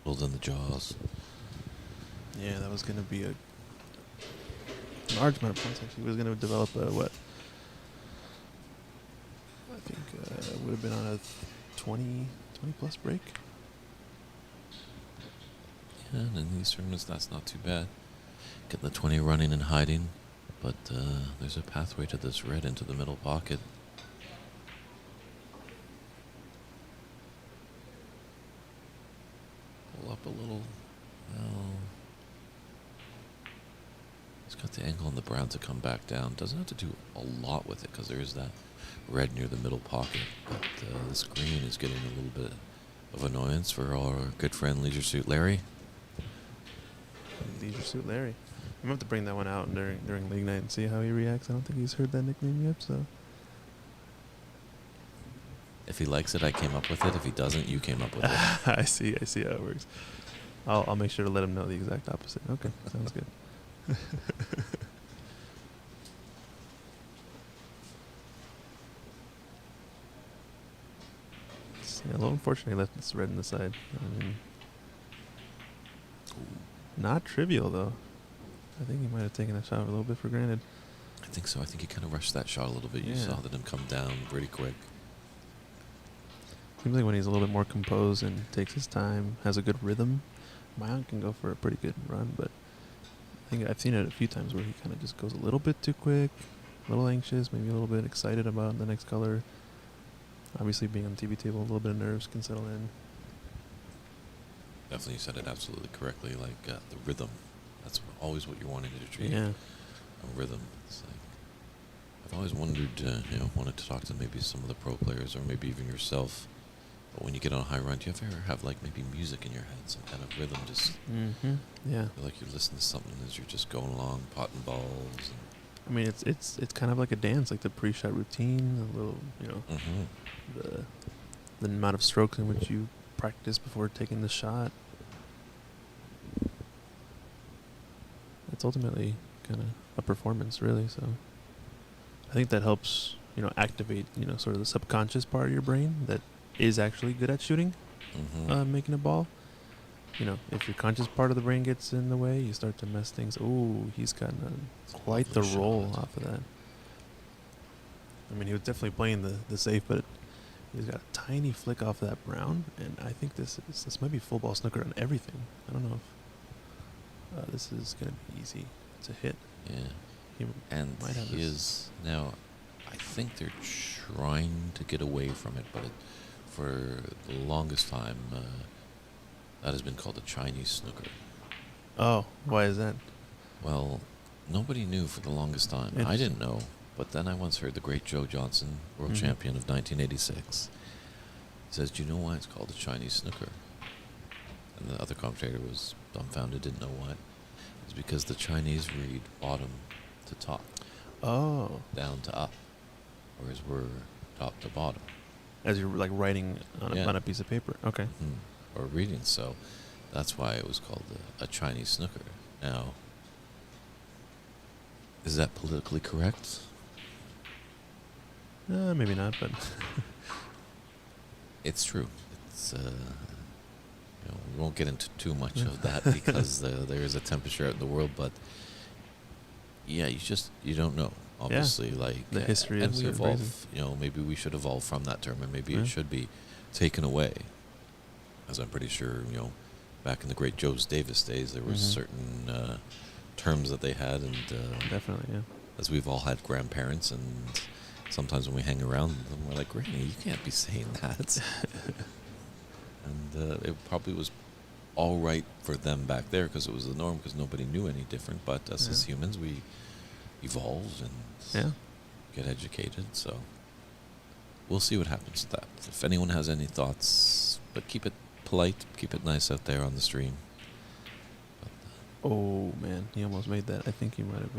Building the jaws. Yeah, that was going to be a large amount of points, actually. He was going to develop a, what? I think would have been on a 20 plus break. Yeah, and in these tournaments, that's not too bad. Getting the 20 running and hiding, but there's a pathway to this red into the middle pocket. Pull up a little. Well, he's got the angle on the brown to come back down. Doesn't have to do a lot with it because there is that red near the middle pocket. But this green is getting a little bit of annoyance for our good friend Leisure Suit Larry. Leisure Suit Larry. I'm going to have to bring that one out during League Night and see how he reacts. I don't think he's heard that nickname yet, so. If he likes it, I came up with it. If he doesn't, you came up with it. I see how it works. I'll make sure to let him know the exact opposite. Okay, sounds good. Yeah, a little unfortunately left this red in the side. Not trivial though. I think he might have taken that shot a little bit for granted. I think so. I think he kind of rushed that shot a little bit. You Yeah. saw that him come down pretty quick. Seems like when he's a little bit more composed and takes his time, has a good rhythm, Mayan can go for a pretty good run, but I think I've seen it a few times where he kind of just goes a little bit too quick, a little anxious, maybe a little bit excited about the next color. Obviously being on the TV table, a little bit of nerves can settle in. Definitely, you said it absolutely correctly. Like the rhythm. That's always what you're wanting to achieve. Yeah. A rhythm. It's like, I've always wondered, wanted to talk to maybe some of the pro players or maybe even yourself. But when you get on a high run, do you ever have like maybe music in your head, some kind of rhythm? Just Yeah. feel like you're listening to something as you're just going along, potting balls. And I mean, it's kind of like a dance, like the pre-shot routine, a little, the amount of strokes in which you practice before taking the shot. It's ultimately kind of a performance, really. So I think that helps, activate, sort of the subconscious part of your brain that is actually good at shooting, making a ball. If your conscious part of the brain gets in the way, you start to mess things. Ooh, he's gotten quite the roll off of that. I mean, he was definitely playing the safe, but he's got a tiny flick off that brown, and I think this might be full ball snooker on everything. I don't know if this is going to be easy to hit. Yeah. He And might have he is now, I think they're trying to get away from it, but for the longest time, that has been called a Chinese snooker. Oh, why is that? Well, nobody knew for the longest time. I didn't know, but then I once heard the great Joe Johnson, world champion of 1986, says, "Do you know why it's called a Chinese snooker?" And the other commentator was dumbfounded, didn't know why. It's because the Chinese read bottom to top. Oh. Down to up, whereas we're top to bottom. As you're like writing on a piece of paper. Okay. Or reading, so that's why it was called a Chinese snooker. Now, is that politically correct? Maybe not, but It's true. It's we won't get into too much of that because there is a temperature out in the world, but yeah, you don't know. Obviously, like the history and of we certain evolve. phrases. Maybe we should evolve from that term, and maybe Yeah. it should be taken away. As I'm pretty sure, back in the great Joe's Davis days, there was certain terms that they had, and Definitely, yeah. as we've all had grandparents, and sometimes when we hang around them, we're like, "Granny, you can't be saying that." And it probably was all right for them back there because it was the norm because nobody knew any different. But us as humans, we evolved, and Yeah. get educated. So we'll see what happens with that. If anyone has any thoughts, but keep it polite, keep it nice out there on the stream. Oh man, he almost made that. I think he might have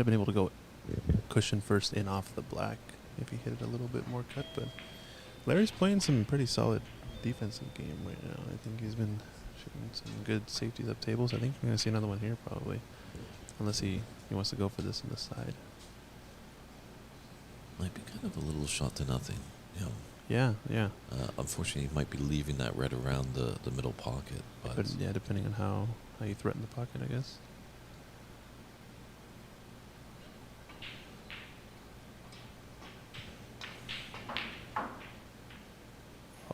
been able to go cushion first in off the black if he hit it a little bit more cut. But Larry's playing some pretty solid defensive game right now. I think he's been shooting some good safeties up tables. I think we're gonna see another one here probably, unless he wants to go for this on the side. Might be kind of a little shot to nothing. You know. Yeah. Unfortunately, he might be leaving that red around the middle pocket. But yeah, depending on how you threaten the pocket, I guess.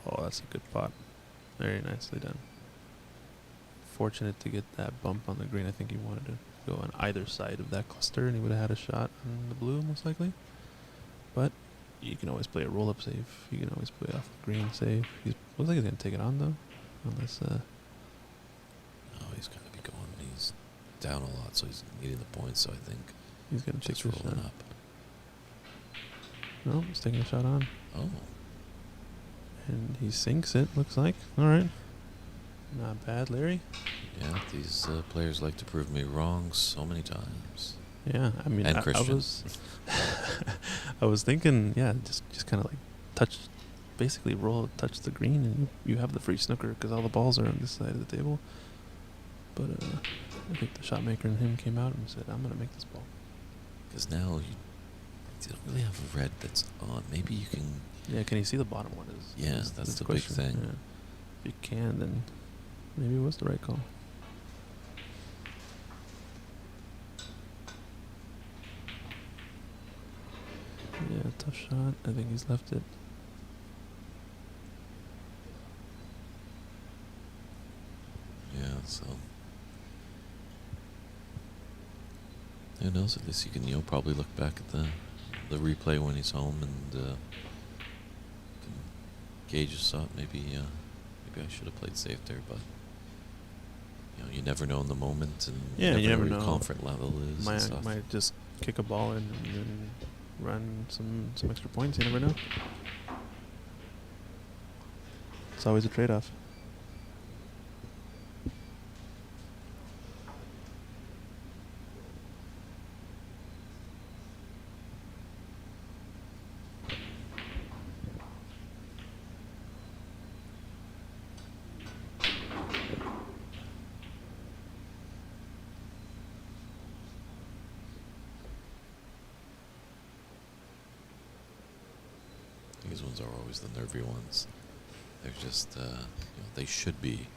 Oh, that's a good pot. Very nicely done. Fortunate to get that bump on the green. I think he wanted to go on either side of that cluster, and he would have had a shot on the blue, most likely. But you can always play a roll-up safe. You can always play off the green safe. Looks like he's going to take it on, though. Unless... Oh, he's going to be going. He's down a lot, so he's needing the points, so I think he's going to take the rolling shot. up. No, he's taking a shot on. Oh. And he sinks it, looks like. All right. Not bad, Larry. Yeah, these players like to prove me wrong so many times. Yeah, I mean, And I Christian. was, I was thinking, yeah, just kind of like touch the green, and you have the free snooker because all the balls are on this side of the table. But I think the shot maker in him came out and said, "I'm gonna make this ball." Because now you don't really have a red that's on. Maybe you can. Yeah, can you see the bottom one? That's the big thing. Yeah. If you can, then maybe it was the right call. Yeah, tough shot. I think he's left it. Yeah, so who knows? At least you can probably look back at the replay when he's home and can gauge his shot. Maybe I should have played safe there, but you never know in the moment, and you never where know. Your comfort level is. And stuff. Might just kick a ball in and then run some extra points. You never know. It's always a trade-off. These ones are always the nervy ones. They're just, they should be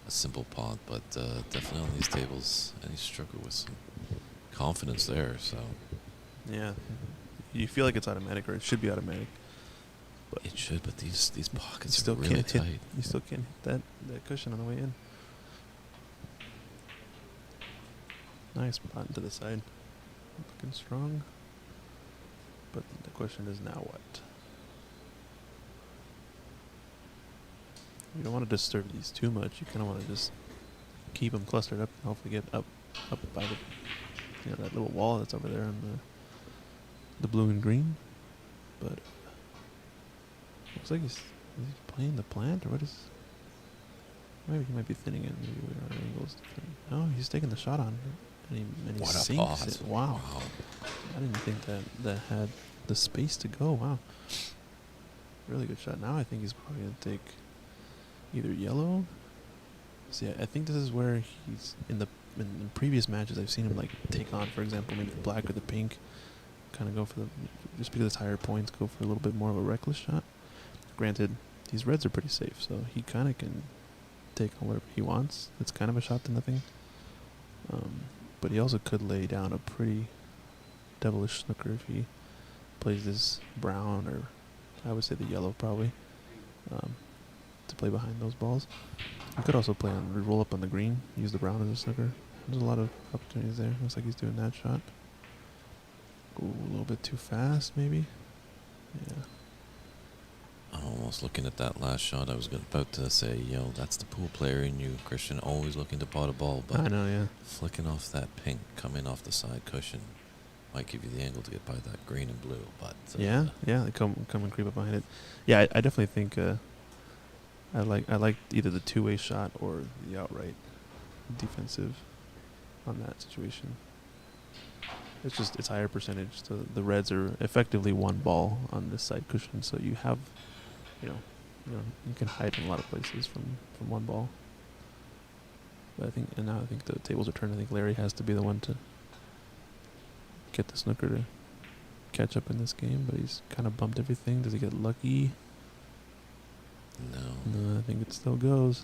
a simple pot, but definitely on these tables, and he struggled with some confidence there. So Yeah, you feel like it's automatic, or it should be automatic. But it should, but these pockets you still are really can't tight. you still can't hit that cushion on the way in. Nice pot to the side, looking strong. But the question is now what? You don't want to disturb these too much. You kind of want to just keep them clustered up and hopefully get up by that little wall that's over there on the blue and green. But looks like he's playing the plant, or what is? Maybe he might be thinning it. Maybe we're on angles. No, he's taking the shot on, and he What a sinks pot. it. Wow. I didn't think that had the space to go. Wow. Really good shot. Now I think he's probably going to take either yellow. See, I think this is where he's in previous matches I've seen him like take on, for example, maybe the black or the pink, kind of go for just because it's higher points, go for a little bit more of a reckless shot. Granted, these reds are pretty safe, so he kind of can take on whatever he wants. It's kind of a shot to nothing. But he also could lay down a pretty devilish snooker if he plays this brown, or I would say the yellow probably, to play behind those balls. He could also play on roll up on the green, use the brown as a snooker. There's a lot of opportunities there. Looks like he's doing that shot. Ooh, a little bit too fast, maybe. Yeah. I'm almost looking at that last shot. I was about to say, that's the pool player in you, Christian, always looking to pot a ball, but I know, yeah. flicking off that pink coming off the side cushion. Might give you the angle to get by that green and blue, but Yeah, they come and creep up behind it. Yeah, I definitely think I like either the two-way shot or the outright defensive on that situation. It's higher percentage. So the reds are effectively one ball on this side cushion, so you have, you can hide in a lot of places from one ball. But now I think the tables are turned. I think Larry has to be the one to get the snooker to catch up in this game, but he's kind of bumped everything. Does he get lucky? No, I think it still goes.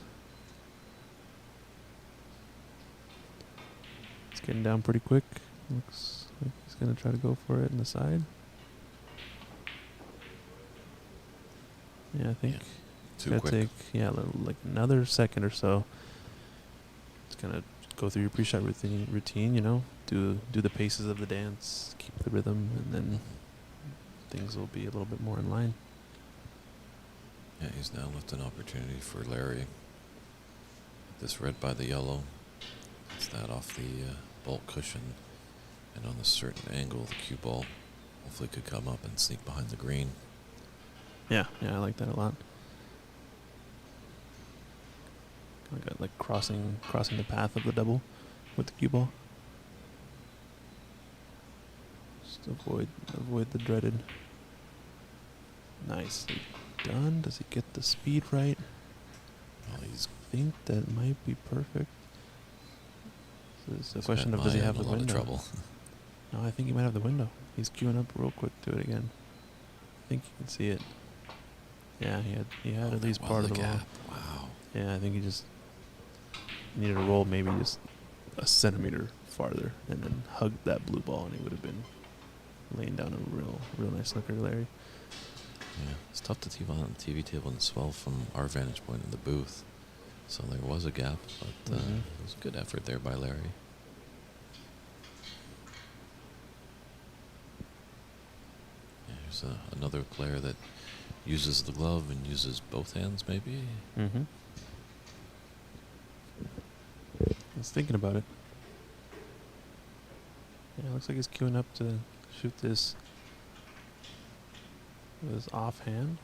It's getting down pretty quick. Looks like he's going to try to go for it in the side. Yeah, I think it's going to take like another second or so. It's going to go through your pre-shot routine, do the paces of the dance, keep the rhythm, and then things will be a little bit more in line. Yeah, he's now left an opportunity for Larry. This red by the yellow. It's that off the ball cushion. And on a certain angle, the cue ball hopefully could come up and sneak behind the green. Yeah, I like that a lot. Kind of got like crossing the path of the double with the cue ball. Just avoid the dreaded. Nicely done. Does he get the speed right? Well, he's think that might be perfect. So it's a question of does he have the window? Trouble. No, I think he might have the window. He's queuing up real quick to it again. I think you can see it. Yeah, he had at least part of the ball. Wow. Yeah, I think he just needed to roll maybe just a centimeter farther and then hug that blue ball, and he would have been laying down a real nice snooker, Larry. Yeah, it's tough to TV on the TV table and swell from our vantage point in the booth. So there was a gap, but it was a good effort there by Larry. Yeah, here's another player that uses the glove and uses both hands, maybe. Mm-hmm. I was thinking about it. Yeah, looks like he's queuing up to shoot this with his offhand.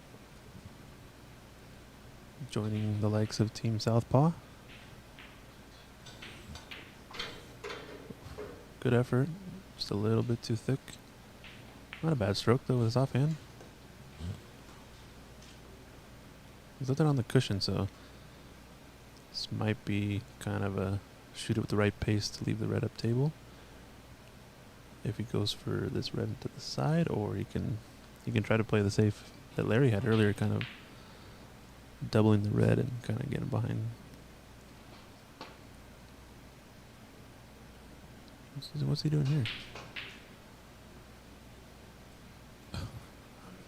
Joining the likes of Team Southpaw. Good effort. Just a little bit too thick. Not a bad stroke, though, with his offhand. He's left it on the cushion, so this might be kind of a shoot it with the right pace to leave the red up table. If he goes for this red to the side, or he can try to play the safe that Larry had earlier, kind of doubling the red and kind of getting behind. What's he doing here?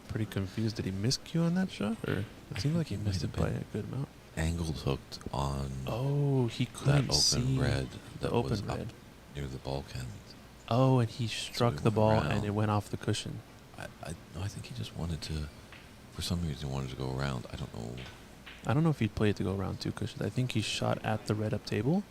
Pretty confused. Did he miscue on that shot, or it seemed like he missed it by a good amount? Angled hooked on. Oh, he couldn't that see open red the that open was red up near the bulkhead. Oh, and he struck So the ball around. and it went off the cushion. I think he just wanted to, for some reason, he wanted to go around. I don't know. I don't know if he played to go around two cushions. I think he shot at the red up table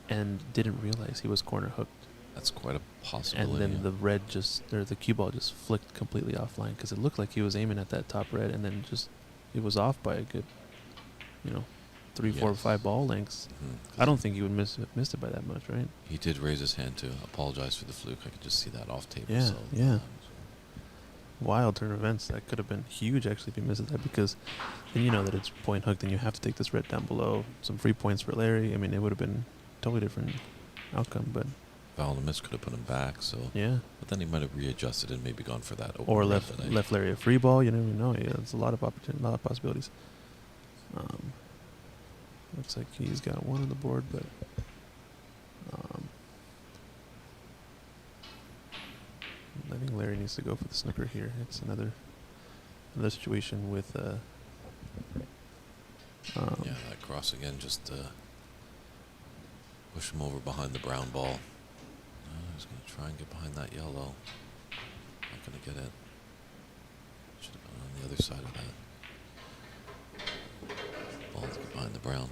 and didn't realize he was corner hooked. That's quite a possibility. And then the red the cue ball just flicked completely offline because it looked like he was aiming at that top red, and then it was off by a good, 3, 4, 5 ball lengths. I don't think he would missed it by that much, right? He did raise his hand to apologize for the fluke. I could just see that off table. Yeah, yeah. Wild turn of events. That could have been huge, actually, if he misses that, because then you know that it's point hooked and you have to take this red down below. Some free points for Larry. I mean, it would have been a totally different outcome, but foul and miss could have put him back. So yeah. But then he might have readjusted and maybe gone for that open or red left Larry a free ball. You never know. Yeah, it's a lot of possibilities. Looks like he's got one on the board, but I think Larry needs to go for the snooker here. It's another situation with that cross again, just push him over behind the brown ball. He's going to try and get behind that yellow. Not going to get it. Should have gone on the other side of that. Ball to get behind the brown.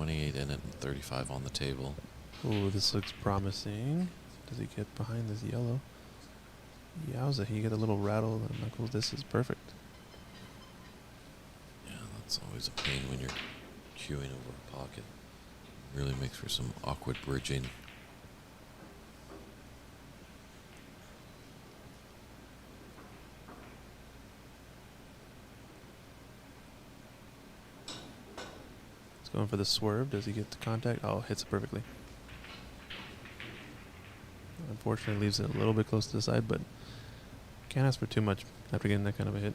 28 in it and 35 on the table. Ooh, this looks promising. Does he get behind this yellow? Yowza, he get a little rattle of the knuckles. This is perfect. Yeah, that's always a pain when you're queuing over a pocket. Really makes for some awkward bridging. He's going for the swerve. Does he get the contact? Oh, hits it perfectly. Unfortunately, leaves it a little bit close to the side, but can't ask for too much after getting that kind of a hit.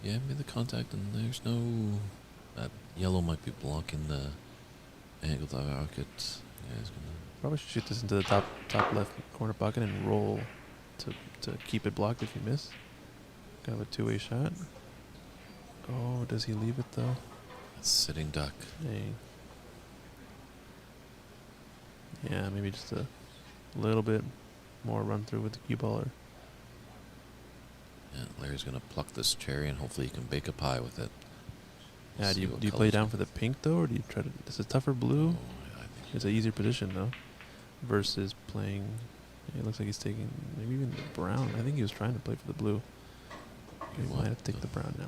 Yeah, made the contact, and there's no... That yellow might be blocking the angled pocket. Yeah, he's gonna... Probably should shoot this into the top left corner pocket and roll to keep it blocked if you miss. Kind of a two-way shot. Oh, does he leave it though? Sitting duck. Hey. Yeah, maybe just a little bit more run through with the cue ball. Or Yeah, Larry's gonna pluck this cherry, and hopefully he can bake a pie with it. yeah, See do what you play colors down he- for the pink though, or do you try to? Is it tougher blue? Oh, yeah, I think It's an easier position though, versus playing. Yeah, it looks like he's taking maybe even the brown. I think he was trying to play for the blue. He You might want have to take the brown now.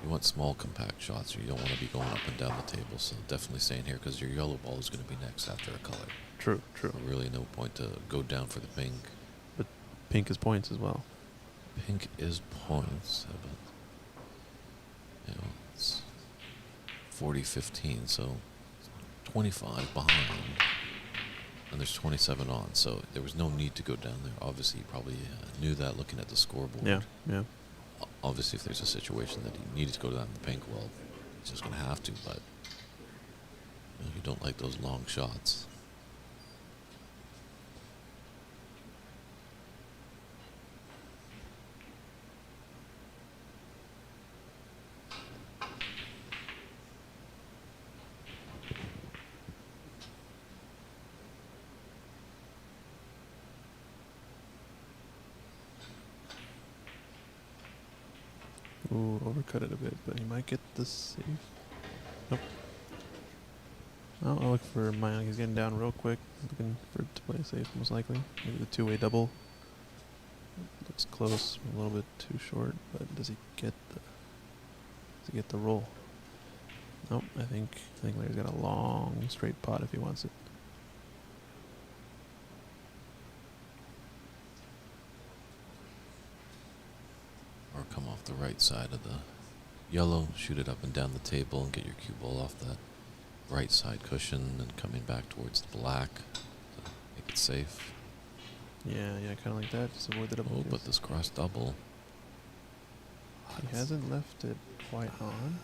You want small, compact shots, or you don't want to be going up and down the table. So definitely staying here, because your yellow ball is going to be next after a color. True, true. So really no point to go down for the pink. But pink is points as well. Pink is points, but it's 40-15, so 25 behind, and there's 27 on. So there was no need to go down there. Obviously, you probably knew that looking at the scoreboard. Yeah, yeah. Obviously, if there's a situation that he needed to go down the pink, well, he's just going to have to. But you don't like those long shots. Ooh, overcut it a bit, but he might get the save. Nope. I'll look for Mayank. He's getting down real quick. Looking for it to play safe, most likely. Maybe the two-way double. Looks close, a little bit too short, but does he get the roll? Nope. I think Larry's got a long straight pot if he wants it. Or come off the right side of the yellow, shoot it up and down the table, and get your cue ball off that right side cushion and coming back towards the black to make it safe. Yeah, kind of like that. Just avoid the double. Oh, kiss. but this cross double. He hasn't left it quite on.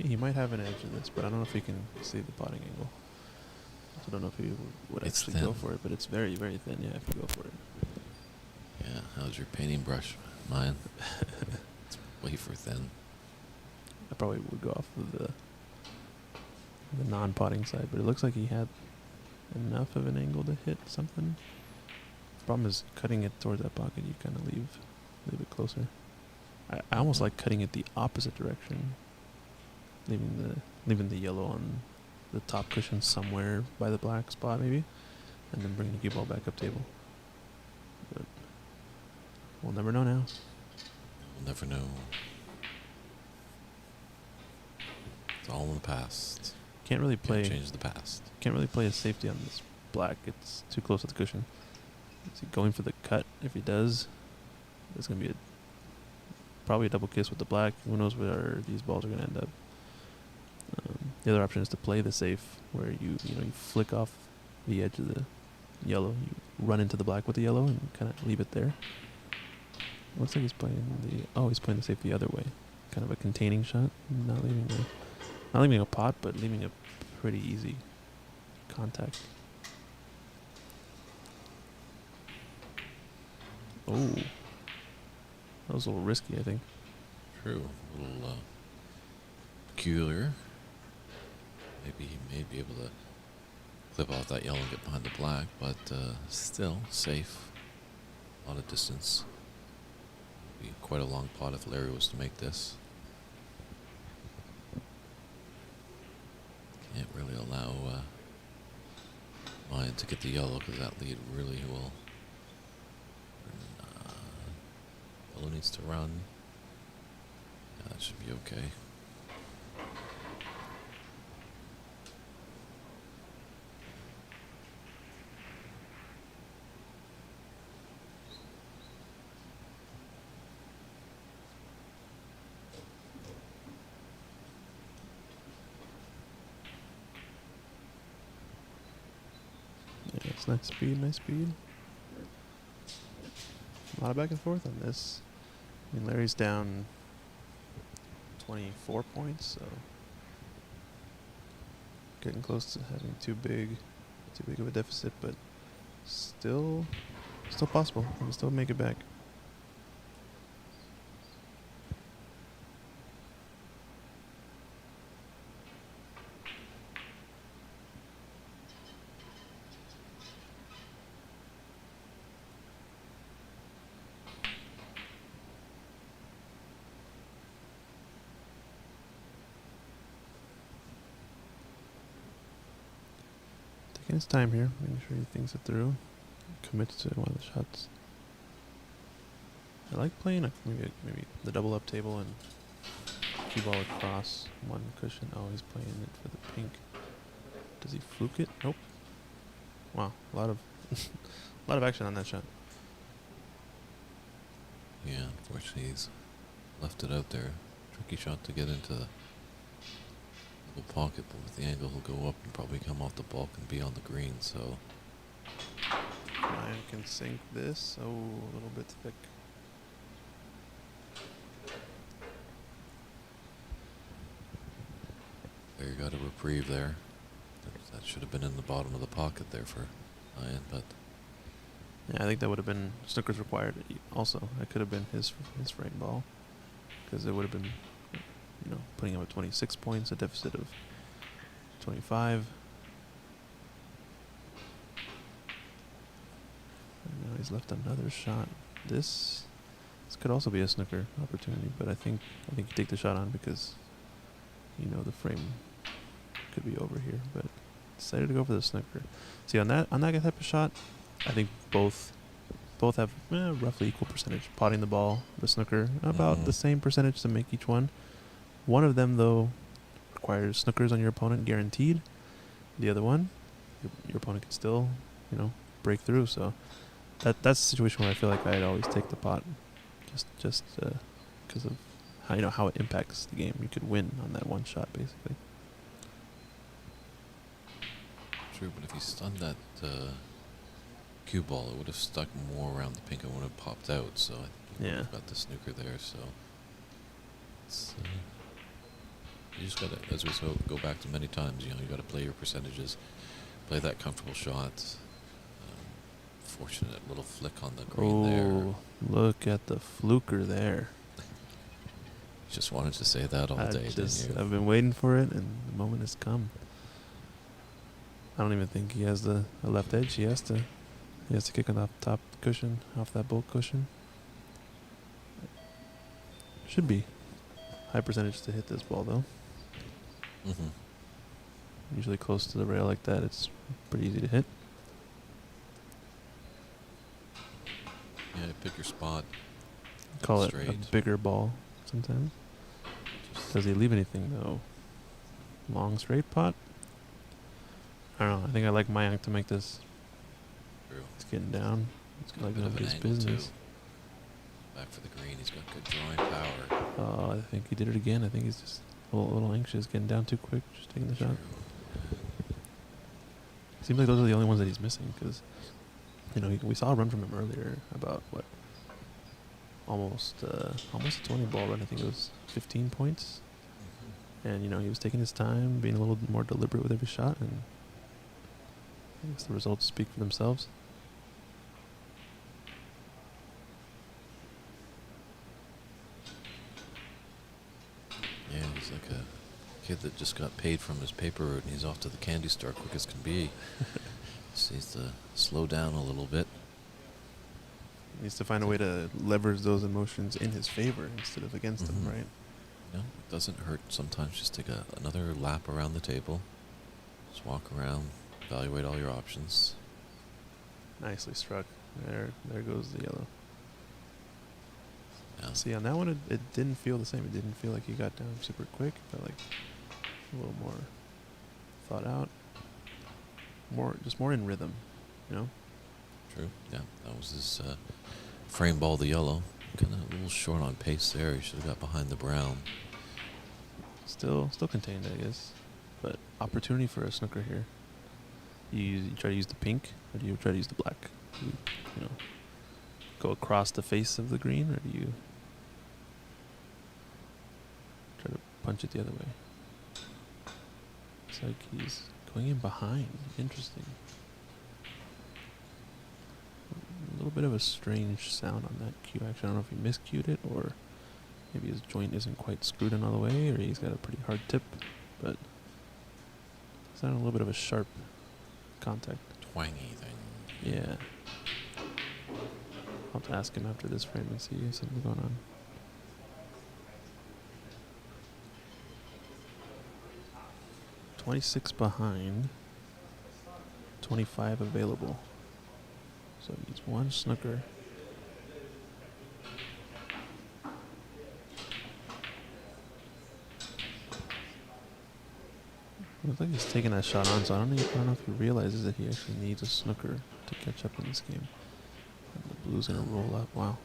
He might have an edge of this, but I don't know if he can see the potting angle. So I don't know if he would It's actually go thin. for it, but it's very, very thin. Yeah, if you go for it. Yeah, how's your painting brush? Mine. It's wafer thin. I probably would go off of the non-potting side, but it looks like he had enough of an angle to hit something. The problem is cutting it towards that pocket. You kind of leave it closer. I almost like cutting it the opposite direction, leaving the yellow on the top cushion somewhere by the black spot maybe, and then bringing the cue ball back up table. But we'll never know now. We'll never know. It's all in the past. Can't really Can't play. change the past. Can't really play a safety on this black. It's too close to the cushion. Is he going for the cut? If he does, it's going to be probably a double kiss with the black. Who knows where these balls are going to end up. The other option is to play the safe, where you flick off the edge of the yellow. You run into the black with the yellow and kind of leave it there. Looks like he's playing he's playing the safe the other way. Kind of a containing shot, not leaving a pot, but leaving a pretty easy contact. Oh, that was a little risky, I think. True. A little peculiar. Maybe he may be able to clip off that yellow and get behind the black, but still safe. A lot of distance. Be quite a long pot if Larry was to make this. Can't really allow Lion to get the yellow because that lead really will. Yellow needs to run. Yeah, that should be okay. Yeah, it's nice speed, nice speed. A lot of back and forth on this. I mean, Larry's down 24 points, so getting close to having too big of a deficit, but still possible. We can still make it back. Taking his time here, making sure he thinks it through, commits to one of the shots. I like playing maybe the double up table and cue ball across one cushion. Oh, he's playing it for the pink. Does he fluke it? Nope. Wow, a lot of a lot of action on that shot. Yeah, unfortunately he's left it out there. Tricky shot to get into the little pocket, but with the angle he'll go up and probably come off the bulk and be on the green, so. Ryan can sink this. Oh, a little bit thick. There you got a reprieve there. That should have been in the bottom of the pocket there for Ryan, but. Yeah, I think that would have been Snooker's required. Also, that could have been his frame ball, because it would have been, putting him at 26 points, a deficit of 25. And now he's left another shot. This could also be a Snooker opportunity, but I think you take the shot on because the frame could be over here. But decided to go for the Snooker. See, on that type of shot, I think both have roughly equal percentage. Potting the ball, the Snooker, about the same percentage to make each one. One of them, though, requires Snookers on your opponent guaranteed. The other one, your opponent can still, break through. So that's the situation where I feel like I'd always take the pot, just because of how it impacts the game. You could win on that one shot, basically. True, but if he stunned that cue ball, it would have stuck more around the pink and would have popped out. So I think he got the Snooker there. So it's, you just gotta, as we go back to many times, you gotta play your percentages, play that comfortable shot. Fortunate little flick on the green there. Look at the fluker there. Just wanted to say that all day, didn't you? I've been waiting for it, and the moment has come. I don't even think he has a left edge. He has to kick on the top cushion, off that bulk cushion. Should be high percentage to hit this ball, though. Mm-hmm. Usually close to the rail like that, it's pretty easy to hit. Yeah, pick your spot. Call it a bigger ball sometimes. Does he leave anything, though? Long straight pot? I don't know. I think I like Mayank to make this. True. He's getting down. It's like nobody's business. Back for the green. He's got good drawing power. I think he did it again. I think he's just a little anxious, getting down too quick, just taking the shot. Seems like those are the only ones that he's missing, because we saw a run from him earlier about almost a 20 ball run. I think it was 15 points. And he was taking his time, being a little more deliberate with every shot, and I guess the results speak for themselves. Yeah, he's like a kid that just got paid from his paper and he's off to the candy store quick as can be. Just needs to slow down a little bit. Needs to find a way to leverage those emotions in his favor instead of against him, right? No, it doesn't hurt sometimes. Just take another lap around the table. Just walk around, evaluate all your options. Nicely struck. There goes the yellow. Yeah. See, on that one, it didn't feel the same. It didn't feel like he got down super quick. It felt like a little more thought out. Just more in rhythm, you know? True. Yeah, that was his frame ball, the yellow. Kind of a little short on pace there. He should have got behind the brown. Still contained, I guess. But opportunity for a snooker here. You try to use the pink, or do you try to use the black? Do you know, go across the face of the green, or do you try to punch it the other way? It's like he's going in behind. Interesting. A little bit of a strange sound on that cue. Actually, I don't know if he miscued it, or maybe his joint isn't quite screwed in all the way, or he's got a pretty hard tip. But it sounded a little bit of a sharp contact. Twangy thing. Yeah. I'll have to ask him after this frame and see if something's going on. $26 behind, 25 available. So he needs one snooker. Looks like he's taking that shot on, so I don't know if he realizes that he actually needs a snooker to catch up in this game. And the blue's gonna roll up. Wow.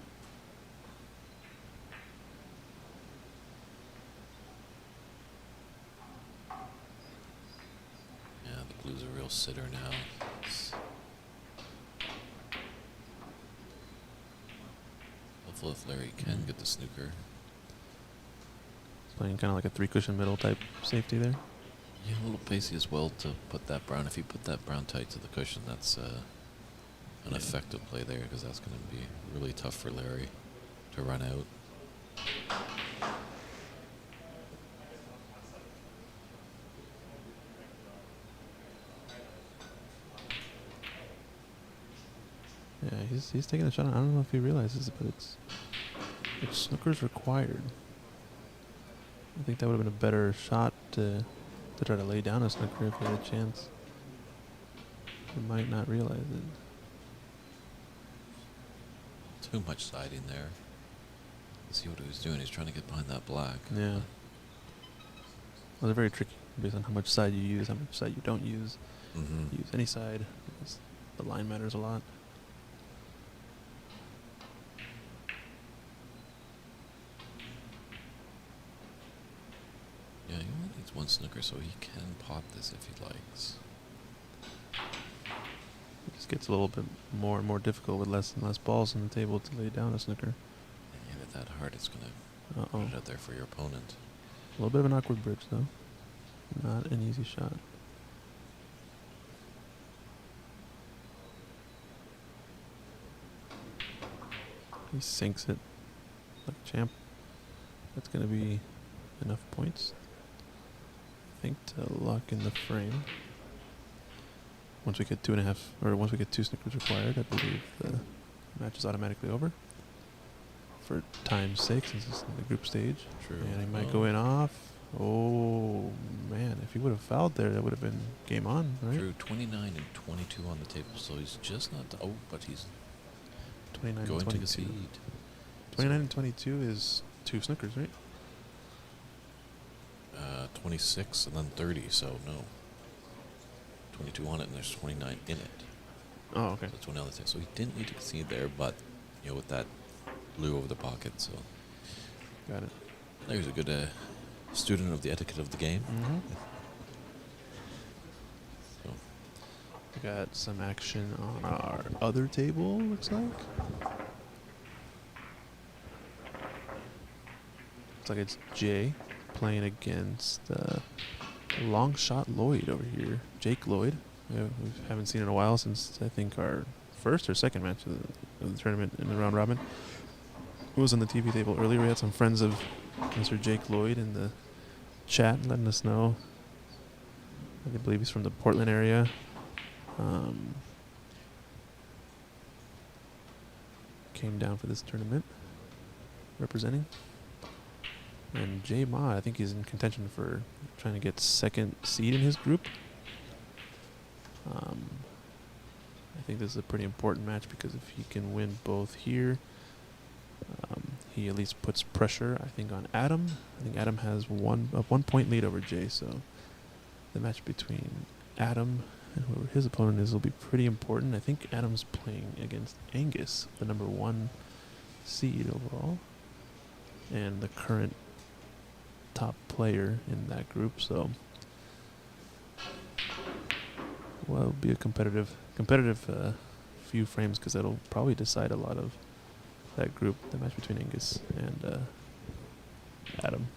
Yeah, the blue's a real sitter now. Hopefully if Larry can get the snooker. Playing kind of like a 3-cushion middle type safety there. Yeah, a little pacey as well to put that brown. If you put that brown tight to the cushion, that's an effective play there, because that's going to be really tough for Larry to run out. Yeah, he's taking the shot on. I don't know if he realizes it, but it's snooker's required. I think that would have been a better shot to try to lay down a snooker if he had a chance. He might not realize it. Too much siding there. Let's see what he was doing. He's trying to get behind that black. Yeah. Well, they're very tricky based on how much side you use, how much side you don't use. Mm-hmm. Use any side. The line matters a lot. Yeah, he only needs one snooker, so he can pot this if he likes. It just gets a little bit more and more difficult with less and less balls on the table to lay down a snooker. And hit it that hard, it's going to put it out there for your opponent. A little bit of an awkward bridge, though. Not an easy shot. He sinks it like a champ. That's going to be enough points, I think, to lock in the frame. Once we get once we get 2 snookers required, I believe the match is automatically over. For time's sake, since it's in the group stage. True. And he might go in off. Oh, man. If he would have fouled there, that would have been game on, right? True. 29 and 22 on the table, so he's just not... but he's 29 going and to 22. concede. 29 and 22 is 2 snookers, right? 26 and then 30, so no. 22 on it, and there's 29 in it. Oh, okay. So 20 on the table. So he didn't need to concede there, but, with that blue over the pocket, so... Got it. There's a good student of the etiquette of the game. Mm-hmm. So, We got some action on our other table, looks like. Looks like it's Jay playing against long shot Lloyd over here. Jake Lloyd. We haven't seen in a while since, I think, our first or second match of the tournament in the round robin. It was on the TV table earlier. We had some friends of Mr. Jake Lloyd in the chat letting us know. I believe he's from the Portland area. Came down for this tournament, representing. And Jay Ma, I think he's in contention for trying to get second seed in his group. I think this is a pretty important match because if he can win both here, he at least puts pressure, I think, on Adam. I think Adam has a 1 point lead over Jay, so the match between Adam and whoever his opponent is will be pretty important. I think Adam's playing against Angus, the number 1 seed overall, and the current top player in that group. So, well, it'll be a competitive few frames because that'll probably decide a lot of that group, the match between Angus and Adam.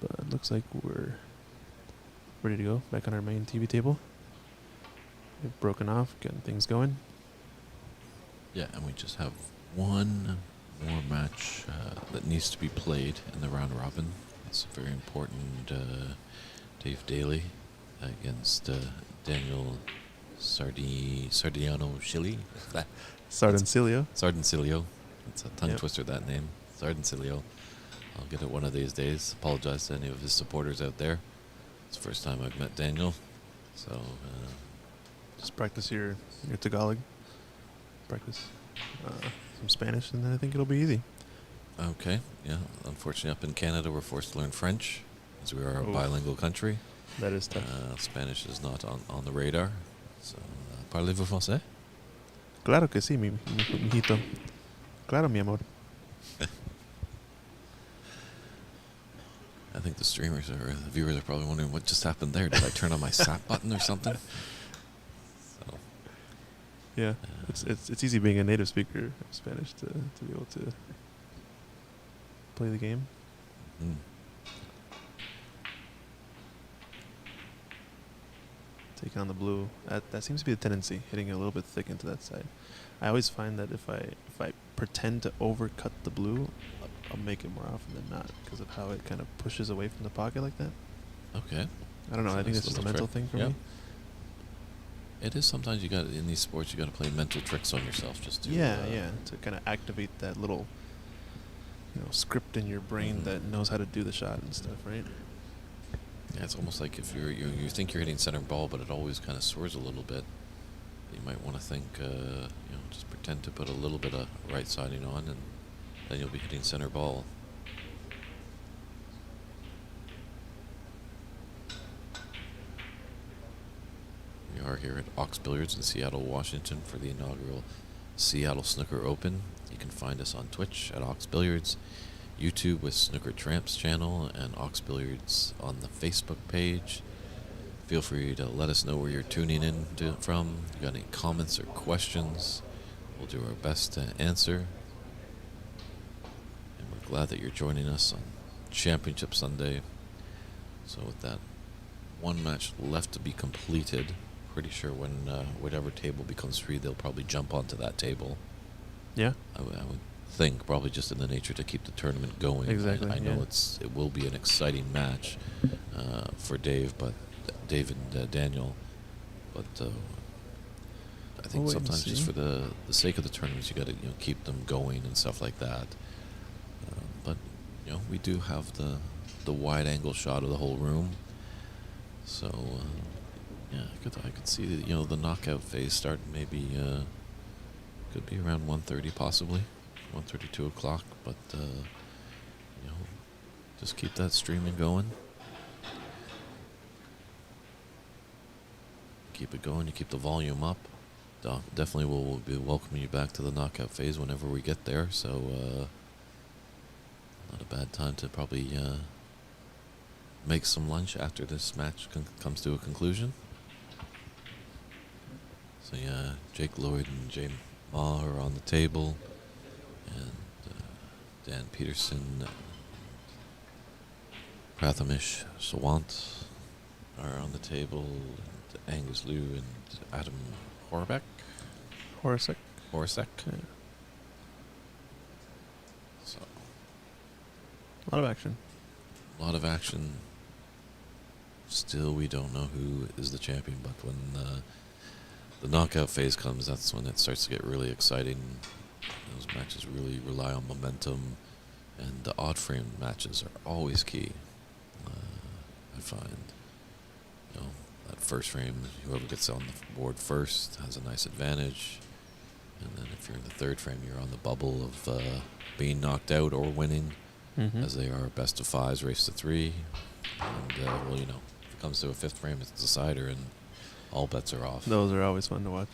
But it looks like we're ready to go back on our main TV table. We've broken off, getting things going. Yeah, and we just have one more match that needs to be played in the round robin. It's very important. Dave Daly against Daniel Sardiano Chili. Sardencilio. Sardencilio. It's a tongue twister, that name. Sardencilio. I'll get it one of these days. Apologize to any of his supporters out there. It's the first time I've met Daniel. So, just practice your Tagalog. Practice some Spanish, and then I think it'll be easy. okay. Yeah. Unfortunately, up in Canada, we're forced to learn French, as we are a bilingual country. That is tough. Spanish is not on the radar. So, parlez-vous français? Claro que sí, mi mijito. Claro, mi amor. I think the streamers or the viewers are probably wondering what just happened there. Did I turn on my SAP button or something? So, yeah, it's easy being a native speaker of Spanish to be able to play the game. mm. Taking on the blue. That seems to be the tendency, hitting it a little bit thick into that side. I always find that if I pretend to overcut the blue, I'll make it more often than not because of how it kind of pushes away from the pocket like that. Okay. I don't know. That's I think nice it's just a little mental trick. thing for Yeah. me. It is sometimes you got in these sports you got to play mental tricks on yourself just to Yeah, to kind of activate that little, script in your brain that knows how to do the shot and stuff, right? Yeah, it's almost like if you think you're hitting center ball, but it always kind of soars a little bit. You might want to think, just pretend to put a little bit of right siding on, and then you'll be hitting center ball. We are here at Ox Billiards in Seattle, Washington for the inaugural Seattle Snooker Open. You can find us on Twitch at Ox Billiards, YouTube with Snooker Tramps channel, and Ox Billiards on the Facebook page. Feel free to let us know where you're tuning in from. If you got any comments or questions, we'll do our best to answer. And we're glad that you're joining us on Championship Sunday. So with that one match left to be completed, pretty sure when whatever table becomes free, they'll probably jump onto that table. Yeah. I would think probably just in the nature to keep the tournament going. Exactly. I know it will be an exciting match for Dave and Daniel, but I think sometimes just for the sake of the tournaments, you got to keep them going and stuff like that. But we do have the wide angle shot of the whole room, so I could see the knockout phase start maybe could be around 1:30 possibly. 1:30, 2 o'clock, but just keep that streaming going. Keep it going. You keep the volume up. Definitely, we'll be welcoming you back to the knockout phase whenever we get there. So, not a bad time to probably make some lunch after this match comes to a conclusion. So yeah, Jake Lloyd and Jay Ma are on the table. And Dan Peterson, Prathamish Sawant are on the table, and Angus Liu and Adam Horbeck. Horacek. Yeah. So, A lot of action. Still, we don't know who is the champion, but when the knockout phase comes, that's when it starts to get really exciting. Those matches really rely on momentum, and the odd frame matches are always key. I find, that first frame, whoever gets on the board first has a nice advantage. And then if you're in the third frame, you're on the bubble of being knocked out or winning, as they are best of fives, race to three. And, well, you know, if it comes to a fifth frame, it's a decider, and all bets are off. Those are always fun to watch.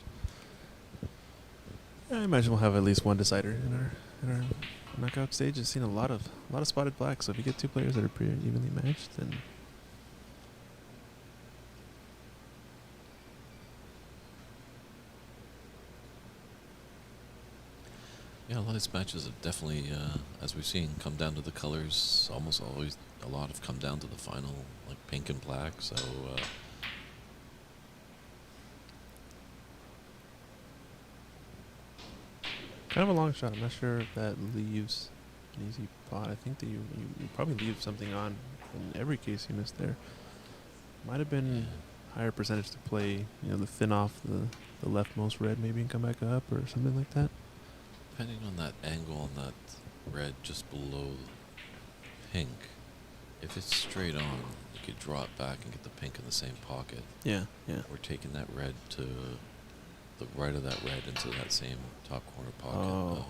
I imagine we'll have at least one decider in our knockout stage. I've seen a lot of spotted black, so if you get two players that are pretty evenly matched, then Yeah, a lot of these matches have definitely, as we've seen, come down to the colors. Almost always, a lot have come down to the final, like pink and black. So, kind of a long shot. I'm not sure if that leaves an easy pot. I think that you probably leave something on in every case you missed there. Might have been higher percentage to play, you know, the thin off the leftmost red maybe and come back up or something like that. depending on that angle on that red just below pink, if it's straight on, you could draw it back and get the pink in the same pocket. Yeah, yeah. Or taking that red to the right of that red into that same top corner pocket. Oh.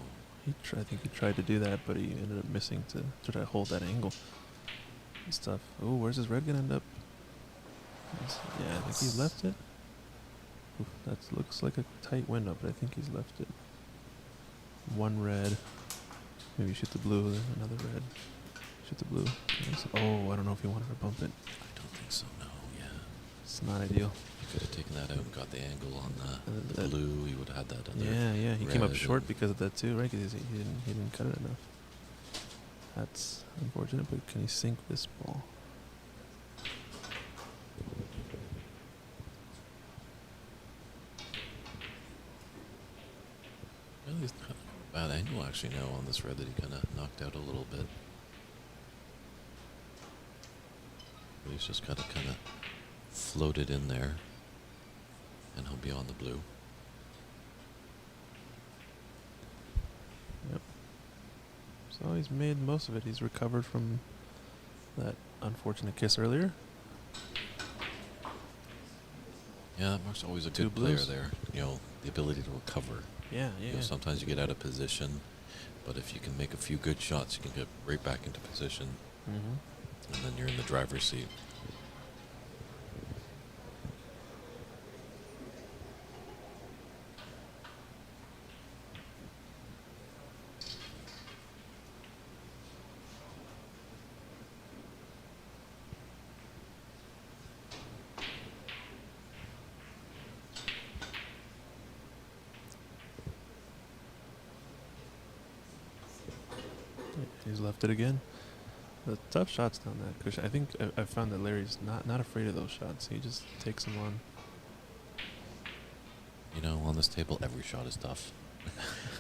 I think he tried to do that, but he ended up missing to try to hold that angle. It's tough. Oh, where's his red gonna end up? Yeah, I think he's left it. Oof, that looks like a tight window, but I think he's left it. One red. Maybe shoot the blue, then another red. Shoot the blue. Oh, I don't know if he wanted to bump it. I don't think so, no, yeah. It's not ideal. You could have taken that out and got the angle on the blue. He would have had that other Yeah. He came up red short because of that too, right? Because he didn't cut it enough. That's unfortunate, but can he sink this ball? Well, he's not a bad angle actually now on this red that he kind of knocked out a little bit. But he's just got to kind of float it in there, and he'll be on the blue. Yep. So he's made most of it. He's recovered from that unfortunate kiss earlier. Yeah, that marks always a Two good player blues. there. You know, the ability to recover. Yeah. You know, sometimes you get out of position, but if you can make a few good shots, you can get right back into position, Mm-hmm. and then you're in the driver's seat. He's left it again. The tough shots down that cushion. I think I found that Larry's not afraid of those shots. He just takes them on. You know, on this table, every shot is tough.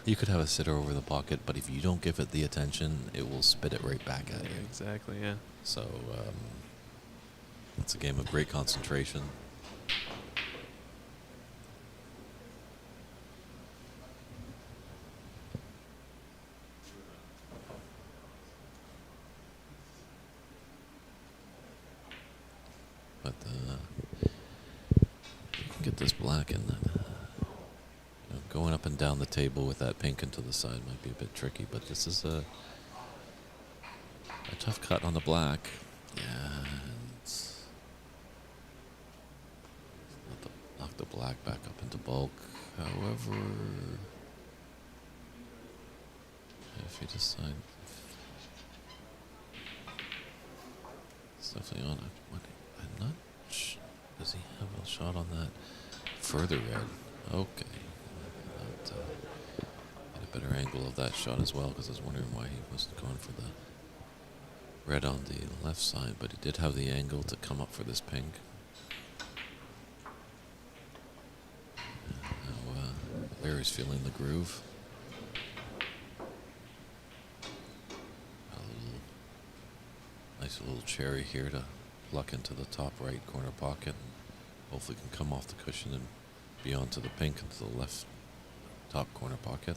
You could have a sitter over the pocket, but if you don't give it the attention, it will spit it right back at you. Exactly, yeah. So, it's a game of great concentration. But you can get this black in. You know, going up and down the table with that pink into the side might be a bit tricky, but this is a tough cut on the black. Yeah, and knock the black back up into bulk. However, if you decide, it's definitely on. I'm not. Does he have a shot on that further red? Okay. Get a better angle of that shot as well, because I was wondering why he wasn't going for the red on the left side, but he did have the angle to come up for this pink. Now Larry's feeling the groove. Nice little cherry here to pluck into the top right corner pocket. Hopefully can come off the cushion and be onto the pink into the left top corner pocket.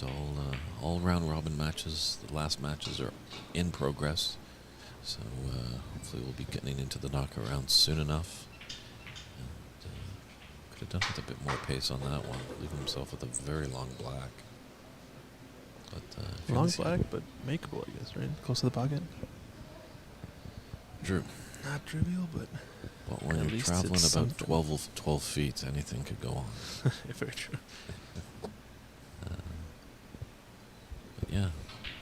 And all round robin matches. The last matches are in progress. So hopefully we'll be getting into the knockaround soon enough. And, could have done with a bit more pace on that one. Leaving himself with a very long black. But Long black, but makeable, I guess, right? Close to the pocket. Drew. Not trivial, but When at you're least traveling it's about something. 12 feet, anything could go on. Very true. But yeah,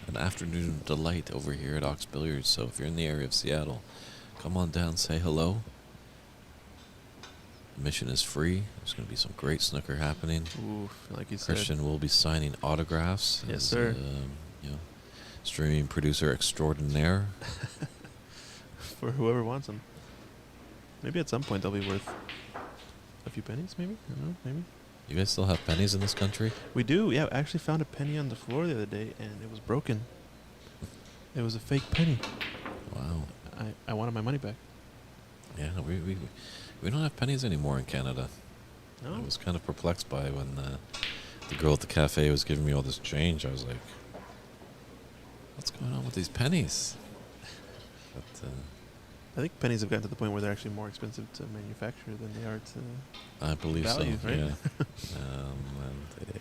an afternoon delight over here at Ox Billiards. So if you're in the area of Seattle, come on down, say hello. Admission is free. There's going to be some great snooker happening. Ooh, like you said. Christian will be signing autographs. Yes, as, sir. You know, streaming producer extraordinaire. For whoever wants them. Maybe at some point they'll be worth a few pennies, maybe? I don't know, maybe. You guys still have pennies in this country? We do, yeah. I actually found a penny on the floor the other day, and it was broken. It was a fake penny. Wow. I wanted my money back. Yeah, we don't have pennies anymore in Canada. No? I was kind of perplexed by when the girl at the cafe was giving me all this change. I was like, what's going on with these pennies? But I think pennies have gotten to the point where they're actually more expensive to manufacture than they are to I believe value, so, right? yeah. And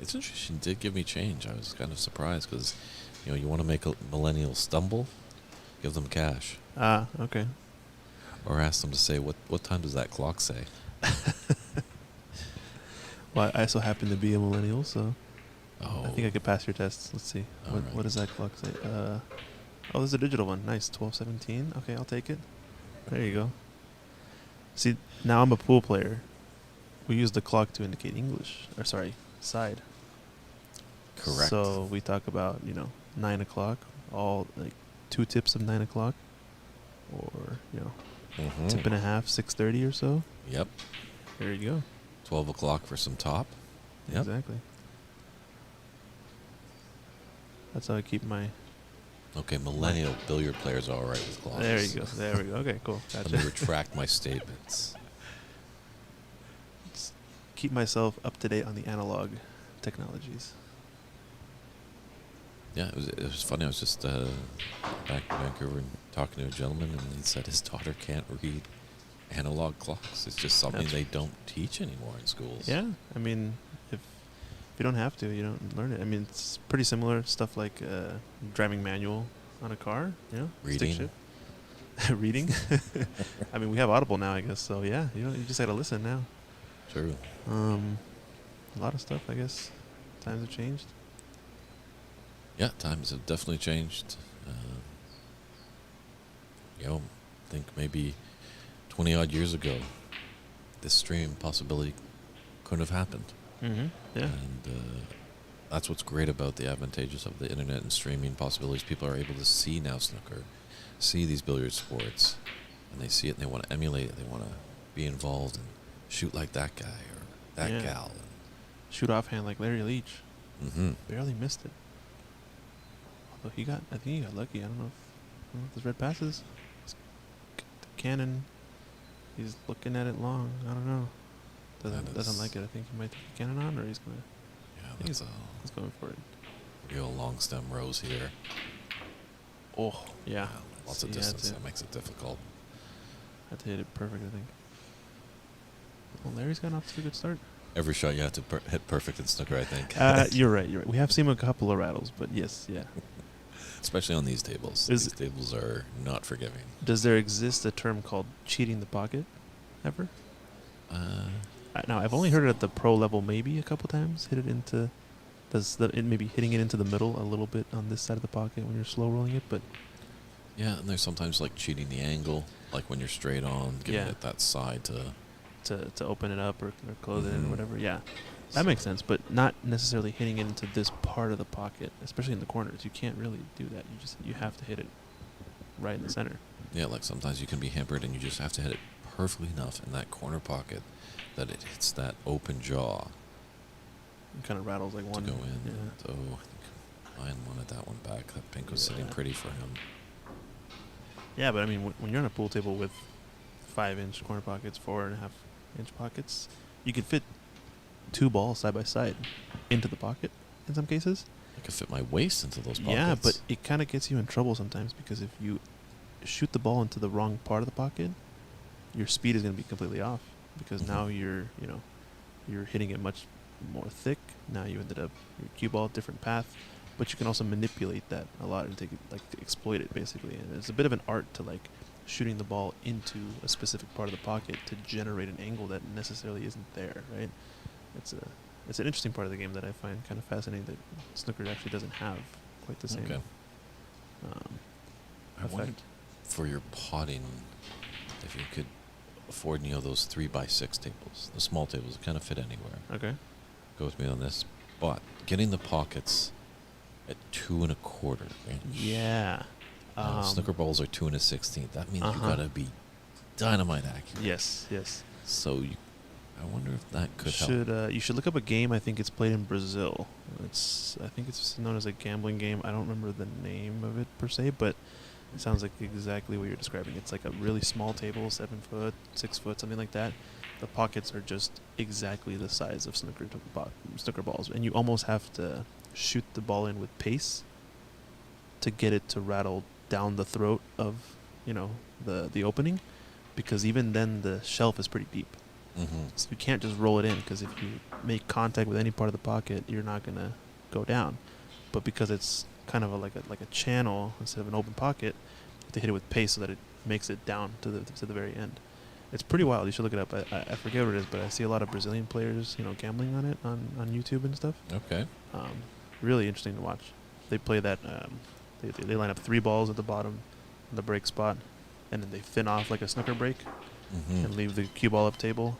it's interesting. She did give me change. I was kind of surprised because, you want to make a millennial stumble, give them cash. Ah, okay. Or ask them to say, what time does that clock say? Well, I also happen to be a millennial, so Oh. I think I could pass your test. Let's see. All What right. does that clock say? Oh, there's a digital one. Nice. 1217. Okay, I'll take it. There you go. See, now I'm a pool player. We use the clock to indicate English. Or sorry, side. Correct. So we talk about, 9 o'clock, all like 2 tips of 9 o'clock. Or, Mhm. tip and a half, 6:30 or so. Yep. There you go. 12 o'clock for some top. Yep. Exactly. That's how I keep my... Okay, millennial billiard players are all right with clocks. There you go. There we go. Okay, cool. Let Gotcha. me retract my statements. Just keep myself up to date on the analog technologies. Yeah, it was funny. I was just back in Vancouver and talking to a gentleman, and he said his daughter can't read analog clocks. It's just something That's- they don't teach anymore in schools. Yeah, I mean, if you don't have to, you don't learn it. I mean, it's pretty similar stuff like driving manual on a car, stick Reading. shift. Reading. I mean, we have Audible now, I guess. So yeah, you just gotta listen now. True. A lot of stuff, I guess. Times have changed. Yeah, times have definitely changed. I think maybe 20 odd years ago, this stream possibility couldn't have happened. Mm-hmm. Yeah. And that's what's great about the advantages of the internet and streaming possibilities. People are able to see now snooker, see these billiard sports, and they see it and they want to emulate it. They want to be involved and shoot like that guy or that Yeah. gal. Shoot offhand like Larry Leach. Mm-hmm. Barely missed it. Although I think he got lucky. I don't know if those red passes. The cannon. He's looking at it long. I don't know. Doesn't like it. I think he might take the cannon on, or he's gonna. Yeah, He's that's going for it. a real long stem rose here. Oh yeah. Lots So of he had distance. to- That makes it difficult. Had to hit it perfect, I think. Well, Larry's gotten off to a good start. Every shot you have to hit perfect in snooker, I think. You're right. We have seen a couple of rattles, but yes, yeah. Especially on these tables. Is- These tables are not forgiving. Does there exist a term called cheating the pocket? Ever? Now I've only heard it at the pro level, maybe a couple times. Hit it into, maybe hitting it into the middle a little bit on this side of the pocket when you're slow rolling it, but Yeah, and there's sometimes like cheating the angle, like when you're straight on, giving Yeah. it that side to. to open it up or close it in or Mhm. whatever. Yeah, that makes sense, but not necessarily hitting it into this part of the pocket, especially in the corners. You can't really do that. You have to hit it right in the center. Yeah, like sometimes you can be hampered and you just have to hit it perfectly enough in that corner pocket that it hits that open jaw It kind of rattles like to one. go in. Yeah. So I think mine wanted that one back. That pink was sitting Yeah. pretty for him. Yeah, but I mean, when you're on a pool table with 5-inch corner pockets, 4.5-inch pockets, you could fit 2 balls side by side into the pocket in some cases. I could fit my waist into those pockets. Yeah, but it kind of gets you in trouble sometimes because if you shoot the ball into the wrong part of the pocket, your speed is going to be completely off because now you're hitting it much more thick. Now you ended up your cue ball different path, but you can also manipulate that a lot and take it, like to exploit it basically. And it's a bit of an art to like shooting the ball into a specific part of the pocket to generate an angle that necessarily isn't there, right? It's an interesting part of the game that I find kind of fascinating that snooker actually doesn't have quite the same Okay. I effect. wondered for your potting if you could afford, those 3x6 tables, the small tables that kind of fit anywhere. Okay. Go with me on this. But getting the pockets at 2 1/4 range. Yeah. Snooker balls are 2 1/16. That means you Uh-huh. gotta be dynamite accurate. Yes. So I wonder if that could help. You should look up a game. I think it's played in Brazil. I think it's known as a gambling game. I don't remember the name of it per se, but it sounds like exactly what you're describing. It's like a really small table, 7 foot, 6 foot, something like that. The pockets are just exactly the size of snooker balls, and you almost have to shoot the ball in with pace to get it to rattle down the throat of, the opening, because even then the shelf is pretty deep. Mm-hmm. So you can't just roll it in, because if you make contact with any part of the pocket, you're not gonna go down. But because it's kind of like a channel instead of an open pocket, you have to hit it with pace so that it makes it down to the very end. It's pretty wild. You should look it up. I forget what it is, but I see a lot of Brazilian players, gambling on it on YouTube and stuff. Okay. Really interesting to watch. They play that. They line up 3 balls at the bottom, in the break spot, and then they thin off like a snooker break Mm-hmm. and leave the cue ball up table.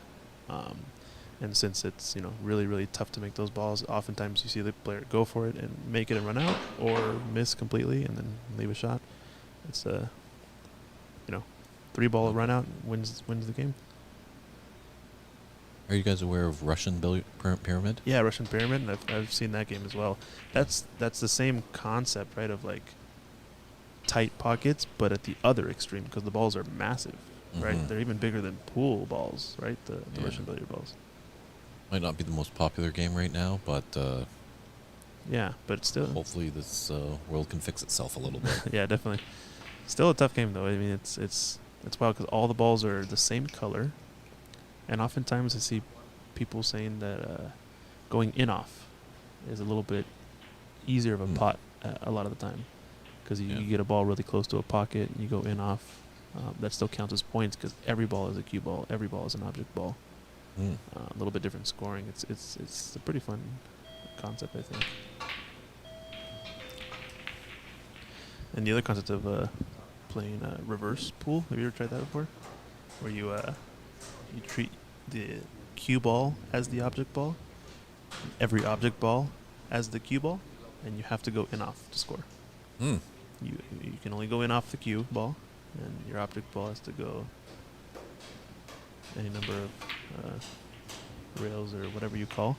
And since it's really really tough to make those balls, oftentimes you see the player go for it and make it and run out, or miss completely and then leave a shot. It's 3-ball run out wins the game. Are you guys aware of Russian pyramid? Yeah, Russian Pyramid, and I've seen that game as well. That's the same concept, right? Of like tight pockets, but at the other extreme, because the balls are massive, right? Mhm. They're even bigger than pool balls, right? The Yeah. Russian billiard balls. Might not be the most popular game right now, but Yeah, but still, hopefully this world can fix itself a little bit. yeah, definitely. Still a tough game though. I mean, it's wild because all the balls are the same color, and oftentimes I see people saying that going in off is a little bit easier of a pot a lot of the time, because you get a ball really close to a pocket and you go in off. That still counts as points because every ball is a cue ball, every ball is an object ball. A little bit different scoring. It's a pretty fun concept, I think. And the other concept of playing reverse pool. Have you ever tried that before? Where you treat the cue ball as the object ball, every object ball as the cue ball, and you have to go in off to score. You can only go in off the cue ball, and your object ball has to go any number of rails or whatever you call.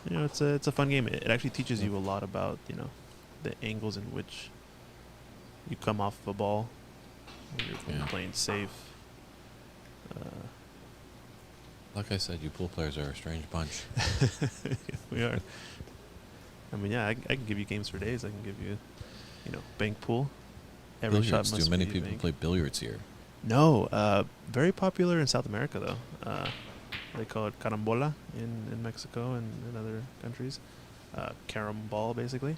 It's a fun game. It actually teaches you a lot about the angles in which you come off a ball when you're playing safe. Like I said, you pool players are a strange bunch. We are. I mean, yeah, I can give you games for days. I can give you, bank pool. Every shot Billiards. must Do many be people bank. play billiards here? No, very popular in South America though. They call it carambola in Mexico and in other countries. Carom ball, basically.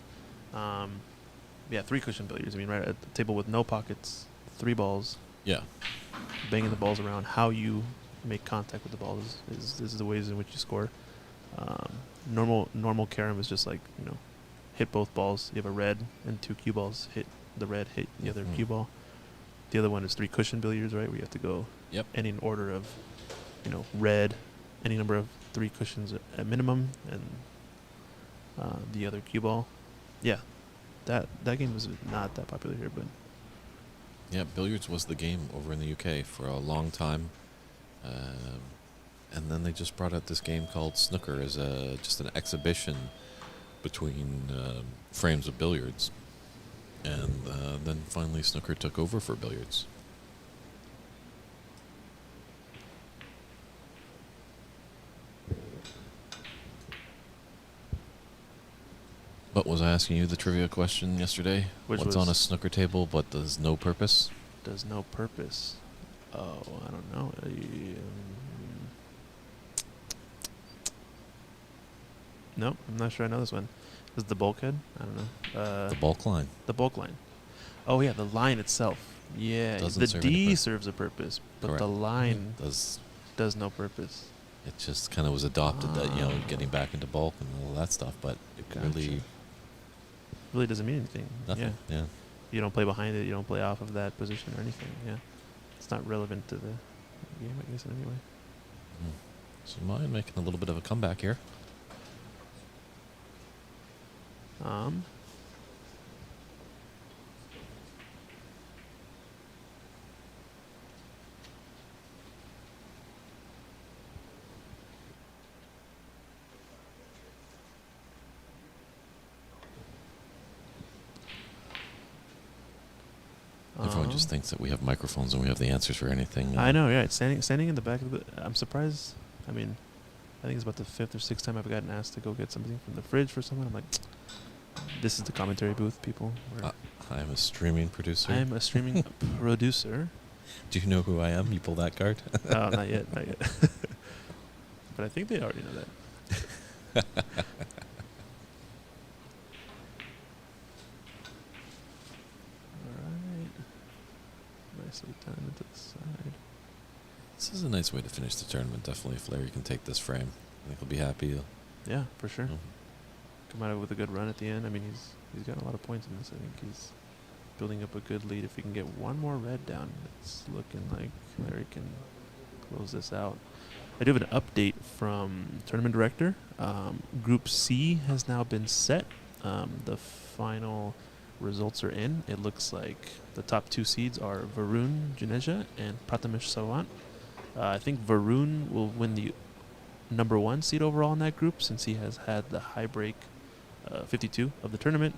Yeah, 3 cushion billiards. I mean, right at the table with no pockets, 3 balls. Yeah. Banging the balls around. How you make contact with the ball is the ways in which you score. Normal carom is just like hit both balls. You have a red and 2 cue balls. Hit the red, hit the other cue ball. The other one is 3 cushion billiards, right? Where you have to go any in order of red, any number of 3 cushions at minimum, and the other cue ball. Yeah, that game is not that popular here, but Yeah, billiards was the game over in the UK for a long time. And then they just brought out this game called Snooker as just an exhibition between frames of billiards. And then finally Snooker took over for billiards. But I asking you the trivia question yesterday? Which What's was on a snooker table but does no purpose? does no purpose. Oh, I don't know. Nope, I'm not sure I know this one. Is it the bulkhead? I don't know. The bulk line. The bulk line. Oh yeah, the line itself. Yeah, Doesn't the serve any D purpose. serves a purpose, but Correct. the line Does does no purpose. it just kind of was adopted that, getting back into bulk and all that stuff, but it Gotcha. Really doesn't mean anything. nothing. Yeah. Yeah. You don't play behind it. You don't play off of that position or anything. Yeah. It's not relevant to the game, I guess, in any way. So mine making a little bit of a comeback here. Everyone just thinks that we have microphones and we have the answers for anything. I know, yeah. It's standing in the back of the. I'm surprised. I mean, I think it's about the 5th or 6th time I've gotten asked to go get something from the fridge for someone. I'm like, this is the commentary booth, people. I'm a streaming producer. I'm a streaming producer. Do you know who I am? You pull that card? Oh, not yet, not yet. But I think they already know that. Nicely done into the side. This is a nice way to finish the tournament, definitely. If Larry can take this frame, I think he'll be happy. Yeah, for sure. Mhm. Come out with a good run at the end. I mean, he's got a lot of points in this. I think he's building up a good lead. If he can get one more red down, it's looking like Larry can close this out. I do have an update from tournament director. Group C has now been set. The final results are in. It looks like the top 2 seeds are Varun Juneja and Prathamesh Sawant. I think Varun will win the number 1 seed overall in that group since he has had the high break 52 of the tournament,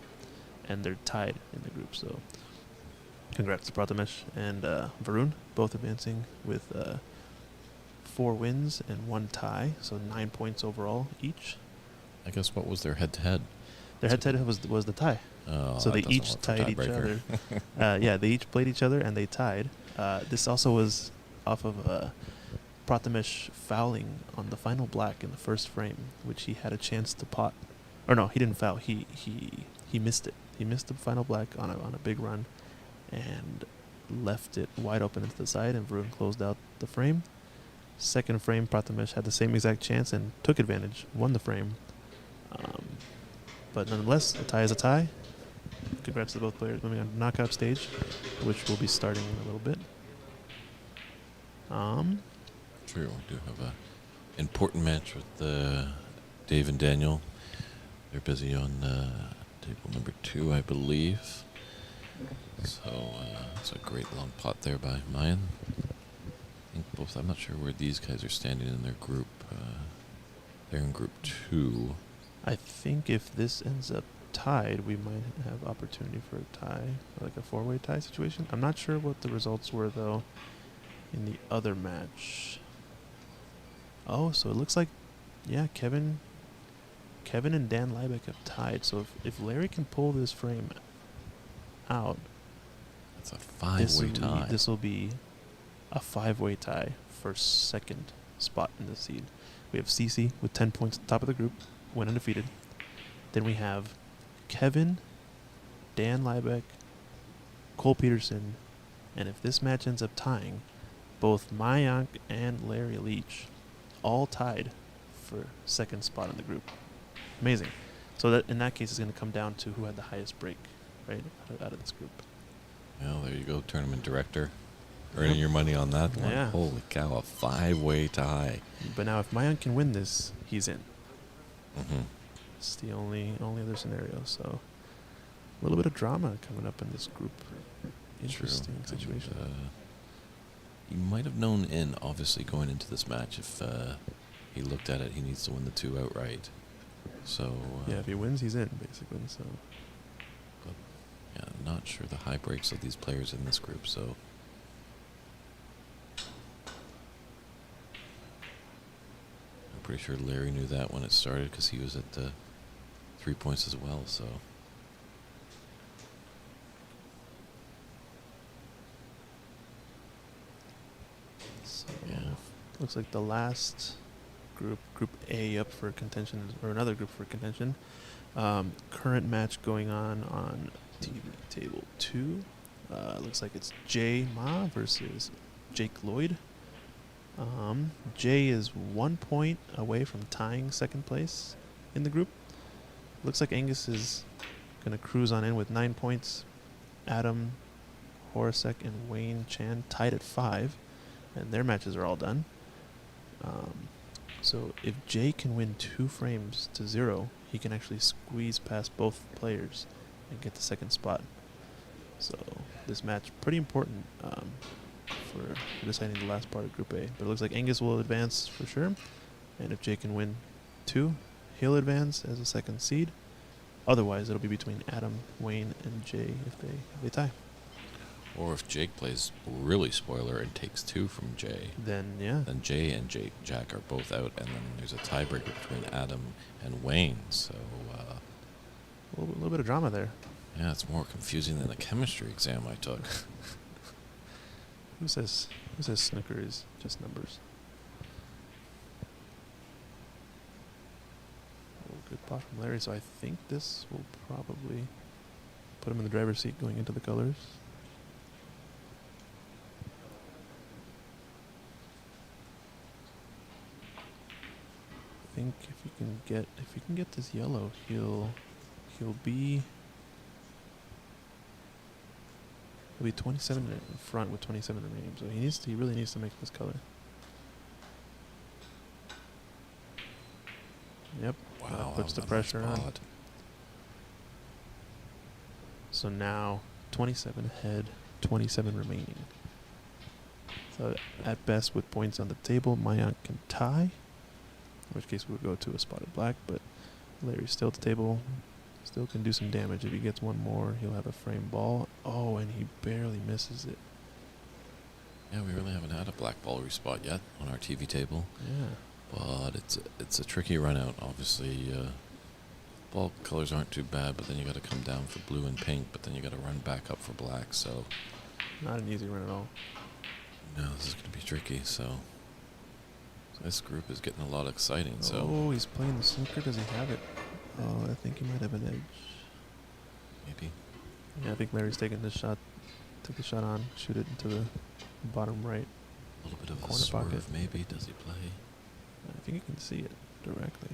and they're tied in the group. So congrats to Prathamesh and Varun, both advancing with 4 wins and 1 tie, so 9 points overall each. I guess what was their head-to-head? Their head-to-head was the tie. Oh, So they that doesn't each work for tied each tiebreaker. other. Yeah, they each played each other and they tied. This also was off of Prathamesh fouling on the final black in the first frame, which he had a chance to pot. Or no, he didn't foul. He missed it. He missed the final black on a big run, and left it wide open into the side. And Varun closed out the frame. Second frame, Prathamesh had the same exact chance and took advantage, won the frame. But nonetheless, a tie is a tie. Congrats to both players moving on to knockout stage, which will be starting in a little bit. True, we do have a important match with Dave and Daniel. They're busy on table number 2, I believe. So it's a great long pot there by Mayan. I think both. I'm not sure where these guys are standing in their group. They're in group 2. I think if this ends up tied, we might have opportunity for a tie, like a 4-way tie situation. I'm not sure what the results were, though, in the other match. Oh, so it looks like, yeah, Kevin and Dan Liebeck have tied. So if Larry can pull this frame out, That's a 5-way tie. This will be a 5-way tie for second spot in the seed. We have Cece with 10 points at the top of the group, went undefeated. Then we have Kevin, Dan Liebeck, Cole Peterson, and if this match ends up tying, both Mayank and Larry Leach all tied for second spot in the group. Amazing. So that in that case, it's going to come down to who had the highest break, right, out of this group. Well, there you go, tournament director. Earning your money on that one. Yeah. Holy cow, a 5-way tie. But now if Mayank can win this, he's in. Mm-hmm. It's the only other scenario. So a little bit of drama coming up in this group. Interesting situation. And, he might have known in, obviously, going into this match. If he looked at it, he needs to win the 2 outright. So yeah, if he wins, he's in, basically. So yeah, not sure the high breaks of these players in this group. So I'm pretty sure Larry knew that when it started because he was at 3 points as well. So So Yeah. looks like the last group A up for contention, or another group for contention. Current match going on TV table 2. Looks like it's Jay Ma versus Jake Lloyd. Jay is 1 point away from tying second place in the group. Looks like Angus is going to cruise on in with 9 points. Adam Horacek and Wayne Chan tied at 5, and their matches are all done. So if Jay can win 2 frames to 0, he can actually squeeze past both players and get the second spot. So this match pretty important for deciding the last part of Group A. But it looks like Angus will advance for sure, and if Jay can win 2, he'll advance as a second seed. Otherwise, it'll be between Adam, Wayne, and Jay if they tie. Or if Jake plays really spoiler and takes 2 from Jay, Then yeah, then Jay and Jack are both out, and then there's a tiebreaker between Adam and Wayne. So a little bit of drama there. yeah, it's more confusing than the chemistry exam I took. Who says snooker is just numbers? Oh, good pot from Larry. So I think this will probably put him in the driver's seat going into the colors. I think if he can get this yellow, he'll be 27 in front with 27 remaining. So he really needs to make this color. Yep. Wow, puts that the was a pressure nice on. pot. So now 27 ahead, 27 remaining. So at best, with points on the table, Mayank can tie, in which case we would go to a spotted black, but Larry's still at the table, still can do some damage. If he gets one more, he'll have a frame ball. Oh, and he barely misses it. Yeah, we really haven't had a black ball respot yet on our TV table, Yeah. but it's a tricky run out. Obviously, ball colors aren't too bad, but then you got to come down for blue and pink, but then you got to run back up for black. So Not an easy run at all. no, this is going to be tricky. So this group is getting a lot exciting. So Oh, he's playing the snooker. Does he have it? Oh, I think he might have an edge. maybe. Yeah, I think Larry's taking this shot. Take the shot on, shoot it into the bottom right. A little bit of a Corner swerve, pocket. maybe. Does he play? I think you can see it directly.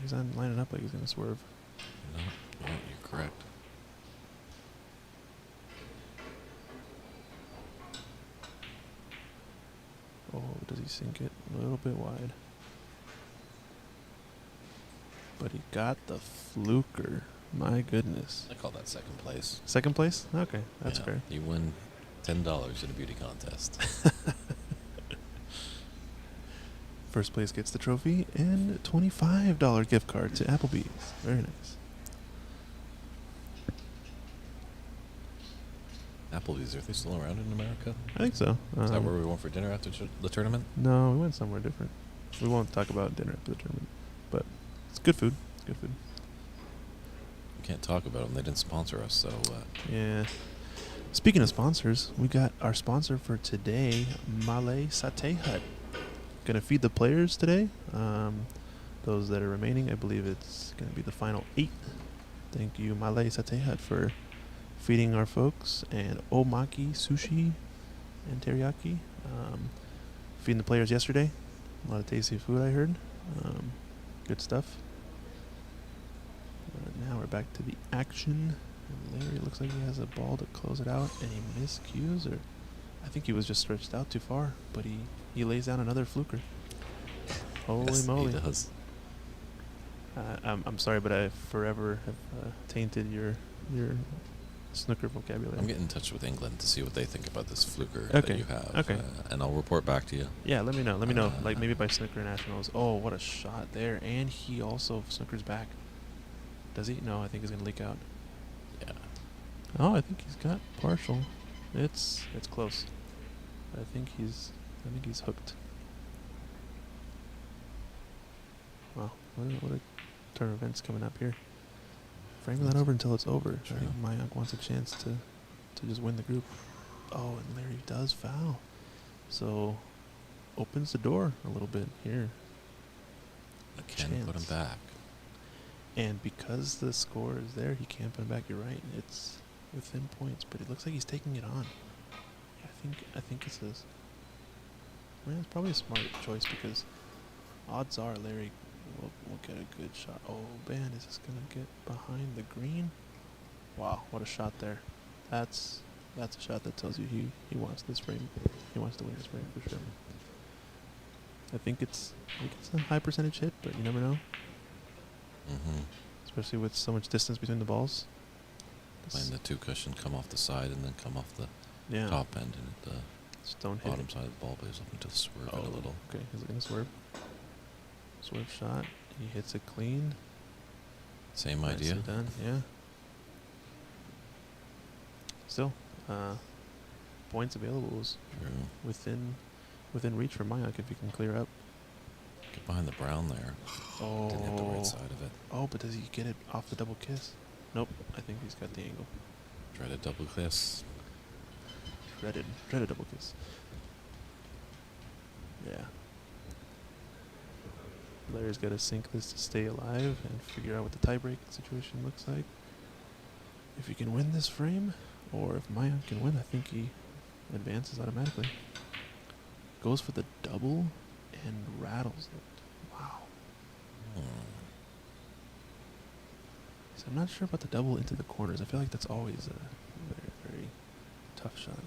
He's not lining up like he's going to swerve. No, you're correct. Oh, does he sink it? A little bit wide. But he got the fluker. My goodness. I call that second place. Second place? Okay, that's Yeah, fair. You win $10 in a beauty contest. First place gets the trophy and a $25 gift card to Applebee's. Very nice. Applebee's, are they still around in America? I think so. Is that where we went for dinner after the tournament? No, we went somewhere different. We won't talk about dinner after the tournament. But it's good food. It's good food. We can't talk about them. They didn't sponsor us, so Yeah. Speaking of sponsors, we got our sponsor for today, Malay Satay Hut. Gonna feed the players today. Those that are remaining, I believe it's gonna be the final 8. Thank you, Malay Satay Hut, for feeding our folks, and Omaki Sushi and Teriyaki. Feeding the players yesterday. A lot of tasty food, I heard. Good stuff. Now we're back to the action. And Larry looks like he has a ball to close it out, and he miscues, or I think he was just stretched out too far, but he lays down another fluker. Holy yes, moly. he does. I'm sorry, but I forever have tainted your snooker vocabulary. I'm getting in touch with England to see what they think about this fluker Okay, that you have. okay. And I'll report back to you. Yeah, let me know. Let me know. Like maybe by Snooker Nationals. Oh, what a shot there. And he also snookers back. Does he? No, I think he's going to leak out. Yeah. Oh, I think he's got partial. It's close. I think he's hooked. Wow, what a turn of events coming up here. Frame that over until it's over. True. I think Mayank wants a chance to just win the group. Oh, and Larry does foul. So opens the door a little bit here. I can put him Chance. back. And because the score is there, he can't put him back. You're right. It's within points, but it looks like he's taking it on. I think it's this. Man, it's probably a smart choice because odds are Larry will get a good shot. Oh man, is this gonna get behind the green? Wow, what a shot there. That's a shot that tells you he wants this frame. He wants to win this frame for sure. I think it's a high percentage hit, but you never know. Especially with so much distance between the balls. Letting the two cushion come off the side and then come off the Yeah. top end, and the Just don't hit bottom it. side of the ball plays up into the swerve it a little. Okay, is it gonna swerve? Swerve shot. He hits it clean. Same Nicely idea. done. Yeah. Still, points available is True. within reach for Mayak if he can clear up. Get behind the brown there. Oh. Didn't hit the right side of it. Oh, but does he get it off the double kiss? Nope. I think he's got the angle. Try to double kiss. Dreaded double kiss. Yeah. Larry's got to sink this to stay alive and figure out what the tiebreak situation looks like. If he can win this frame, or if Mayan can win, I think he advances automatically. Goes for the double and rattles it. Wow. So I'm not sure about the double into the corners. I feel like that's always a very, very tough shot.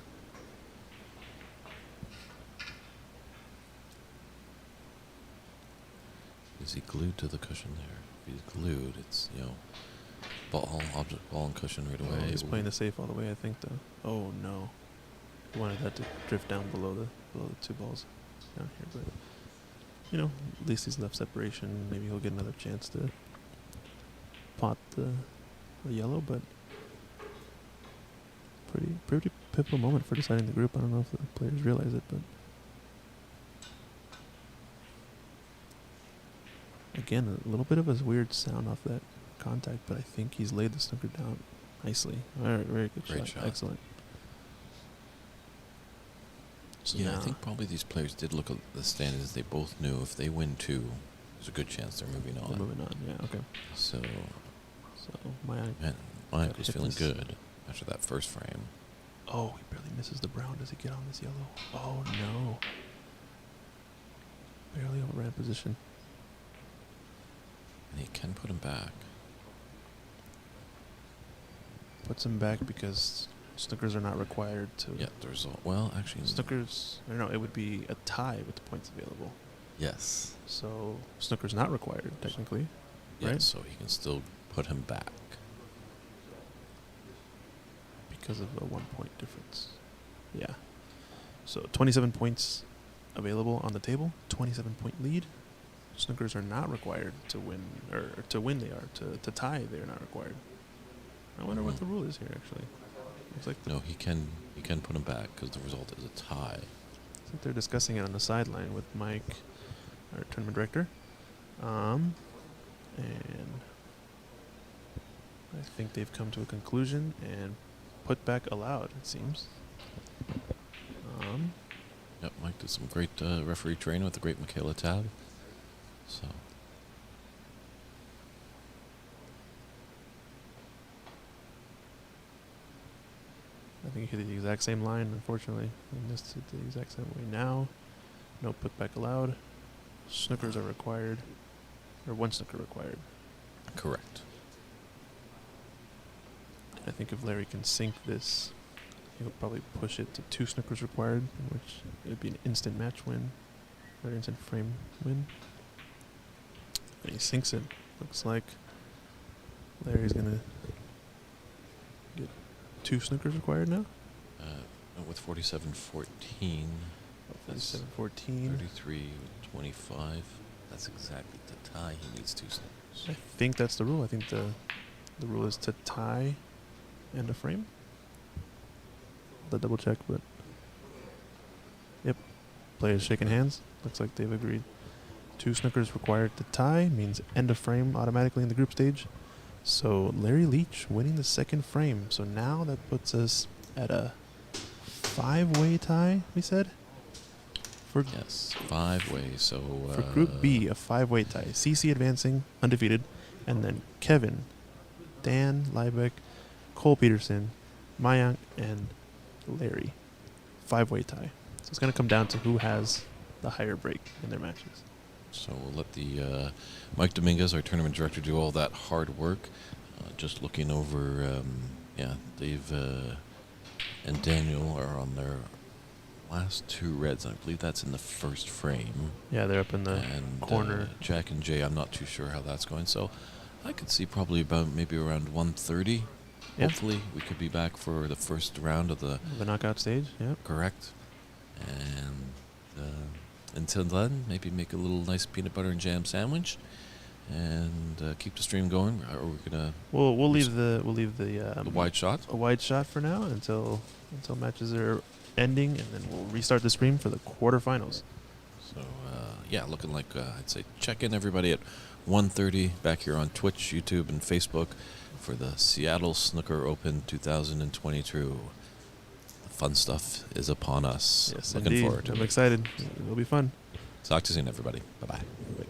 Is he glued to the cushion there? If he's glued, it's, ball and cushion right away. Oh, he's playing the safe all the way, I think, though. Oh, no. He wanted that to drift down below the two balls down here, but, at least he's left separation. Maybe he'll get another chance to pot the yellow, but pretty pivotal moment for deciding the group. I don't know if the players realize it, but again, a little bit of a weird sound off that contact, but I think he's laid the snooker down nicely. All right, very good Great shot. Excellent. So Yeah, I think probably these players did look at the standings. They both knew if they win two, there's a good chance they're moving on. they're moving on. Yeah, okay. So Mayank. Mike was hit feeling this. good after that first frame. Oh, he barely misses the brown. Does he get on this yellow? Oh, no. Barely overran position. And he can put him back. Puts him back because snookers are not required to. Yeah, the result. Well, actually, Snookers, I don't know, it would be a tie with the points available. yes. So snooker's not required, technically. Yeah, Right. so he can still put him back. Because of a 1 point difference. Yeah. So 27 points available on the table, 27-point lead. Snookers are not required to win, or to win they are. To tie they are not required. I wonder what the rule is here, actually. Looks like No, he can put him back because the result is a tie. I think they're discussing it on the sideline with Mike, our tournament director. And I think they've come to a conclusion and put back allowed, it seems. Yep, Mike did some great referee training with the great Michaela Tab. So I think he hit the exact same line, unfortunately. He missed it the exact same way now. No putback allowed. Snookers are required. Or one snooker required. correct. I think if Larry can sink this, he'll probably push it to 2 snookers required, in which it would be an instant match win. Or instant frame win. And he sinks it. Looks like Larry's going to get 2 snookers required now. With 47-14, 47-14. 33-25. That's exactly the tie. He needs 2 snippers. I think that's the rule. I think the rule is to tie and a frame. I'll double check, but yep. Players shaking hands. Looks like they've agreed. 2 snookers required to tie means end of frame automatically in the group stage. So Larry Leach winning the second frame. So now that puts us at a 5-way tie, we said? For Yes, 5-way. So for Group B, a 5-way tie. CC advancing, undefeated, and then Kevin, Dan Liebeck, Cole Peterson, Mayank, and Larry. 5-way tie. So it's going to come down to who has the higher break in their matches. So we'll let the Mike Dominguez, our tournament director, do all that hard work. Just looking over, Dave and Daniel are on their last 2 reds. I believe that's in the first frame. Yeah, they're up in the And corner. Jack and Jay, I'm not too sure how that's going. So I could see probably about maybe around 1:30. Yeah. Hopefully we could be back for the first round of the knockout stage. Yeah. correct. And until then, maybe make a little nice peanut butter and jam sandwich, and keep the stream going. Or we're gonna We'll leave the the wide shot. a wide shot for now until matches are ending, and then we'll restart the stream for the quarterfinals. So looking like I'd say check in everybody at 1:30 back here on Twitch, YouTube, and Facebook for the Seattle Snooker Open 2022. The fun stuff is upon us. Yes, Looking indeed. forward to I'm it. excited. It'll be fun. Talk to you soon, everybody. Bye-bye. Bye.